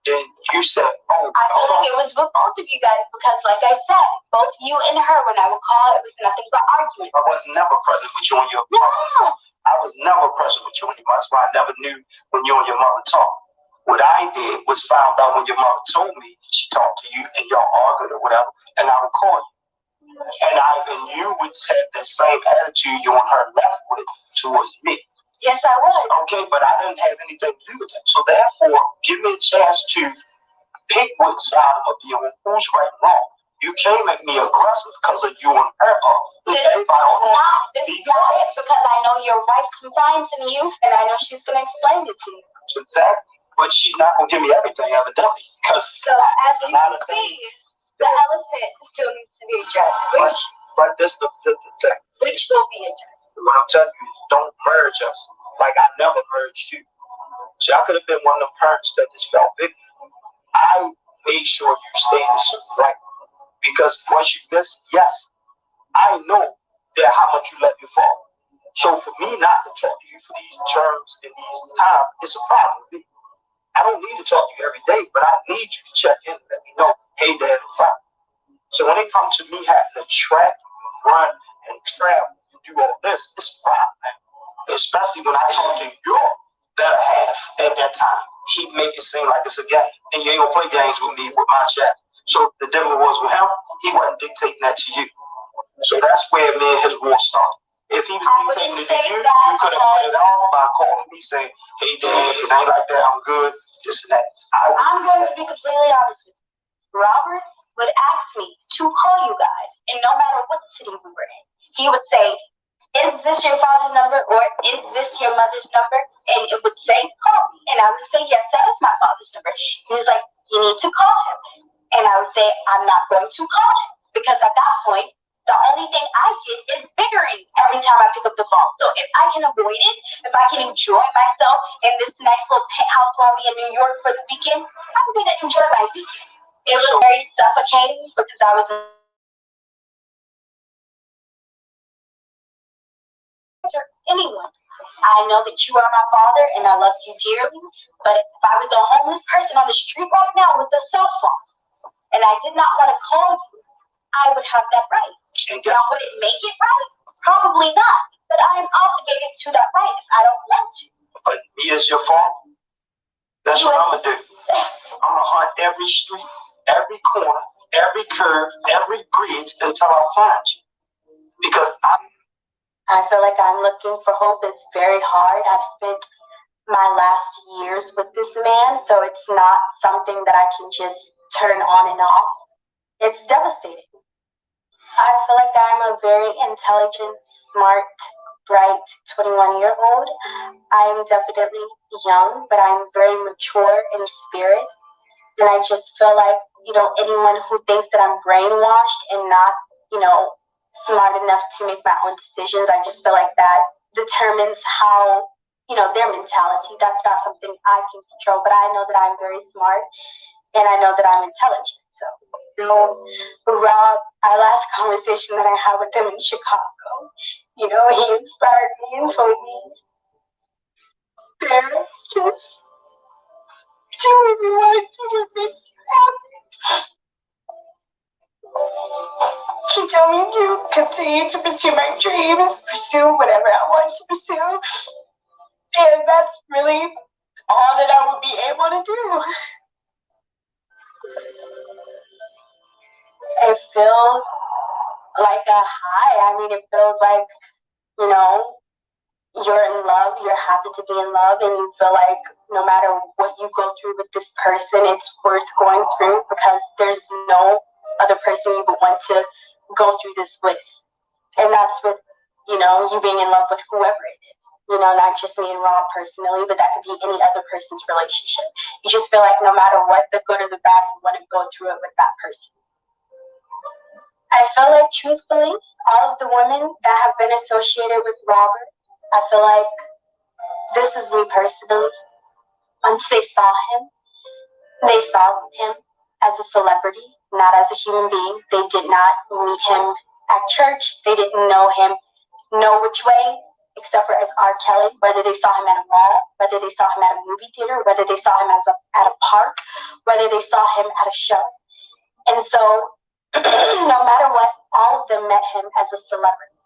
then you said, oh, I think it was with both of you guys because, like I said, both you and her, when I would call, it was nothing but argument. I was never present with you and your mother. I was never present with you and your mother. That's why I never knew when you and your mother talked. What I did was found out when your mother told me she talked to you and y'all argued or whatever, and I would call you. And you would have the same attitude you and her left with towards me. Yes, I would. Okay, but I didn't have anything to do with that. So therefore, give me a chance to pick what side of you and who's right and wrong. You came at me aggressive because of you and her. This is not because I know your wife confides in you, and I know she's going to explain it to you. Exactly. But she's not going to give me everything, evidently. Because so as you can see, the elephant still needs to be addressed. But this the thing. Which will be addressed. What I'm telling you is don't merge us. Like I never merged you. So I could have been one of them parents that just felt big. I made sure you stayed in the right. Because once you miss, yes, I know that how much you let me fall. So for me not to talk to you for these terms and these times, it's a problem with me. I don't need to talk to you every day, but I need you to check in and let me know, hey, Dad, I'm fine. So when it comes to me having to track, run, and travel, and do all this, it's a problem, man. Especially when I talk to your better half at that time. He make it seem like it's a game. And you ain't gonna play games with me with my chat. So the difference was with him, he wasn't dictating that to you. So that's where me and his war started. If he was dictating it to you, you could have put it off by calling me saying, hey, Dad, if it ain't like that, I'm good, this and that. I'm going to be completely honest with you. Robert would ask me to call you guys, and no matter what city we were in, he would say, is this your father's number or is this your mother's number? And it would say, call me. And I would say, yes, that is my father's number. And he's like, you need to call him. And I would say, I'm not going to call him. Because at that point, the only thing I get is bickering every time I pick up the phone. So if I can avoid it, if I can enjoy myself in this nice little penthouse while we in New York for the weekend, I'm going to enjoy my weekend. It was very suffocating because I was anyone. I know that you are my father and I love you dearly, but if I was a homeless person on the street right now with a cell phone and I did not want to call you, I would have that right. Now, would it make it right? Probably not, but I am obligated to that right if I don't want to. But me as your father, that's what I'm going to do. I'm going to hunt every street, every corner, every curve, every bridge until I find you. Because I feel like I'm looking for hope. It's very hard. I've spent my last years with this man, so it's not something that I can just turn on and off. It's devastating. I feel like I'm a very intelligent, smart, bright 21-year-old. I'm definitely young, but I'm very mature in spirit. And I just feel like, anyone who thinks that I'm brainwashed and not, smart enough to make my own decisions, I just feel like that determines how, their mentality. That's not something I can control, but I know that I'm very smart and I know that I'm intelligent. So, Rob, our last conversation that I had with him in Chicago, he inspired me and told me, Sarah, just do what you want to do, what makes you happy. He told me to continue to pursue my dreams, pursue whatever I want to pursue. And that's really all that I would be able to do. It feels like a high. I mean, it feels like, you're in love, you're happy to be in love, and you feel like no matter what you go through with this person, it's worth going through because there's no other person you would want to go through this with. And that's with, you being in love with whoever it is. Not just me and Rob personally, but that could be any other person's relationship. You just feel like no matter what, the good or the bad, you want to go through it with that person. I feel like, truthfully, all of the women that have been associated with Robert, I feel like this is me personally. Once they saw him as a celebrity, not as a human being. They did not meet him at church. They didn't know him
know which way, except for as R. Kelly, whether they saw him at a mall, whether they saw him at a movie theater, whether they saw him at a park, whether they saw him at a show. And so, no matter what, all of them met him as a celebrity.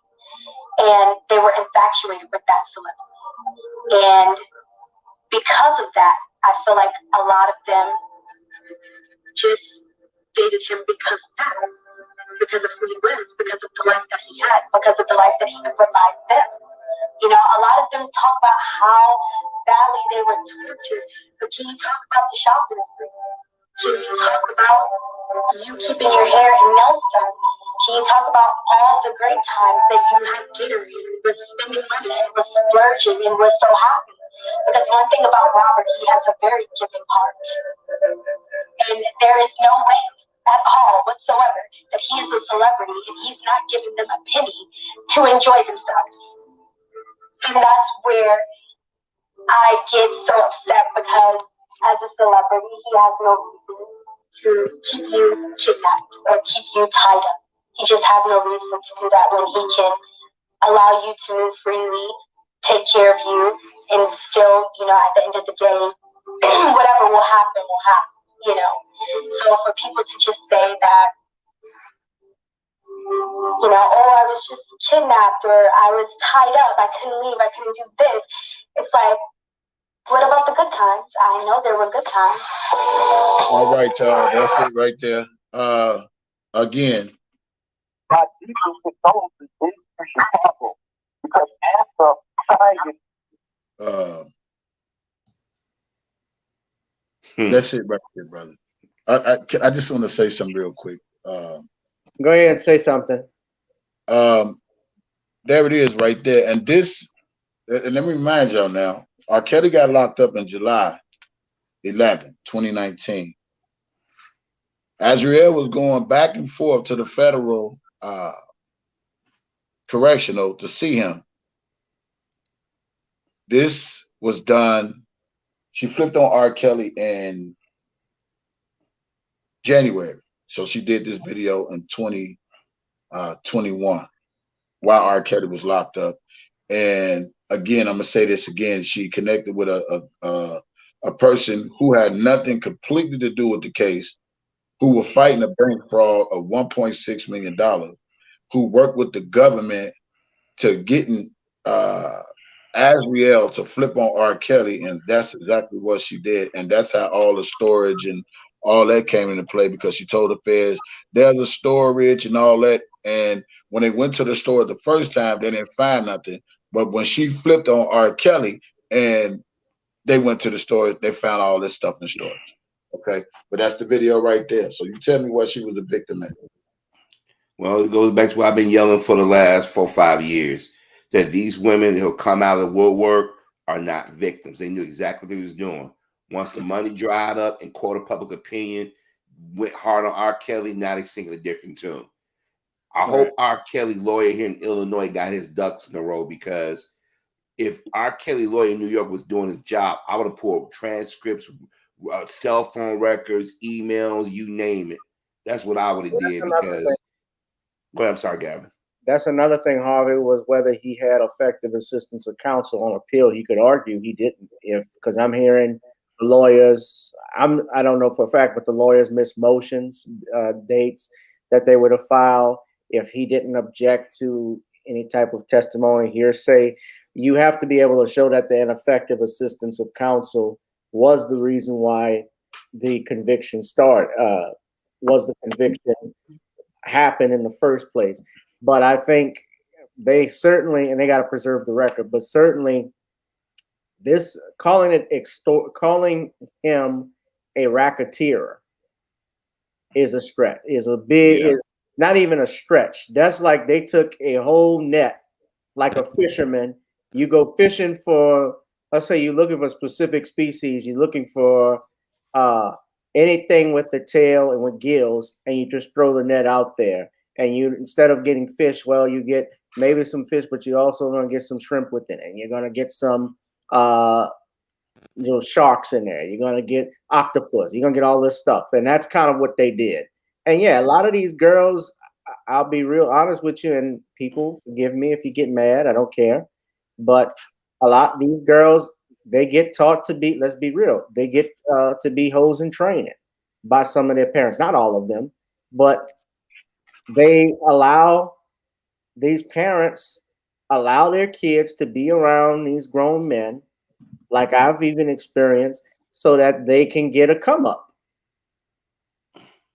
And they were infatuated with that celebrity. And because of that, I feel like a lot of them just dated him because of that. Because of who he was, because of the life that he had, because of the life that he could provide them. You know, a lot of them talk about how badly they were tortured, but can you talk about the shopping spree? Can you talk about you keeping your hair and nails done? Can you talk about all the great times that you had dinner and was spending money and was splurging and was so happy? Because one thing about Robert, he has a very giving heart. And there is no way at all whatsoever that he is a celebrity and he's not giving them a penny to enjoy themselves. And that's where I get so upset, because as a celebrity, he has no reason to keep you kidnapped or keep you tied up. He just has no reason to do that when he can allow you to move freely, take care of you, and still, you know, at the end of the day, whatever will happen, you know. So for people to just say that, you know, oh, I was just kidnapped, or I was tied up, I couldn't leave, I couldn't do this. It's like, what about the good times? I know there were good times.
All right, y'all. That's it right there. Again. That's it right there, brother. I just want to say something real quick.
Go ahead and say something.
There it is right there. And this, and let me remind y'all now, R. Kelly got locked up in July 11, 2019. Azriel was going back and forth to the federal correctional to see him. This was done. She flipped on R. Kelly in January. So she did this video in 2021 while R. Kelly was locked up. And again, I'm gonna say this again. She connected with a person who had nothing completely to do with the case, who were fighting a bank fraud of $1.6 million, who worked with the government to getting Azriel to flip on R. Kelly, and that's exactly what she did. And that's how all the storage and all that came into play, because she told the feds there's a storage and all that. And when they went to the store the first time, they didn't find nothing. But when she flipped on R. Kelly and they went to the store, they found all this stuff in storage. Okay, but that's the video right there. So you tell me what she was a victim of.
Well, it goes back to what I've been yelling for the last 4 or 5 years, that these women who come out of the woodwork are not victims. They knew exactly what they was doing. Once the money dried up and court of public opinion went hard on R. Kelly, now they're singing a different tune. I hope R. Kelly lawyer here in Illinois got his ducks in a row, because if R. Kelly lawyer in New York was doing his job, I would have pulled transcripts, cell phone records, emails, you name it. That's what I would have did. Because, well, I'm sorry, Gavin.
That's another thing, Harvey, was whether he had effective assistance of counsel on appeal. He could argue he didn't, because I'm hearing the lawyers. I don't know for a fact, but the lawyers missed motions, dates that they would have filed if he didn't object to any type of testimony, hearsay. You have to be able to show that the ineffective assistance of counsel was the reason why the conviction happened in the first place. But I think they certainly, and they got to preserve the record, but certainly this calling him a racketeer is a stretch, is not even a stretch. That's like they took a whole net, like a fisherman. You go fishing for, let's say you're looking for a specific species, you're looking for anything with the tail and with gills, and you just throw the net out there. And you, instead of getting fish, well, you get maybe some fish, but you also going to get some shrimp within it. And you're going to get some sharks in there. You're going to get octopus. You're going to get all this stuff. And that's kind of what they did. And yeah, a lot of these girls, I'll be real honest with you, and people forgive me if you get mad. I don't care, but a lot these girls, they get taught to be. Let's be real. They get to be hoes in training by some of their parents. Not all of them, but they allow these parents allow their kids to be around these grown men, like I've even experienced, so that they can get a come up.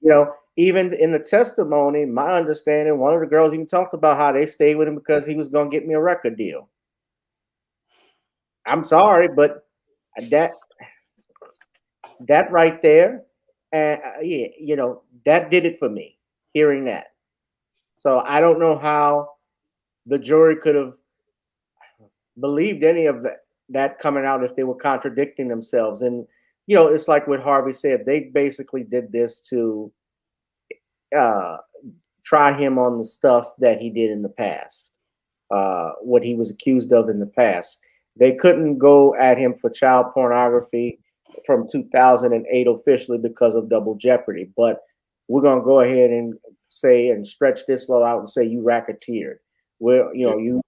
You know, even in the testimony, my understanding, one of the girls even talked about how they stayed with him because he was going to get me a record deal. I'm sorry, but that right there, and yeah, you know, that did it for me. Hearing that, so I don't know how the jury could have believed any of that coming out if they were contradicting themselves. And you know, it's like what Harvey said. They basically did this to try him on the stuff that he did in the past, what he was accused of in the past. They couldn't go at him for child pornography from 2008 officially because of double jeopardy. But we're going to go ahead and say and stretch this law out and say you racketeered. Well, you know,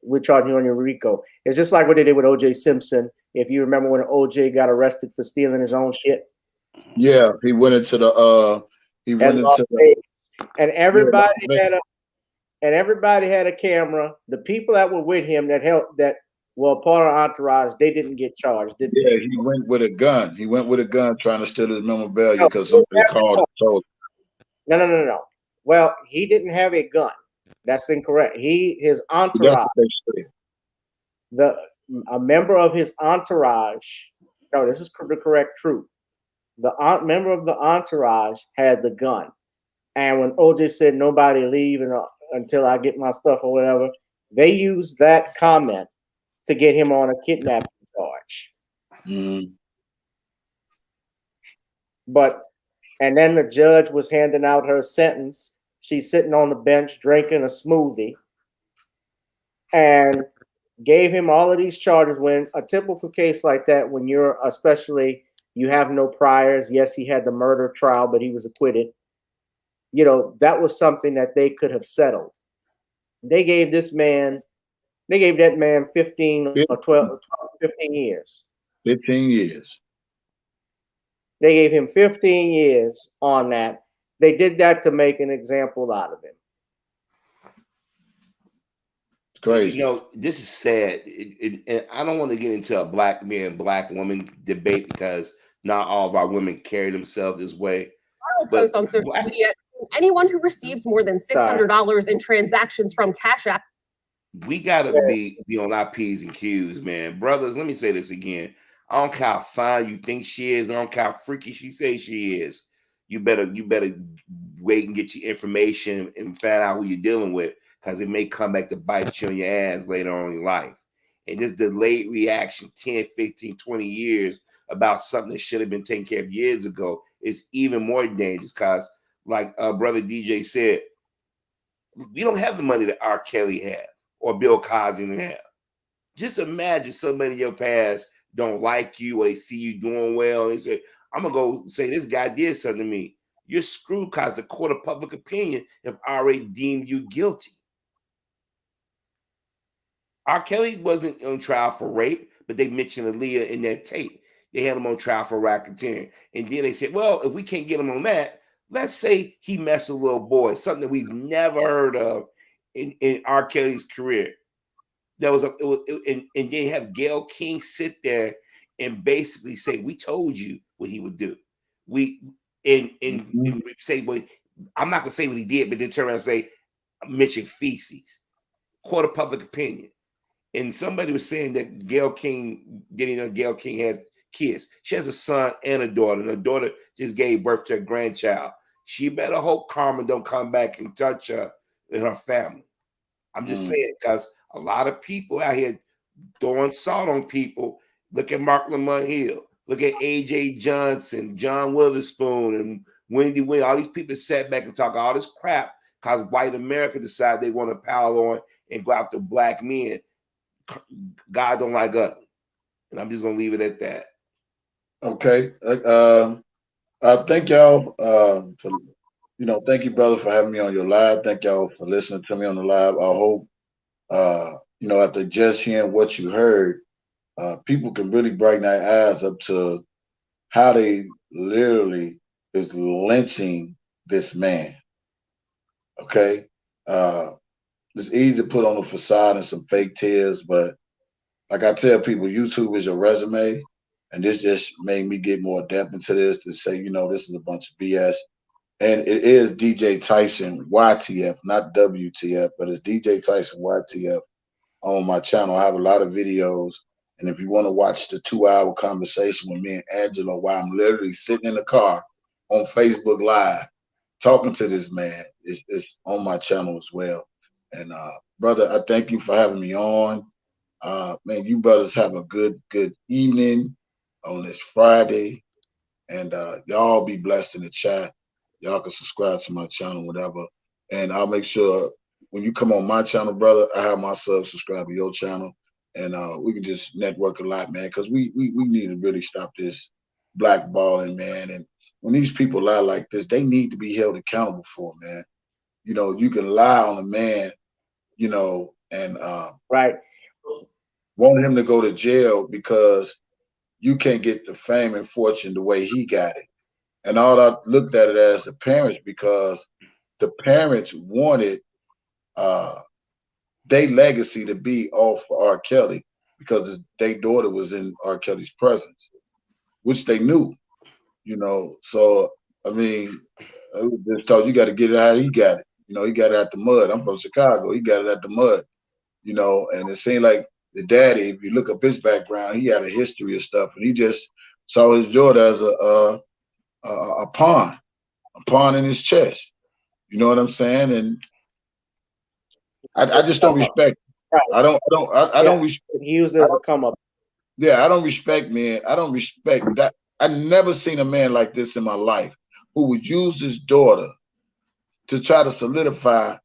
we're charging you on your RICO. It's just like what they did with O.J. Simpson. If you remember when O.J. got arrested for stealing his own shit.
Yeah, he went into the
and everybody had a camera. The people that were with him that helped that were part of entourage, they didn't get charged, did they?
Yeah, he went with a gun. He went with a gun trying to steal his memorabilia because somebody called and told him.
No. Well, he didn't have a gun. That's incorrect. His entourage. A member of his entourage. No, this is the correct truth. The member of the entourage had the gun, and when OJ said nobody leave until I get my stuff or whatever, they used that comment to get him on a kidnapping charge. And then the judge was handing out her sentence. She's sitting on the bench drinking a smoothie and gave him all of these charges. When a typical case like that, when you're especially you have no priors. Yes, he had the murder trial, but he was acquitted. You know, that was something that they could have settled. They gave that man 15 or 12, 15 years.
15 years.
They gave him 15 years on that. They did that to make an example out of him.
It's crazy.
You know, this is sad. And I don't want to get into a black man, black woman debate because not all of our women carry themselves this way.
I will post on social media. Anyone who receives more than $600 in transactions from CashApp.
We gotta be on our P's and Q's, man. Brothers, let me say this again. I don't care how fine you think she is. I don't care how freaky she says she is. You better wait and get your information and find out who you're dealing with, because it may come back to bite you on your ass later on in your life. And this delayed reaction 10, 15, 20 years about something that should have been taken care of years ago is even more dangerous because, like Brother DJ said, we don't have the money that R. Kelly had or Bill Cosby have. Just imagine somebody in your past don't like you or they see you doing well and say, I'm going to go say this guy did something to me. You're screwed because the court of public opinion have already deemed you guilty. R. Kelly wasn't on trial for rape, but they mentioned Aaliyah in that tape. They had him on trial for racketeering. And then they said, well, if we can't get him on that, let's say he messed with a little boy, something that we've never heard of in R. Kelly's career. And then have Gayle King sit there and basically say, we told you what he would do. And say, well, I'm not gonna say what he did, but then turn around and say, mention feces, court of public opinion. And somebody was saying that Gayle King has kids. She has a son and a daughter, and her daughter just gave birth to a grandchild. She better hope karma don't come back and touch her and her family. I'm just saying, because a lot of people out here throwing salt on people. Look at Marc Lamont Hill. Look at A.J. Johnson, John Witherspoon, and Wendy Williams. All these people sat back and talk all this crap because white America decided they want to pile on and go after black men. God don't like ugly. And I'm just going to leave it at that.
Okay. I thank y'all for thank you, brother, for having me on your live. Thank y'all for listening to me on the live. I hope, after just hearing what you heard, people can really brighten their eyes up to how they literally is lynching this man. Okay? It's easy to put on a facade and some fake tears, but like I tell people, YouTube is your resume, and this just made me get more depth into this to say, this is a bunch of BS. And it is DJ Tyson YTF, not WTF, but it's DJ Tyson YTF on my channel. I have a lot of videos, and if you want to watch the 2-hour conversation with me and Angela while I'm literally sitting in the car on Facebook Live talking to this man, it's on my channel as well. And brother, I thank you for having me on. Man, you brothers have a good evening on this Friday, and y'all be blessed in the chat. Y'all can subscribe to my channel, whatever, and I'll make sure when you come on my channel, brother, I have my subs subscribe to your channel, and we can just network a lot, man, because we need to really stop this blackballing, man. And when these people lie like this, they need to be held accountable for it, man. You can lie on a man, and
right,
want him to go to jail because you can't get the fame and fortune the way he got it. And all I looked at it as the parents, because the parents wanted their legacy to be off for R. Kelly because their daughter was in R. Kelly's presence, which they knew, So, I mean, I was just told you got to get it how he got it. He got it out the mud. I'm from Chicago. He got it out the mud, and it seemed like the daddy, if you look up his background, he had a history of stuff, and he just saw his daughter as a pawn in his chest. You know what I'm saying? And I just don't respect.
Right.
I don't respect.
He used it as a come up.
Yeah, I don't respect, man. I don't respect that. I never seen a man like this in my life who would use his daughter to try to solidify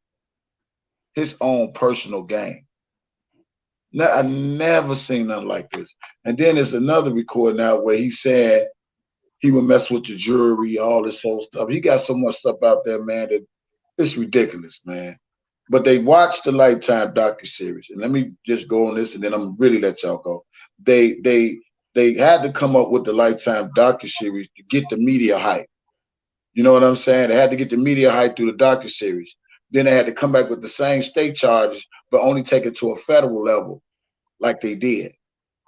his own personal gain. No, I never seen nothing like this. And then there's another recording out where he said he would mess with the jury, all this whole stuff. He got so much stuff out there, man, that it's ridiculous, man. But they watched the Lifetime docuseries, and let me just go on this, and then I'm gonna really let y'all go. They had to come up with the Lifetime docuseries to get the media hype. You know what I'm saying? They had to get the media hype through the docuseries. Then they had to come back with the same state charges, but only take it to a federal level, like they did.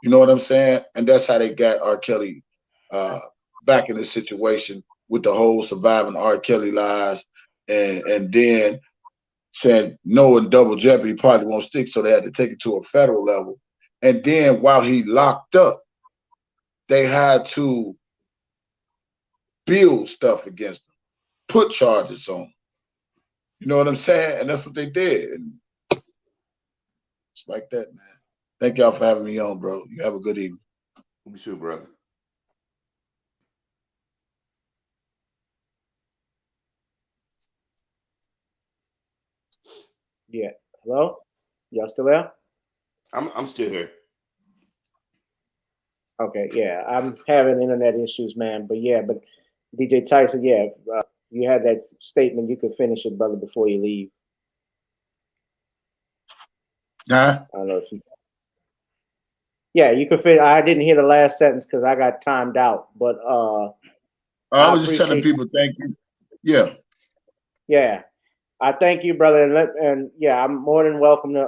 You know what I'm saying? And that's how they got R. Kelly back in this situation with the whole surviving R. Kelly lies, and then saying no in double jeopardy probably won't stick, so they had to take it to a federal level. And then while he locked up, they had to build stuff against him, put charges on him. You know what I'm saying? And that's what they did. And it's like that, man. Thank y'all for having me on, bro. You have a good evening.
You too, brother.
Yeah. Hello? Y'all still there?
I'm still here.
Okay, yeah. I'm having internet issues, man. But DJ Tyson, if you had that statement, you could finish it, brother, before you leave.
Huh?
I don't know if you. Yeah, you could fit. I didn't hear the last sentence because I got timed out. But
I was just telling people thank you. Yeah.
Yeah. I thank you, brother, and I'm more than welcome to.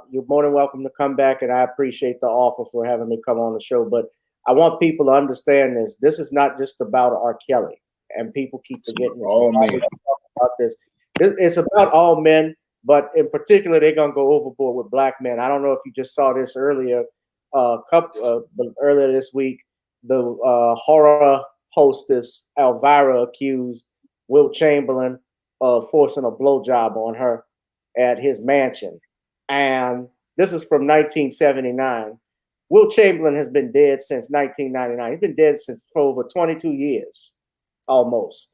You're more than welcome to come back, and I appreciate the offer for having me come on the show. But I want people to understand this. This is not just about R. Kelly, and people keep forgetting this.
All men.
About this. It's about all men, but in particular, they're gonna go overboard with black men. I don't know if you just saw this earlier, earlier this week. The horror hostess Elvira accused Will Chamberlain of forcing a blowjob on her at his mansion. And this is from 1979. Will Chamberlain has been dead since 1999. He's been dead for over 22 years, almost.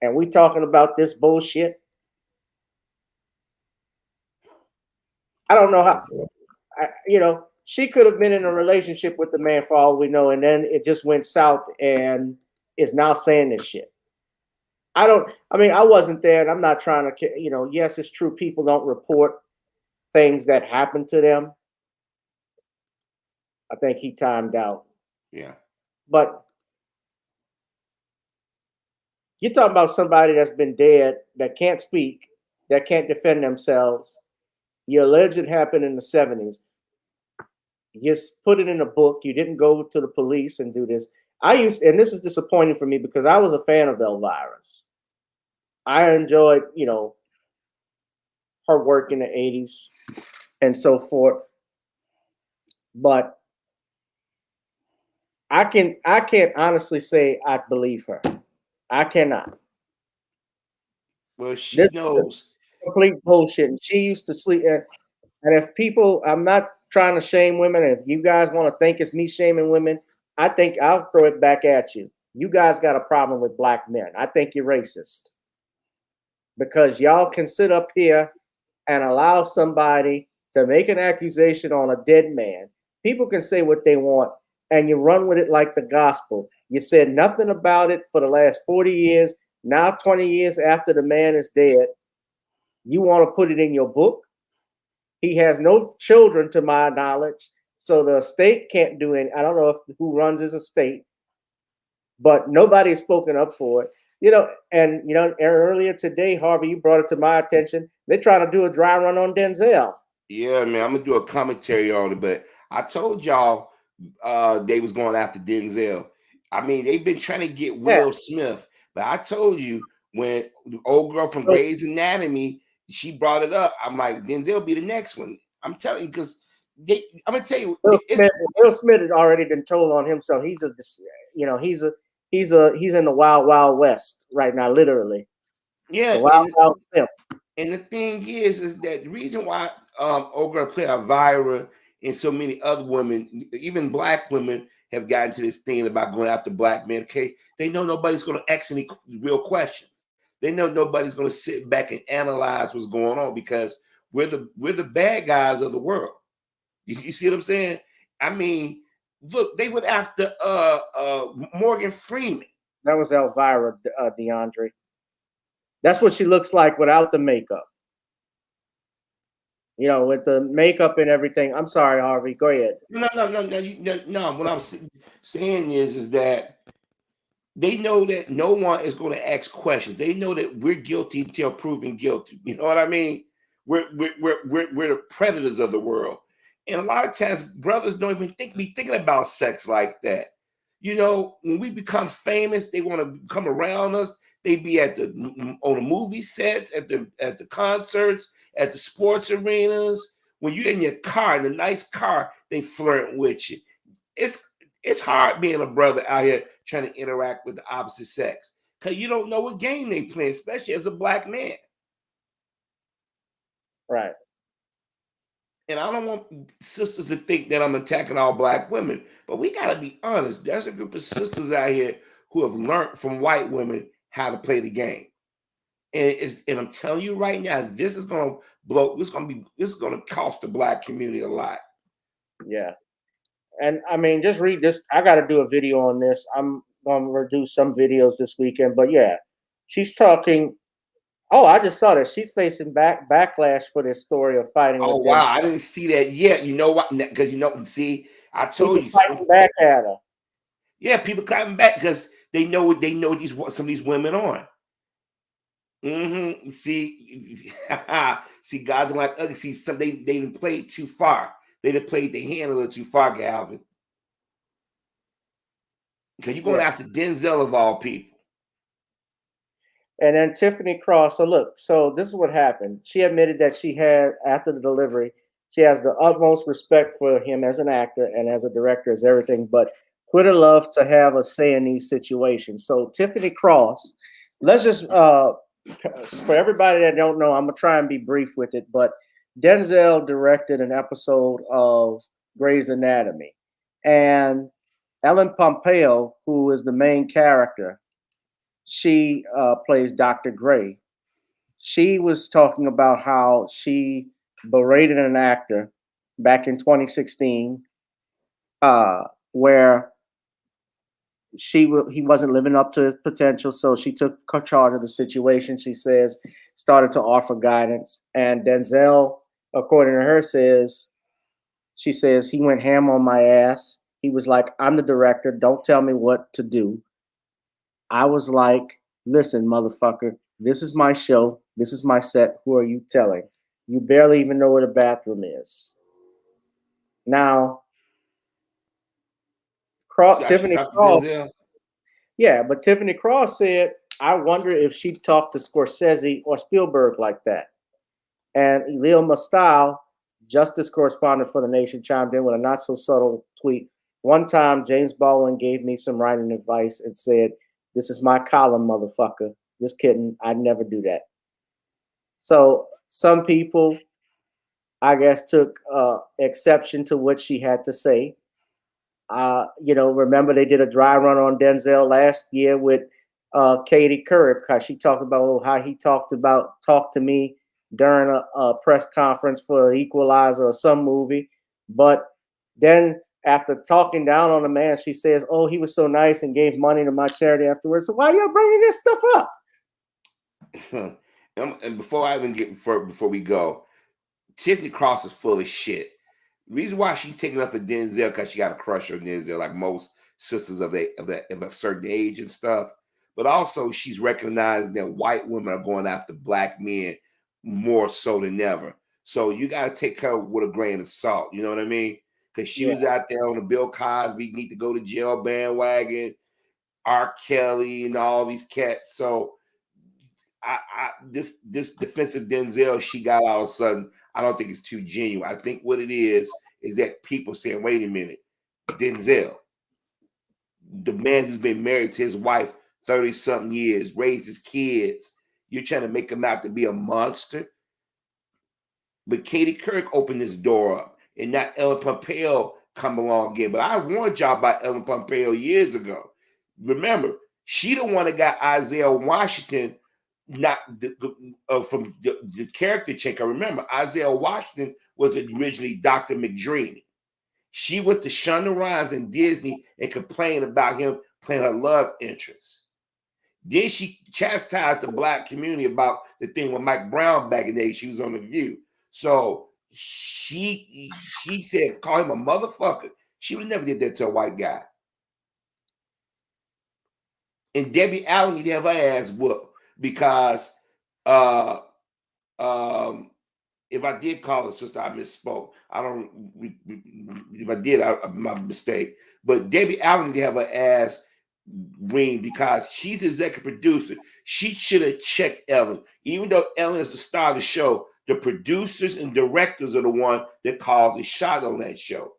And we talking about this bullshit? I don't know how, she could have been in a relationship with the man for all we know, and then it just went south and is now saying this shit. I wasn't there, and I'm not trying to, yes, it's true. People don't report things that happen to them. I think he timed out.
Yeah.
But you're talking about somebody that's been dead, that can't speak, that can't defend themselves. You allege it happened in the 70s. You just put it in a book. You didn't go to the police and do this. And this is disappointing for me because I was a fan of Elvira's. I enjoyed, her work in the 80s and so forth. But I can't honestly say I believe her. I cannot.
Well, she knows.
Complete bullshit. And she used to sleep. And if people, I'm not trying to shame women. If you guys want to think it's me shaming women, I think I'll throw it back at you. You guys got a problem with black men. I think you're racist. Because y'all can sit up here and allow somebody to make an accusation on a dead man. People can say what they want, and you run with it like the gospel. You said nothing about it for the last 40 years. Now, 20 years after the man is dead, you want to put it in your book? He has no children, to my knowledge, so the estate can't do any. I don't know who runs his estate, but nobody has spoken up for it. And earlier today, Harvey, you brought it to my attention. They're trying to do a dry run on Denzel.
Yeah, man, I'm gonna do a commentary on it, but I told y'all they was going after Denzel. I mean, they've been trying to get Will Smith, but I told you when the old girl from Grey's Anatomy, she brought it up. I'm like, Denzel be the next one. I'm telling you, because I'm gonna tell you,
Will Smith has already been told on himself. He's in the wild, wild west right now, literally.
Yeah,
wild film.
And the thing is that the reason why old girl played Elvira and so many other women, even black women, have gotten to this thing about going after black men. Okay, they know nobody's going to ask any real questions. They know nobody's going to sit back and analyze what's going on because we're the bad guys of the world. You see what I'm saying? I mean, look, they went after Morgan Freeman.
That was Elvira, DeAndre. That's what she looks like without the makeup. With the makeup and everything. I'm sorry, Harvey. Go ahead.
No. What I'm saying is that they know that no one is going to ask questions. They know that we're guilty until proven guilty. You know what I mean? We're the predators of the world, and a lot of times brothers don't even be thinking about sex like that. When we become famous, they want to come around us. They be on the movie sets, at the concerts, at the sports arenas. When you're in your car, in a nice car, they flirt with you. It's hard being a brother out here trying to interact with the opposite sex because you don't know what game they play, especially as a black man.
Right.
And I don't want sisters to think that I'm attacking all black women, but we got to be honest. There's a group of sisters out here who have learned from white women how to play the game. And I'm telling you right now, this is going to blow. This is going to cost the black community a lot.
Yeah. And I mean, just read this. I got to do a video on this. I'm going to do some videos this weekend, but yeah, she's talking. Oh, I just saw that she's facing backlash for this story of fighting.
Oh, wow. I didn't see that yet. You know what? Because, see, I told you.
Fighting back at her.
Yeah, people clapping back because they know what some of these women on. See, God don't like ugly. See, they didn't play it too far. They done played their hand a little too far, Galvin. Because you're going after Denzel of all people.
And then Tiffany Cross. So this is what happened. She admitted that she had, after the delivery, she has the utmost respect for him as an actor and as a director, as everything. But Twitter loves to have a say in these situations. So Tiffany Cross, let's just, for everybody that don't know, I'm going to try and be brief with it. But Denzel directed an episode of Grey's Anatomy. And Ellen Pompeo, who is the main character, she plays Dr. Gray. She was talking about how she berated an actor back in 2016, where he wasn't living up to his potential, so she took charge of the situation. She says, started to offer guidance, and Denzel, according to her, she says he went ham on my ass. He was like, "I'm the director. Don't tell me what to do." I was like, "Listen, motherfucker, this is my show. This is my set. Who are you telling? You barely even know where the bathroom is." Now, Tiffany Cross. Yeah, but Tiffany Cross said, "I wonder if she talked to Scorsese or Spielberg like that." And Leo Mastal, justice correspondent for The Nation, chimed in with a not so subtle tweet. "One time, James Baldwin gave me some writing advice and said, 'This is my column, motherfucker.' Just kidding. I'd never do that." So some people, I guess, took exception to what she had to say. Remember they did a dry run on Denzel last year with Katie Couric, because she talked about how he talked to me during a press conference for Equalizer or some movie. But then after talking down on the man, she says, "Oh, he was so nice and gave money to my charity afterwards." So why y'all bringing this stuff up?
And before we go, Tiffany Cross is full of shit. The reason why she's taking up for Denzel because she got a crush on Denzel, like most sisters of a certain age and stuff. But also, she's recognizing that white women are going after black men more so than ever. So you got to take her with a grain of salt. You know what I mean? Because she was out there on the Bill Cosby need to go to jail bandwagon, R. Kelly, and all these cats. So this defensive Denzel she got all of a sudden, I don't think it's too genuine. I think what it is that people saying, "Wait a minute, Denzel, the man who's been married to his wife 30-something years, raised his kids, you're trying to make him out to be a monster?" But Katie Couric opened this door up, and not Ellen Pompeo come along again. But I warned y'all about Ellen Pompeo years ago. Remember, she the one that got Isaiah Washington from the character check. I remember Isaiah Washington was originally Dr. McDreamy. She went to Shonda Rhimes and Disney and complained about him playing her love interest. Then she chastised the black community about the thing with Mike Brown back in the day. She was on The View. So she said, call him a motherfucker. She would never did that to a white guy. And Debbie Allen need to have her ass whooped because if I did call her sister, I misspoke. If I did, my mistake. But Debbie Allen need to have her ass ring because she's executive producer. She should have checked Ellen. Even though Ellen is the star of the show, the producers and directors are the one that calls the shot on that show.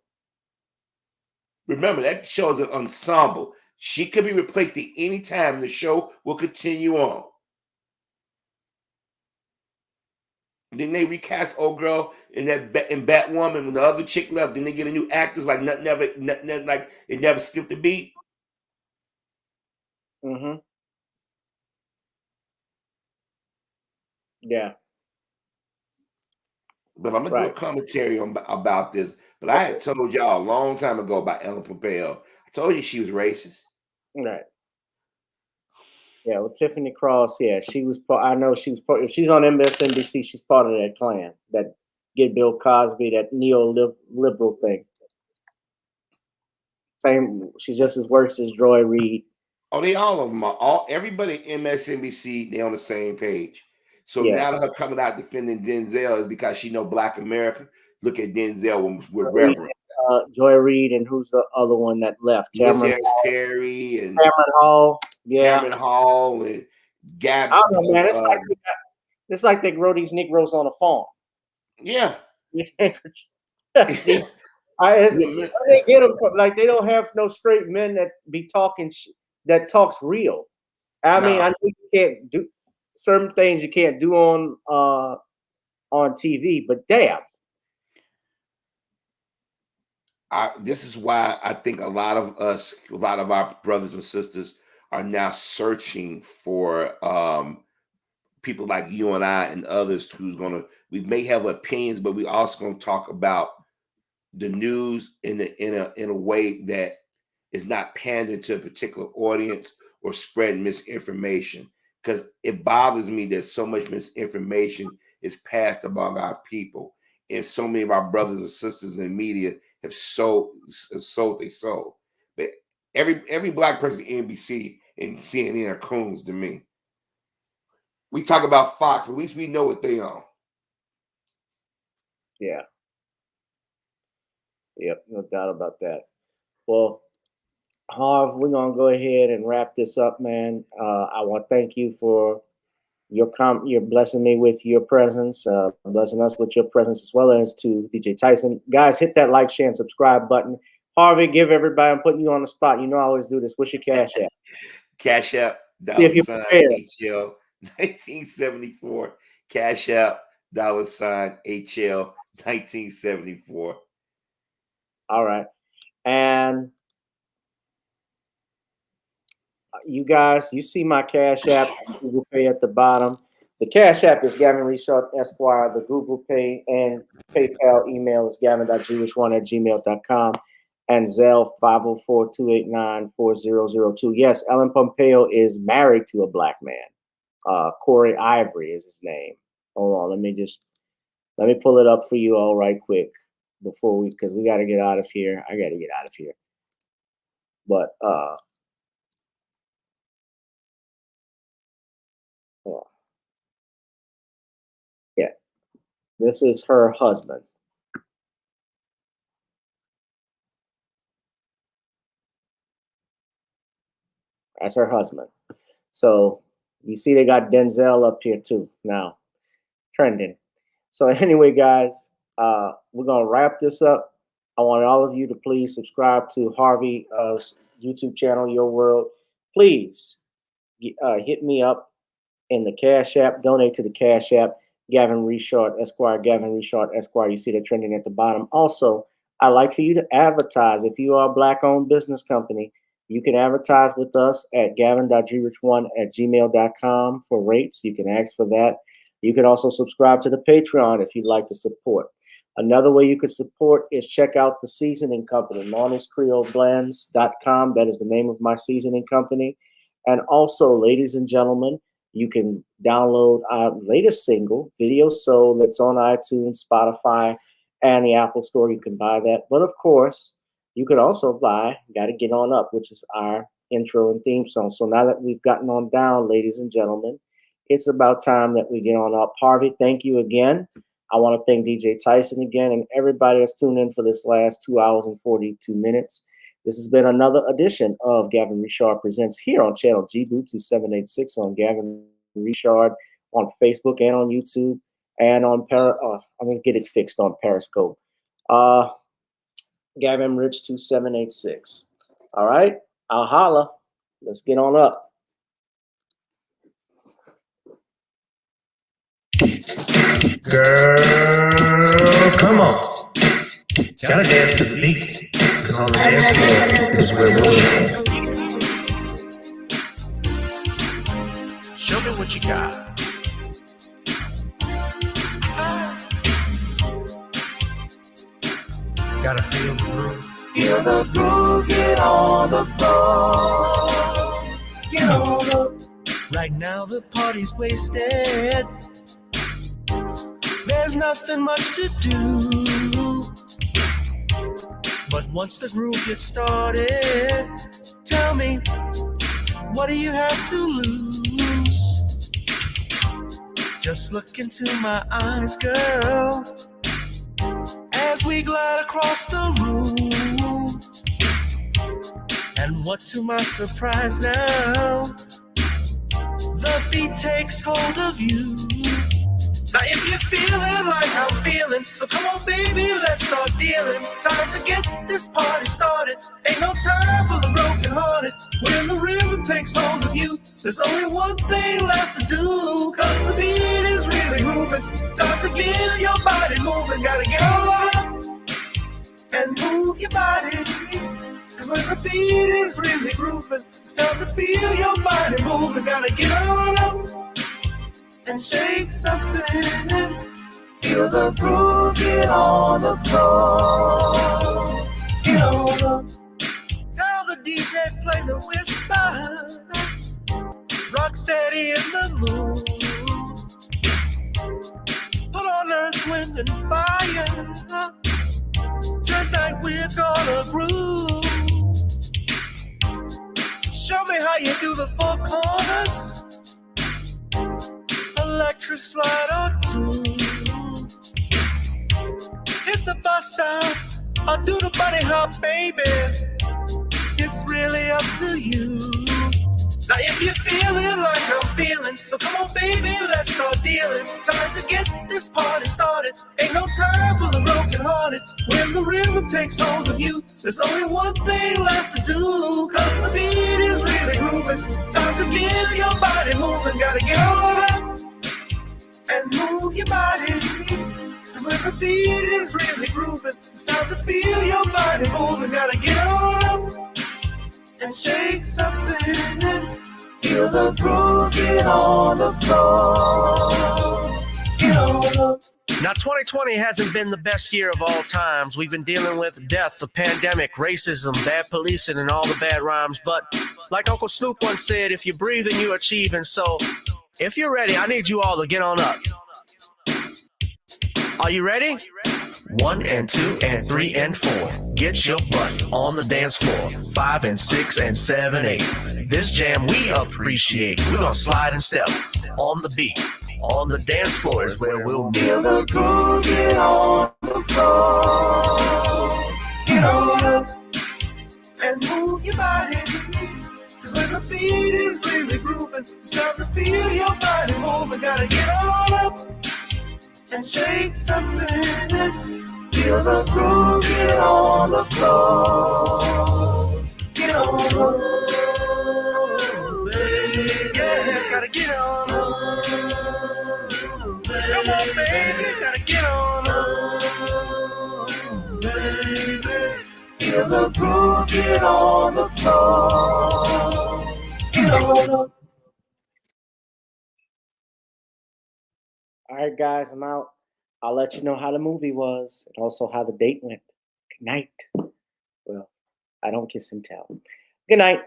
Remember, that show is an ensemble. She could be replaced at any time. The show will continue on. Then they recast old girl in Batwoman when the other chick left. Then they get a new actors like nothing like it never skipped a beat.
Mm-hmm. Yeah.
But I'm gonna do a commentary about this. But I had told y'all a long time ago about Ellen Pompeo. I told you she was racist.
Right. Yeah, well, Tiffany Cross, yeah, she was. I know she was part. If she's on MSNBC, she's part of that clan that get Bill Cosby, that neoliberal thing. Same. She's just as worse as Joy Reid.
Oh, they all of them are. Everybody in MSNBC, they on the same page. So now that her coming out defending Denzel is because she know Black America. Look at Denzel with reverence.
Joy Reid and who's the other one that left?
Cameron Perry and
Cameron Hall. Yeah,
Cameron Hall and Gab.
I don't know, man. It's like they grow these Negroes on a farm.
Yeah.
They get them from, like, they don't have no straight men that be talking that talks real. I mean, I know you can't do certain things you can't do on TV, but damn.
This is why I think a lot of our brothers and sisters are now searching for people like you and I and others we may have opinions, but we also gonna talk about the news in a way that is not pandering to a particular audience or spreading misinformation, because it bothers me that so much misinformation is passed among our people, and so many of our brothers and sisters in the media have sold their soul. But every black person in NBC and CNN are coons to me. We talk about Fox, but at least we know what they own.
Yeah. Yep, no doubt about that. Well, Harv, we're gonna go ahead and wrap this up, man. I want to thank you for you're blessing me with your presence, blessing us with your presence, as well as to DJ Tyson. Guys, hit that like, share, and subscribe button. Harvey, give everybody, I'm putting you on the spot. You know I always do this. What's your cash app?
Cash App, $HL 1974. Cash App, $HL 1974.
All right. And you guys, you see my Cash App, Google Pay at the bottom. The Cash App is GavinRichardEsq. The Google Pay and PayPal email is gavin.jewish1@gmail.com. And Zelle 504-289-4002. Yes, Ellen Pompeo is married to a black man. Corey Ivory is his name. Hold on, let me pull it up for you all right quick because we got to get out of here. I got to get out of here. But yeah, this is her husband. That's her husband. So you see they got Denzel up here too now, trending. So anyway, guys, we're going to wrap this up. I want all of you to please subscribe to Harvey's YouTube channel, Your World. Please hit me up in the Cash App. Donate to the Cash App. Gavin Richard Esquire. Gavin Richard Esquire. You see that trending at the bottom. Also, I'd like for you to advertise. If you are a black-owned business company, you can advertise with us at gavin.grich1@gmail.com for rates. You can ask for that. You can also subscribe to the Patreon if you'd like to support. Another way you could support is check out the seasoning company, MorningsCreoleBlends.com. That is the name of my seasoning company. And also, ladies and gentlemen, you can download our latest single, Video Soul, that's on iTunes, Spotify, and the Apple Store. You can buy that. But of course, you could also buy Gotta Get On Up, which is our intro and theme song. So now that we've gotten on down, ladies and gentlemen, it's about time that we get on up. Harvey, thank you again. I want to thank DJ Tyson again and everybody that's tuned in for this last 2 hours and 42 minutes. This has been another edition of Gavin Richard Presents here on channel GBoo2786 on Gavin Richard on Facebook and on YouTube and on I'm going to get it fixed on Periscope. Gavin Rich 2786. All right, I'll holla. Let's get on up.
Girl, come on. Gotta dance to the beat. Cause on the dance floor is where we're at.
Show me what you got.
Gotta feel the groove.
Feel the groove, get on the floor. Get on up.
Right now the party's wasted. There's nothing much to do. But once the groove gets started, tell me, what do you have to lose? Just look into my eyes, girl, as we glide across the room. And what to my surprise now, the beat takes hold of you. Now if you're feeling like I'm feeling, so come on baby, let's start dealing. Time to get this party started. Ain't no time for the broken hearted. When the rhythm takes hold of you, there's only one thing left to do. Cause the beat is really moving. Time to get your body moving. Gotta get on up and move your body. Cause when the beat is really grooving, it's time to feel your body moving. Gotta get on up and shake something.
Feel the groove, get on the floor. Get on up.
Tell the behind the whispers. Rock steady in the mood. Put on earth, wind, and fire. Tonight we're gonna groove. Show me how you do the four corners. Electric slide or two. Hit the bus stop or do the bunny hop, baby. It's really up to you. Now if you're feeling like I'm feeling, so come on baby, let's start dealing. Time to get this party started. Ain't no time for the broken hearted. When the rhythm takes hold of you, there's only one thing left to do. Cause the beat is really grooving. Time to get your body moving. Gotta get on up and move your body. Cause when the beat is really grooving, it's time to feel your body moving. Gotta get on up and shake something. Feel the groove, get on the floor. Get on up.
Now, 2020 hasn't been the best year of all times. We've been dealing with death, the pandemic, racism, bad policing, and all the bad rhymes. But like Uncle Snoop once said, if you breathe, then you achieve. And so, if you're ready, I need you all to get on up. Are you ready? 1 and 2 and 3 and 4. Get your butt on the dance floor. 5 and 6 and 7, 8. This jam we appreciate. We're gonna slide and step on the beat. On the dance floor is where we'll be.
Feel the groove, get on the floor. Get on up and move your body. Cause when the beat is really grooving, it's time to feel your body moving. Gotta get on up and shake something. Feel the groove, get on the floor. Get on up, baby. Yeah, gotta get on up. Come on, baby, gotta get on up, baby. Feel the groove, get on the floor. Get on up.
All right, guys, I'm out. I'll let you know how the movie was and also how the date went. Good night. Well, I don't kiss and tell. Good night.